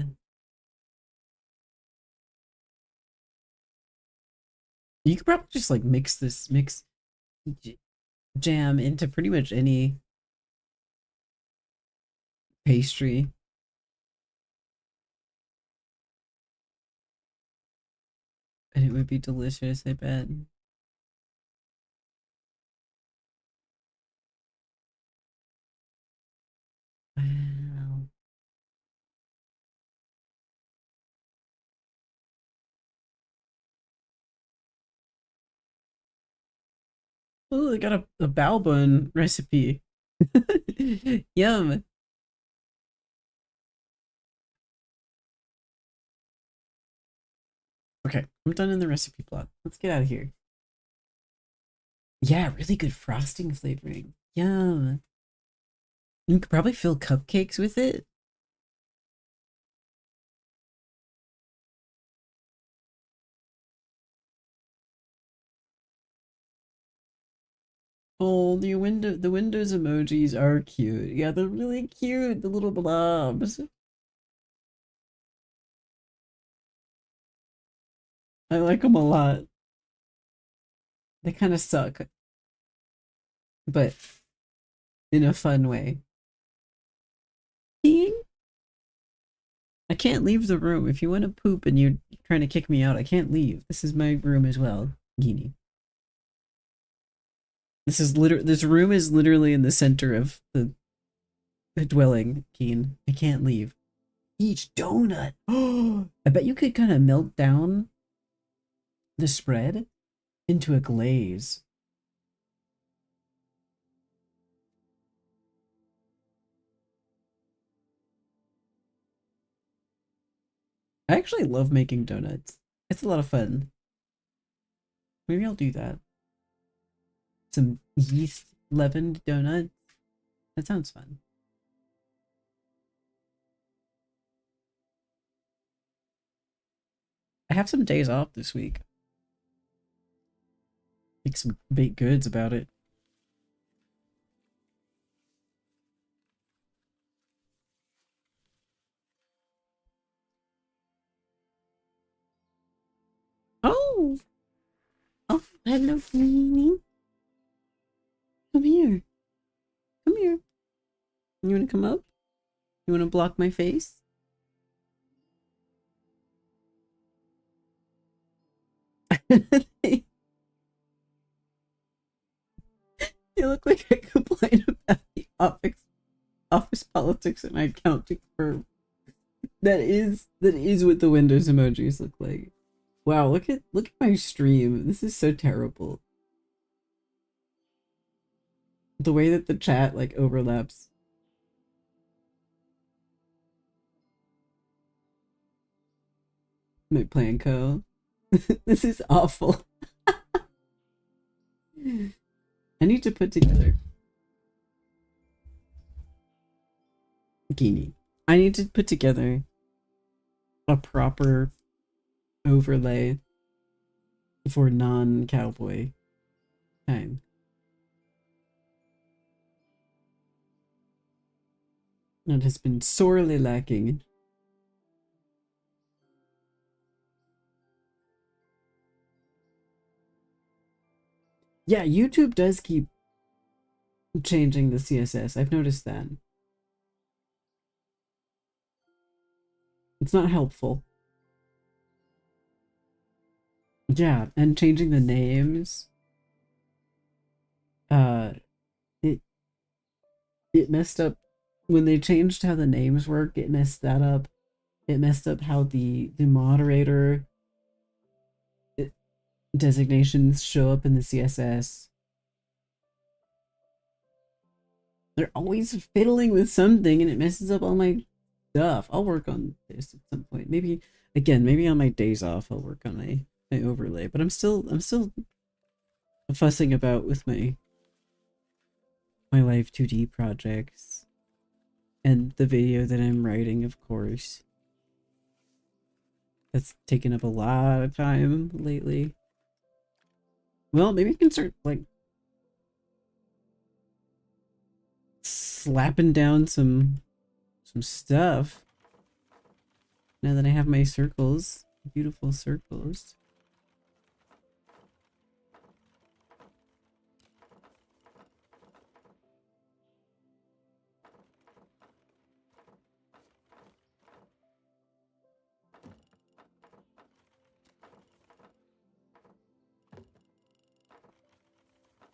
S1: You could probably just like mix jam into pretty much any pastry. And it would be delicious, I bet. Wow. Oh, I got a bao bun recipe. Yum. Okay, I'm done in the recipe plot. Let's get out of here. Yeah, really good frosting flavoring. Yum. You could probably fill cupcakes with it. Oh, the Windows emojis are cute. Yeah, they're really cute. The little blobs. I like them a lot. They kind of suck, but in a fun way. Ding. I can't leave the room. If you want to poop and you're trying to kick me out, I can't leave. This is my room as well, Genie. This room is literally in the center of the dwelling, Keen. I can't leave. Each donut. Oh, I bet you could kind of melt down the spread into a glaze. I actually love making donuts. It's a lot of fun. Maybe I'll do that. Some yeast leavened donuts. That sounds fun. I have some days off this week. Make some baked goods about it. Oh! Oh, hello, Queenie. Come here. Come here. You wanna come up? You wanna block my face? You look like I complain about the office politics and accounting firm. That is what the Windows emojis look like. Wow, look at my stream. This is so terrible. The way that the chat like overlaps. My plan co. This is awful. I need to put together Guinea. I need to put together a proper overlay for non-cowboy time. That has been sorely lacking. Yeah, YouTube does keep changing the CSS. I've noticed that. It's not helpful. Yeah, and changing the names. Uh, it it messed up when they changed how the names work. It messed that up. It messed up how the moderator designations show up in the CSS. They're always fiddling with something, and it messes up all my stuff. I'll work on this at some point. Maybe again, maybe on my days off, I'll work on my overlay. But I'm still fussing about with my live 2D projects and the video that I'm writing, of course. That's taken up a lot of time lately. Well, maybe I can start like slapping down some stuff now that I have my circles, beautiful circles.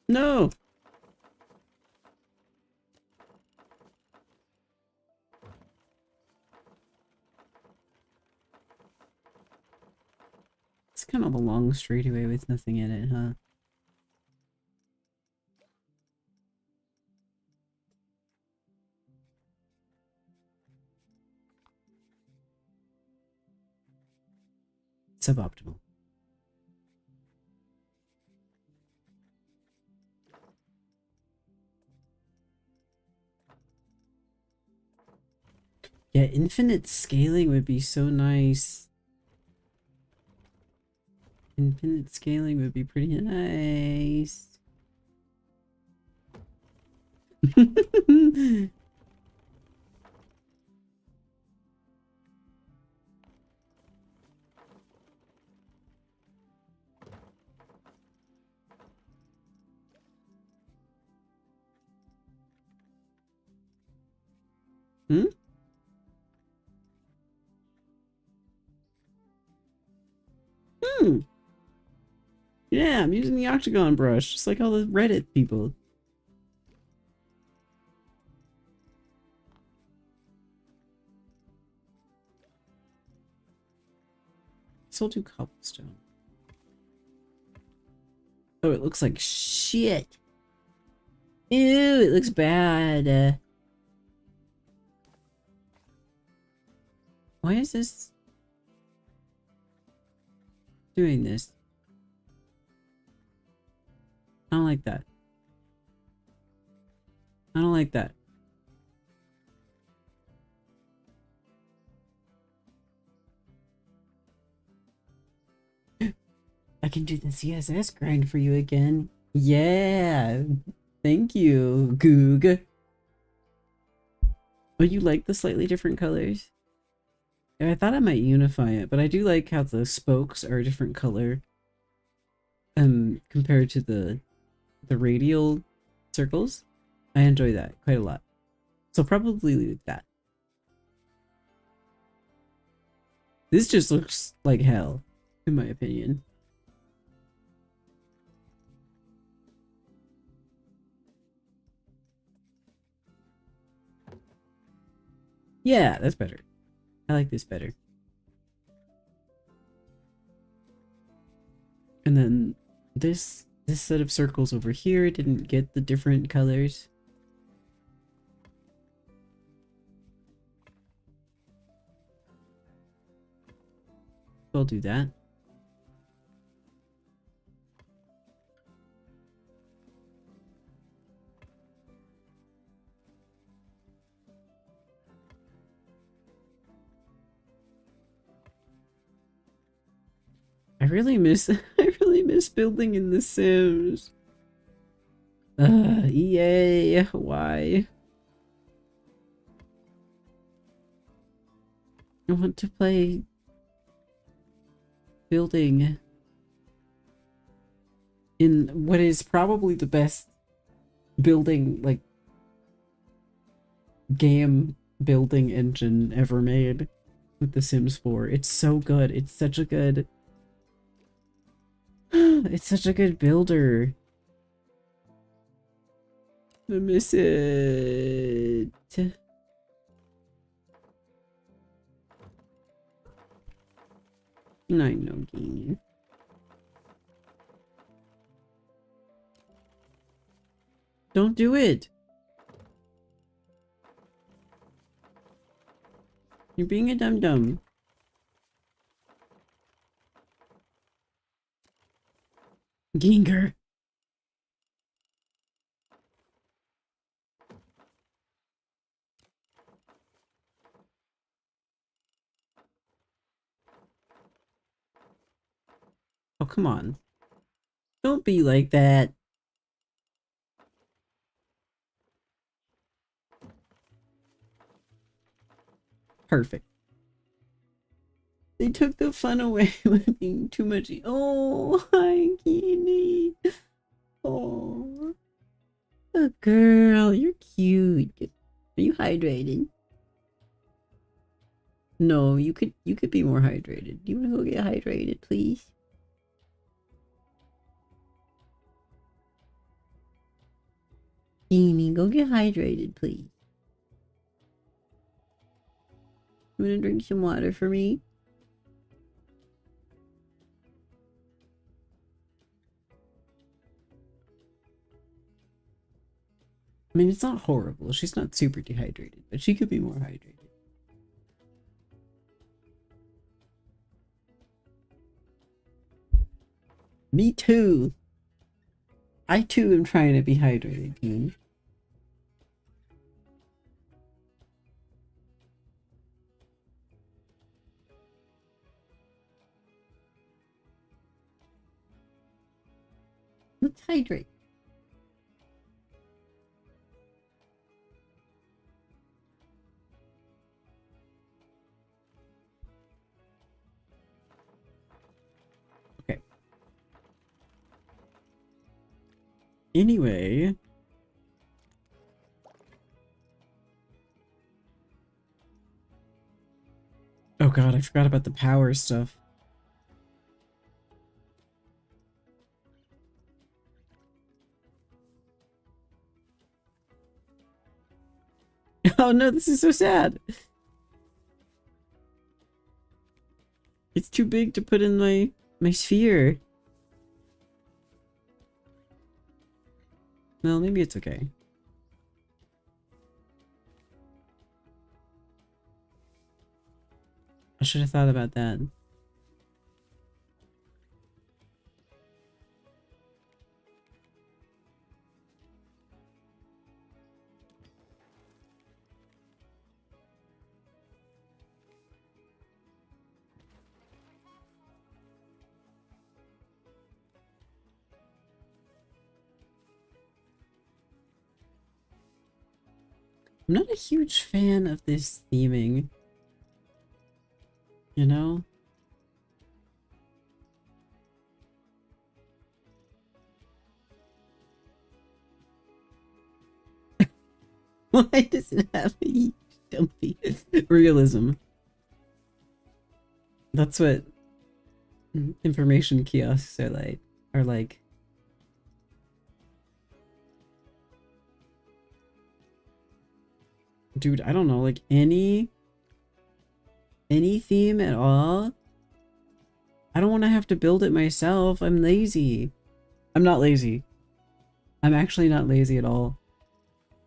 S1: No. It's kind of a long straightaway with nothing in it, huh? Suboptimal. Yeah, infinite scaling would be so nice. Infinite scaling would be pretty nice. Hmm? Hmm. Yeah, I'm using the octagon brush, just like all the Reddit people. Still do cobblestone. Oh, it looks like shit. Ew, it looks bad. Why is this doing this? I don't like that. I don't like that. I can do the CSS grind for you again. Yeah. Thank you, Goog. Oh, you like the slightly different colors? I thought I might unify it, but I do like how the spokes are a different color compared to the radial circles. I enjoy that quite a lot. So probably leave that. This just looks like hell, in my opinion. Yeah, that's better. I like this better. And then this set of circles over here didn't get the different colors. So I'll do that. I really miss I really miss building in The Sims. EA, why? I want to play building. in what is probably the best building, like, game building engine ever made with The Sims 4. It's so good. It's such a good it's such a good builder. I miss it. I know, game. Don't do it. You're being a dum-dum. Ginger. Oh, come on. Don't be like that. Perfect. They took the fun away with being too much. Oh, hi, Keeney. Oh, a girl. You're cute. Are you hydrated? No, you could be more hydrated. Do you want to go get hydrated, please? Keeney, go get hydrated, please. You want to drink some water for me? I mean, it's not horrible. She's not super dehydrated, but she could be more hydrated. Me too. I too am trying to be hydrated, Keeney. Let's hydrate. Okay. Anyway. Oh god, I forgot about the power stuff. Oh no, this is so sad. It's too big to put in my sphere. Well, maybe it's okay. I should have thought about that. I'm not a huge fan of this theming. You know? Why does it have a huge dumpy realism? That's what information kiosks are like. Dude, I don't know, like any theme at all. I don't want to have to build it myself. I'm lazy. I'm not lazy. I'm actually not lazy at all.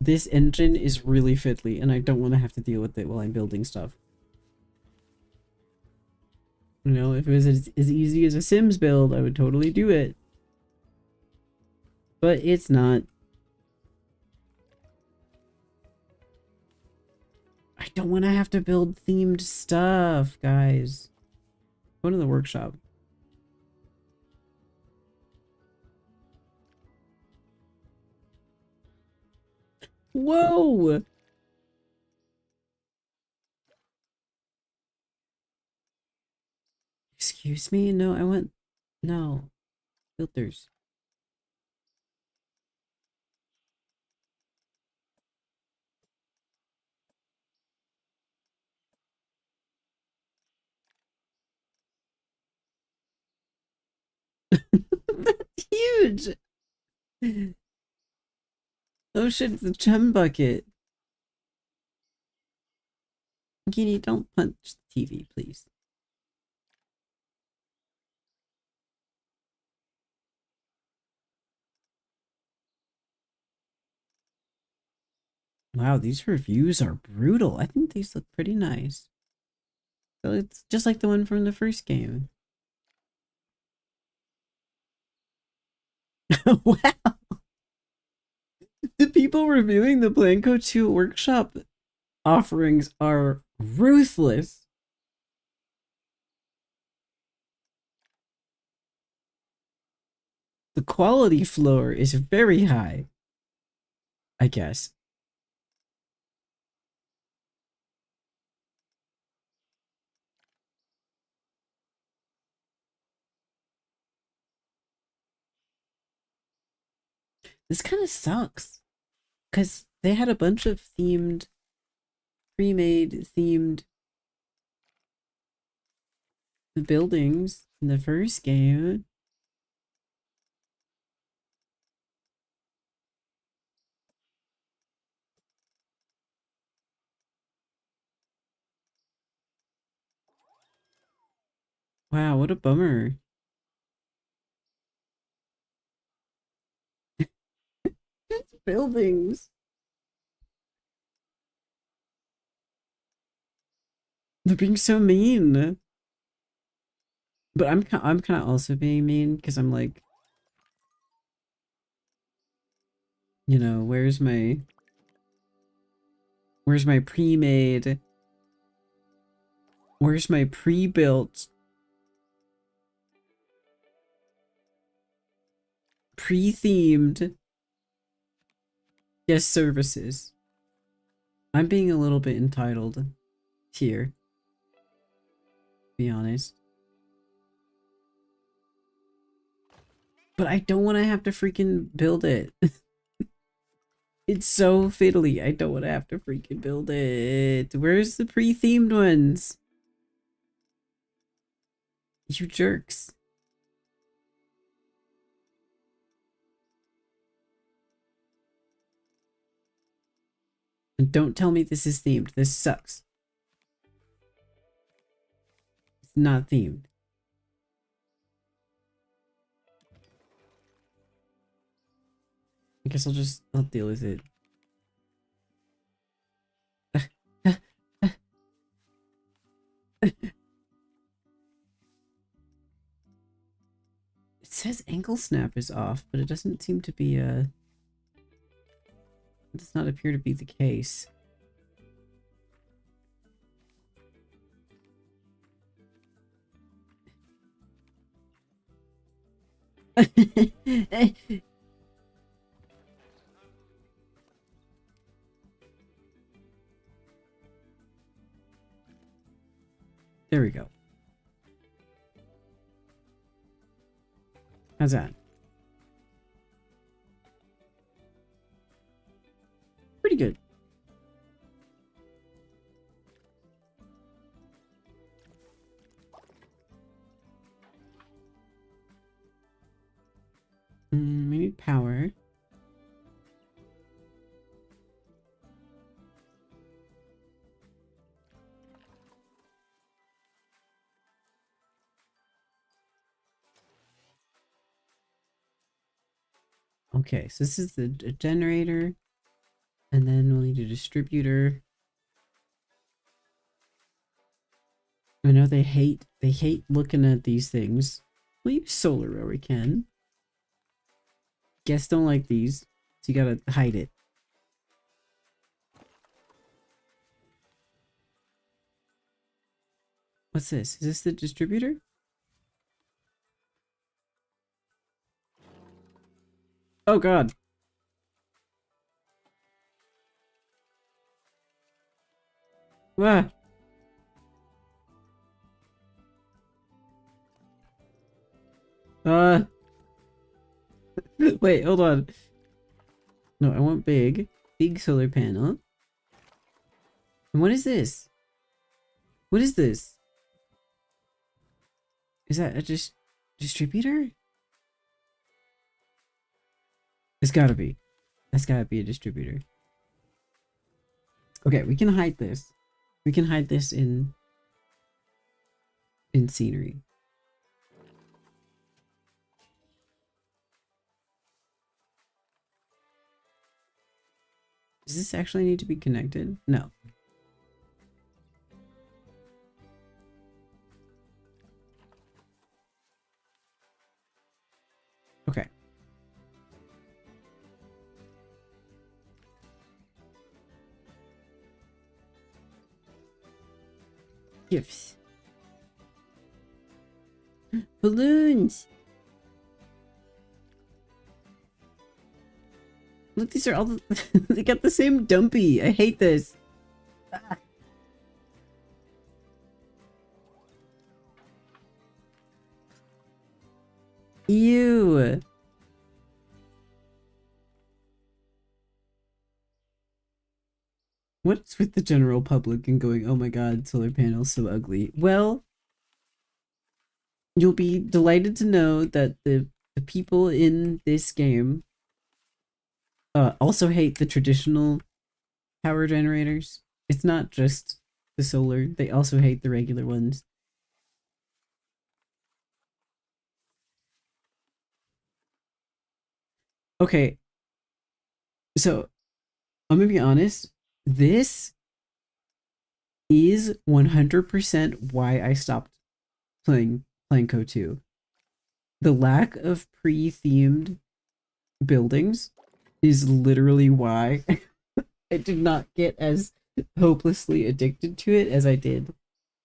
S1: This engine is really fiddly, and I don't want to have to deal with it while I'm building stuff. You know, if it was as easy as a Sims build, I would totally do it. But it's not. I don't want to have to build themed stuff, guys. Go to the workshop. Whoa! Excuse me? No, I want... No. Filters. That's huge! Oh shit, it's a chum bucket. Kitty, don't punch the TV, please. Wow, these reviews are brutal. I think these look pretty nice. So it's just like the one from the first game. Wow! The people reviewing the Blanco 2 workshop offerings are ruthless. The quality floor is very high, I guess. This kind of sucks because they had a bunch of themed, pre-made themed buildings in the first game. Wow, what a bummer. Buildings. They're being so mean. But I'm kind of also being mean because I'm like, you know, where's my pre-made, where's my pre-built, pre-themed guest services? I'm being a little bit entitled here, to be honest. But I don't want to have to freaking build it. It's so fiddly. I don't want to have to freaking build it. Where's the pre-themed ones? You jerks. And don't tell me this is themed. This sucks. It's not themed. I guess I'll deal with it. It says ankle snap is off, but it doesn't seem to be it does not appear to be the case. There we go. How's that? Pretty good. We need power. Okay, so this is the generator, and then we'll need a distributor. I know they hate looking at these things. We'll use solar where we can. Guests don't like these, so you gotta hide it. What's this? Is this the distributor? Oh god. Ah. Wait, hold on. No, I want big. Big solar panel. And what is this? What is this? Is that a distributor? It's gotta be. That's gotta be a distributor. Okay, we can hide this. We can hide this in scenery. Does this actually need to be connected? No. Okay. Gifts. Balloons! Look, these are all the they got the same dumpy. I hate this. Ah. Ew. What's with the general public and going, oh my god, solar panels so ugly? Well, you'll be delighted to know that the people in this game also hate the traditional power generators. It's not just the solar, they also hate the regular ones. Okay, so I'm gonna be honest, this is 100% why I stopped playing Co 2. The lack of pre-themed buildings is literally why I did not get as hopelessly addicted to it as I did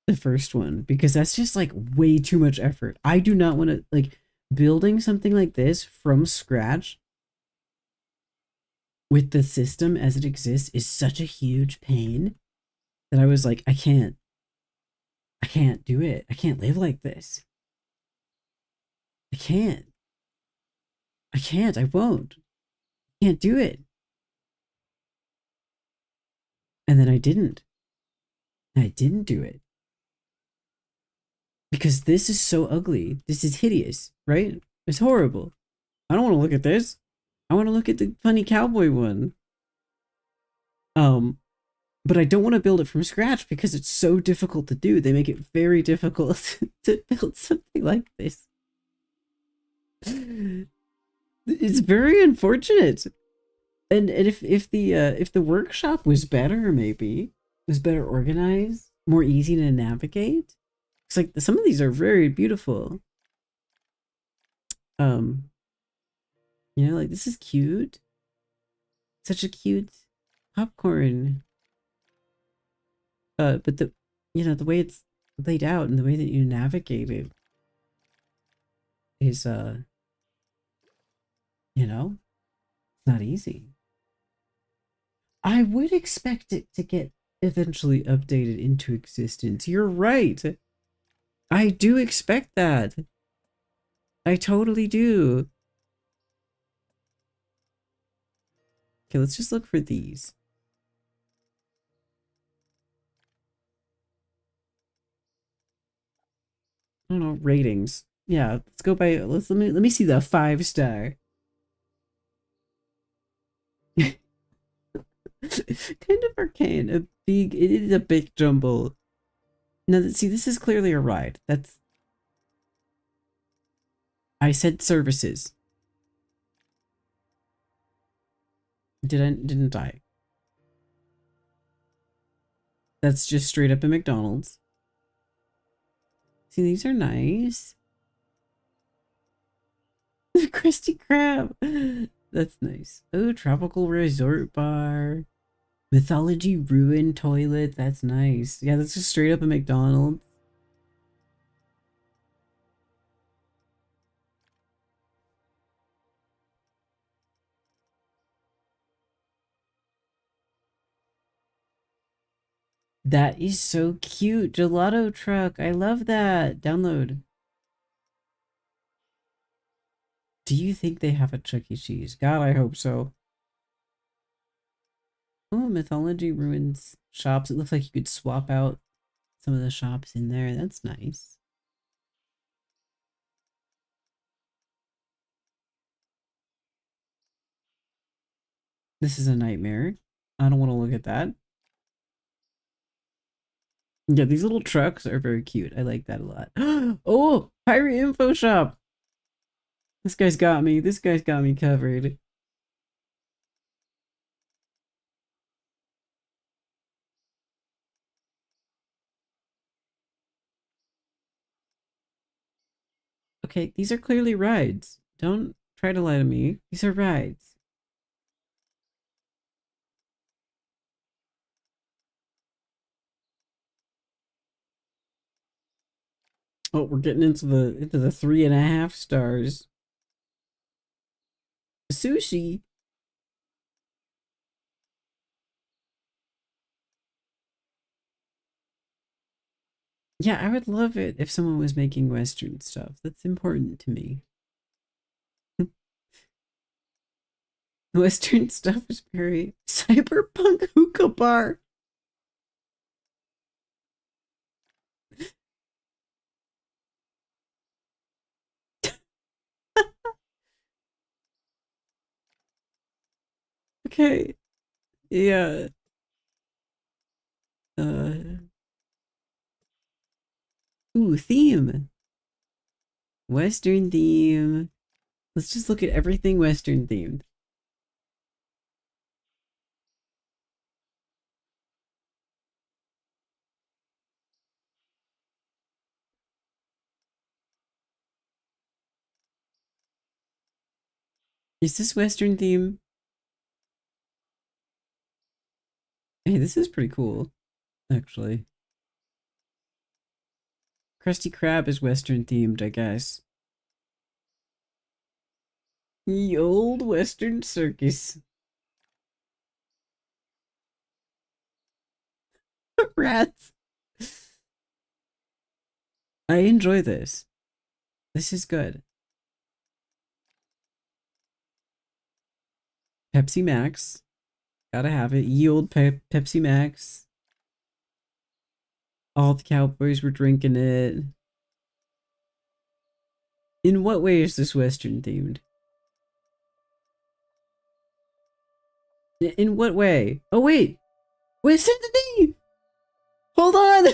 S1: the first one, because that's just like way too much effort. I do not want to like building something like this from scratch with the system as it exists is such a huge pain that I was like, I can't do it. I can't live like this. I can't. I can't. I won't. I can't do it. And then I didn't. I didn't do it. Because this is so ugly. This is hideous, right? It's horrible. I don't want to look at this. I want to look at the funny cowboy one. Um, but I don't want to build it from scratch because it's so difficult to do. They make it very difficult to build something like this. It's very unfortunate. And if the workshop was better, maybe was better organized, more easy to navigate. It's like some of these are very beautiful. Um, you know, like this is cute. Such a cute popcorn. But the you know the way it's laid out and the way that you navigate it is you know, it's not easy. I would expect it to get eventually updated into existence. You're right. I do expect that. I totally do. Okay, let's just look for these. I don't know, ratings. Yeah, let's go by let me see the 5-star. Kind of arcane. It is a big jumble. Now see, this is clearly a ride. That's I said services. Didn't I? That's just straight up a McDonald's. See, these are nice. Krusty Krab. That's nice. Oh, tropical resort bar. Mythology ruin toilet. That's nice. Yeah, that's just straight up a McDonald's. That is so cute. Gelato truck. I love that. Download. Do you think they have a Chuck E. Cheese? God, I hope so. Oh, Mythology Ruins shops. It looks like you could swap out some of the shops in there. That's nice. This is a nightmare. I don't want to look at that. Yeah, these little trucks are very cute. I like that a lot. Oh, pirate info shop. This guy's got me. This guy's got me covered. Okay, these are clearly rides. Don't try to lie to me. These are rides. Oh, we're getting into the 3.5 stars. Sushi. Yeah, I would love it if someone was making Western stuff. That's important to me. Western stuff is very cyberpunk hookah bar. Okay. Yeah. Uh ooh, theme. Western theme. Let's just look at everything Western themed. Is this Western theme? Hey, this is pretty cool, actually. Krusty Krab is Western themed, I guess. Ye old Western circus. Rats. I enjoy this. This is good. Pepsi Max. Gotta have it. Ye old Pepsi Max. All the cowboys were drinking it. In what way is this Western themed? In what way? Oh, wait. Wait, send to me! Hold on!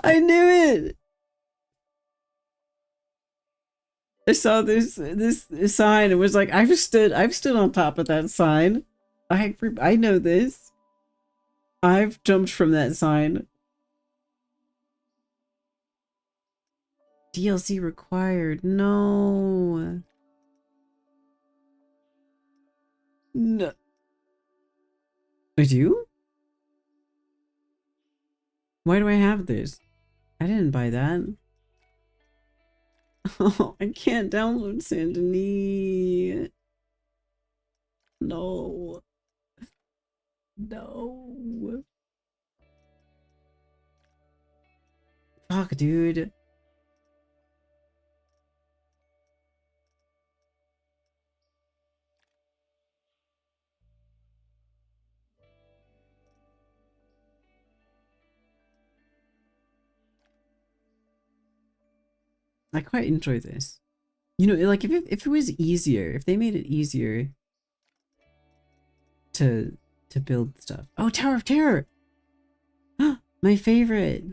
S1: I knew it! I saw this sign and was like, I've stood on top of that sign. I know this. I've jumped from that sign. DLC required. No. No. I do? Why do I have this? I didn't buy that. Oh, I can't download Saint Denis. No. No. Fuck, dude. I quite enjoy this. You know, like if it was easier, if they made it easier to build stuff. Oh, Tower of Terror. My favorite.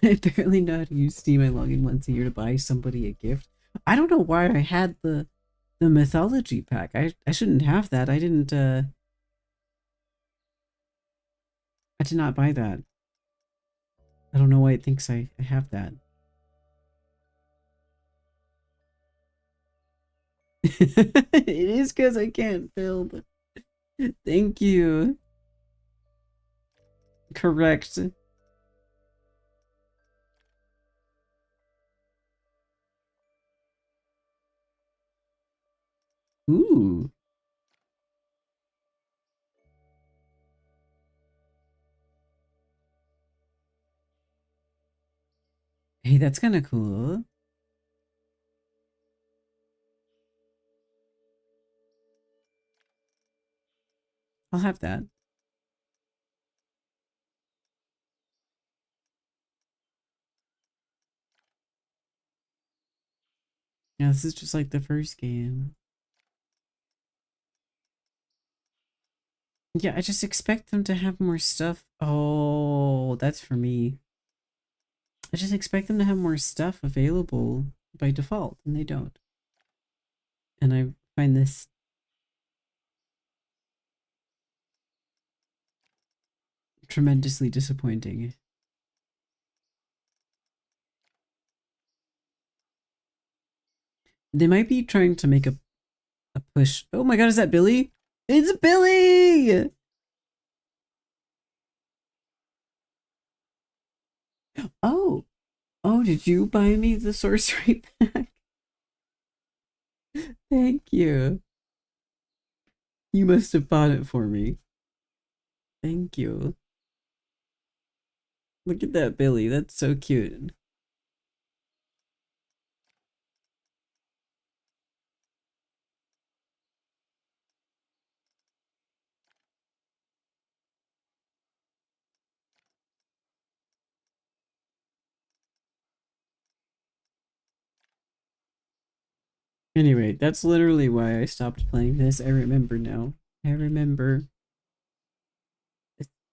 S1: I barely know how to use Steam. I log in once a year to buy somebody a gift. I don't know why I had the mythology pack. I shouldn't have that. I did not buy that. I don't know why it thinks I have that. It is because I can't build. Thank you. Correct. Ooh. Hey, that's kind of cool. I'll have that. Yeah, this is just like the first game. Yeah, I just expect them to have more stuff. Oh, that's for me. I just expect them to have more stuff available by default, and they don't. And I find this tremendously disappointing. They might be trying to make a push. Oh my god, is that Billy? It's Billy! Oh, oh, did you buy me the sorcery pack? Thank you. You must have bought it for me. Thank you. Look at that Billy. That's so cute. Anyway, that's literally why I stopped playing this. I remember now. I remember.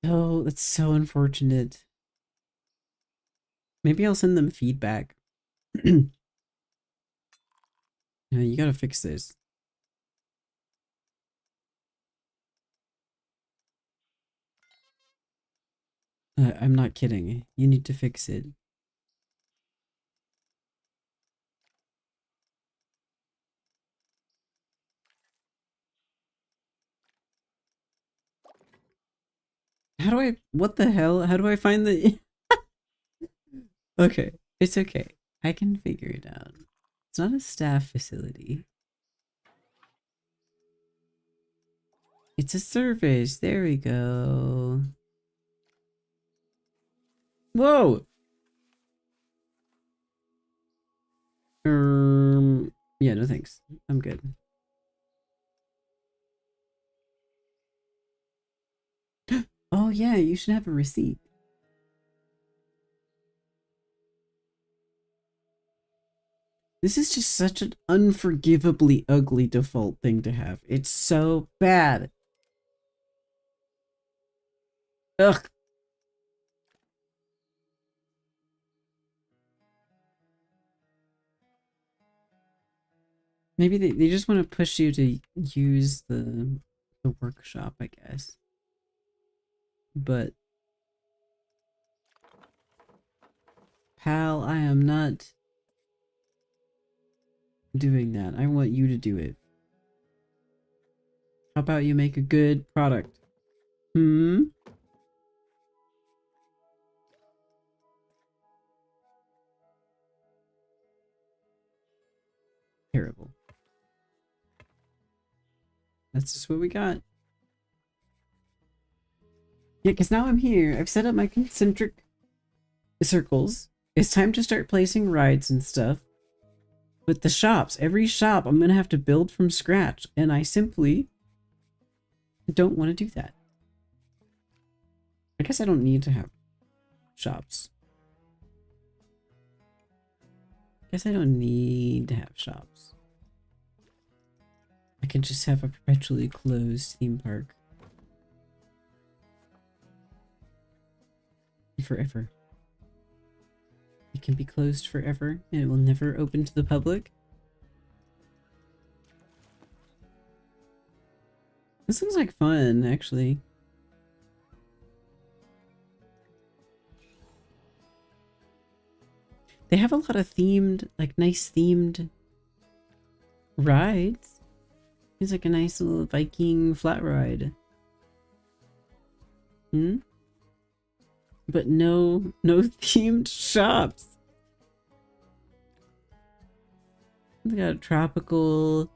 S1: It's so unfortunate. Maybe I'll send them feedback. Yeah, you gotta fix this. I'm not kidding. You need to fix it. How do I... What the hell? How do I find the... Okay, it's okay. I can figure it out. It's not a staff facility. It's a service. There we go. Whoa! Yeah, no thanks. I'm good. Oh yeah, you should have a receipt. This is just such an unforgivably ugly default thing to have. It's so bad. Ugh. Maybe they just want to push you to use the workshop, I guess. But pal, I am not doing that. I want you to do it. How about you make a good product? Hmm? Terrible. That's just what we got. Yeah, because now I'm here. I've set up my concentric circles. It's time to start placing rides and stuff. But the shops, every shop, I'm going to have to build from scratch. And I simply don't want to do that. I guess I don't need to have shops. I guess I don't need to have shops. I can just have a perpetually closed theme park. Forever. It can be closed forever and it will never open to the public. This looks like fun, actually. They have a lot of themed, like nice themed rides. It's like a nice little Viking flat ride. Hmm? But no themed shops. They got a tropical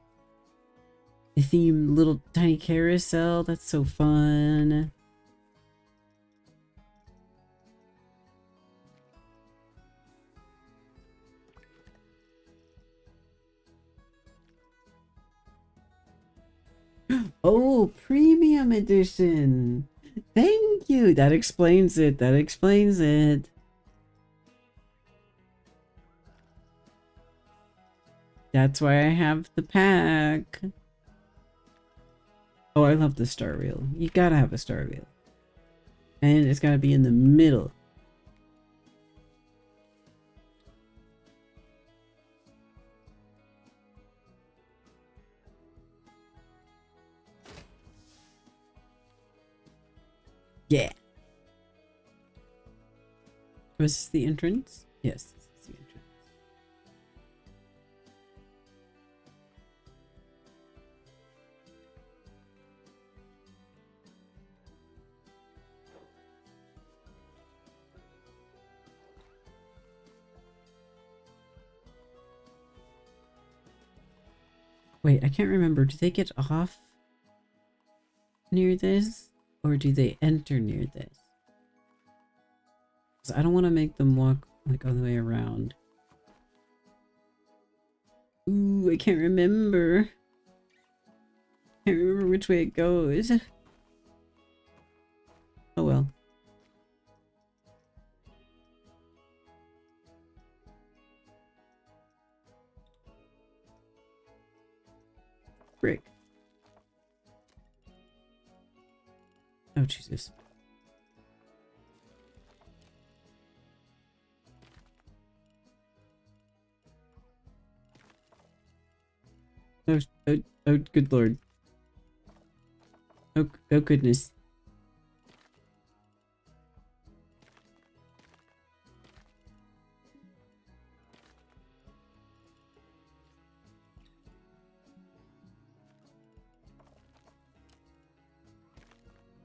S1: themed little tiny carousel. That's so fun. Oh, premium edition. Thank you. That explains it. That explains it. That's why I have the pack. Oh, I love the star wheel. You gotta have a star wheel. And it's gotta be in the middle. Yeah. Was this the entrance? Yes, this is the entrance. Wait, I can't remember. Do they get off near this? Or do they enter near this? Because I don't want to make them walk like all the way around. Ooh, I can't remember. Can't remember which way it goes. Oh well. Frick. Oh, Jesus. Oh, oh, oh, good lord. Oh, oh goodness.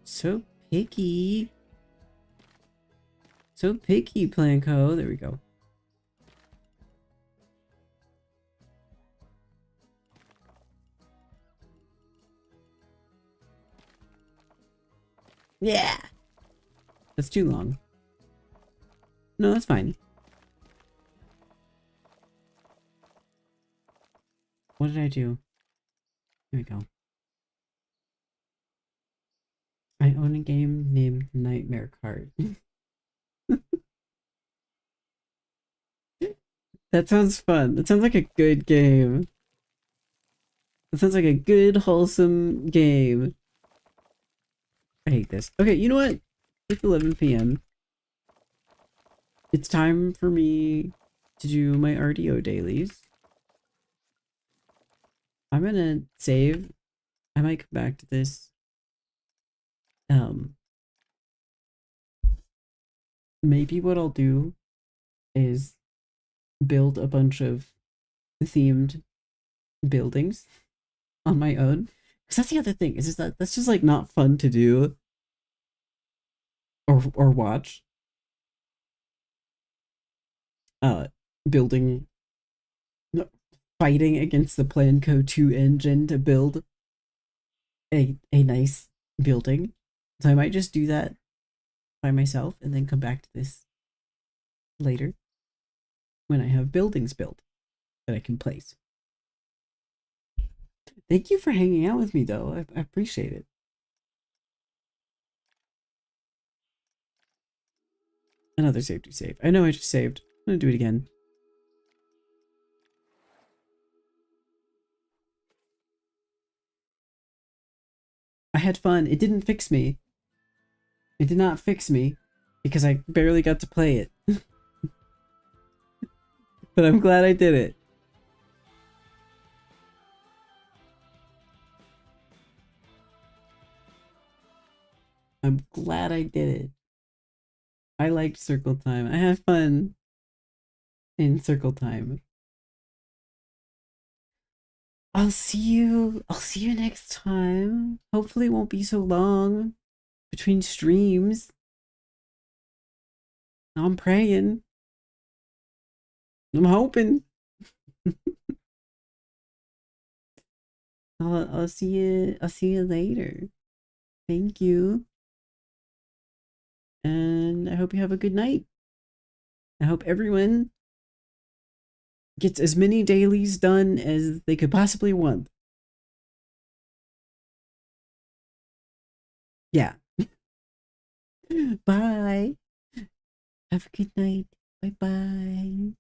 S1: So picky. So picky, Planko. There we go. Yeah! That's too long. No, that's fine. What did I do? Here we go. I own a game named Nightmare Card. That sounds fun. That sounds like a good game. That sounds like a good, wholesome game. I hate this. Okay, you know what? It's 11 p.m. It's time for me to do my RDO dailies. I'm gonna save. I might come back to this. Maybe what I'll do is build a bunch of themed buildings on my own. Because that's the other thing, is just that that's just like not fun to do or watch. Uh building no, fighting against the Planco 2 engine to build a nice building. So I might just do that by myself and then come back to this later when I have buildings built that I can place. Thank you for hanging out with me though. I appreciate it. Another safety save. I know I just saved. I'm gonna do it again. I had fun. It didn't fix me. It did not fix me because I barely got to play it. But I'm glad I did it. I'm glad I did it. I liked circle time. I had fun in circle time. I'll see you next time. Hopefully it won't be so long between streams. I'm praying. I'm hoping. I'll see you later. Thank you. And I hope you have a good night. I hope everyone gets as many dailies done as they could possibly want. Yeah. Bye. Have a good night. Bye bye.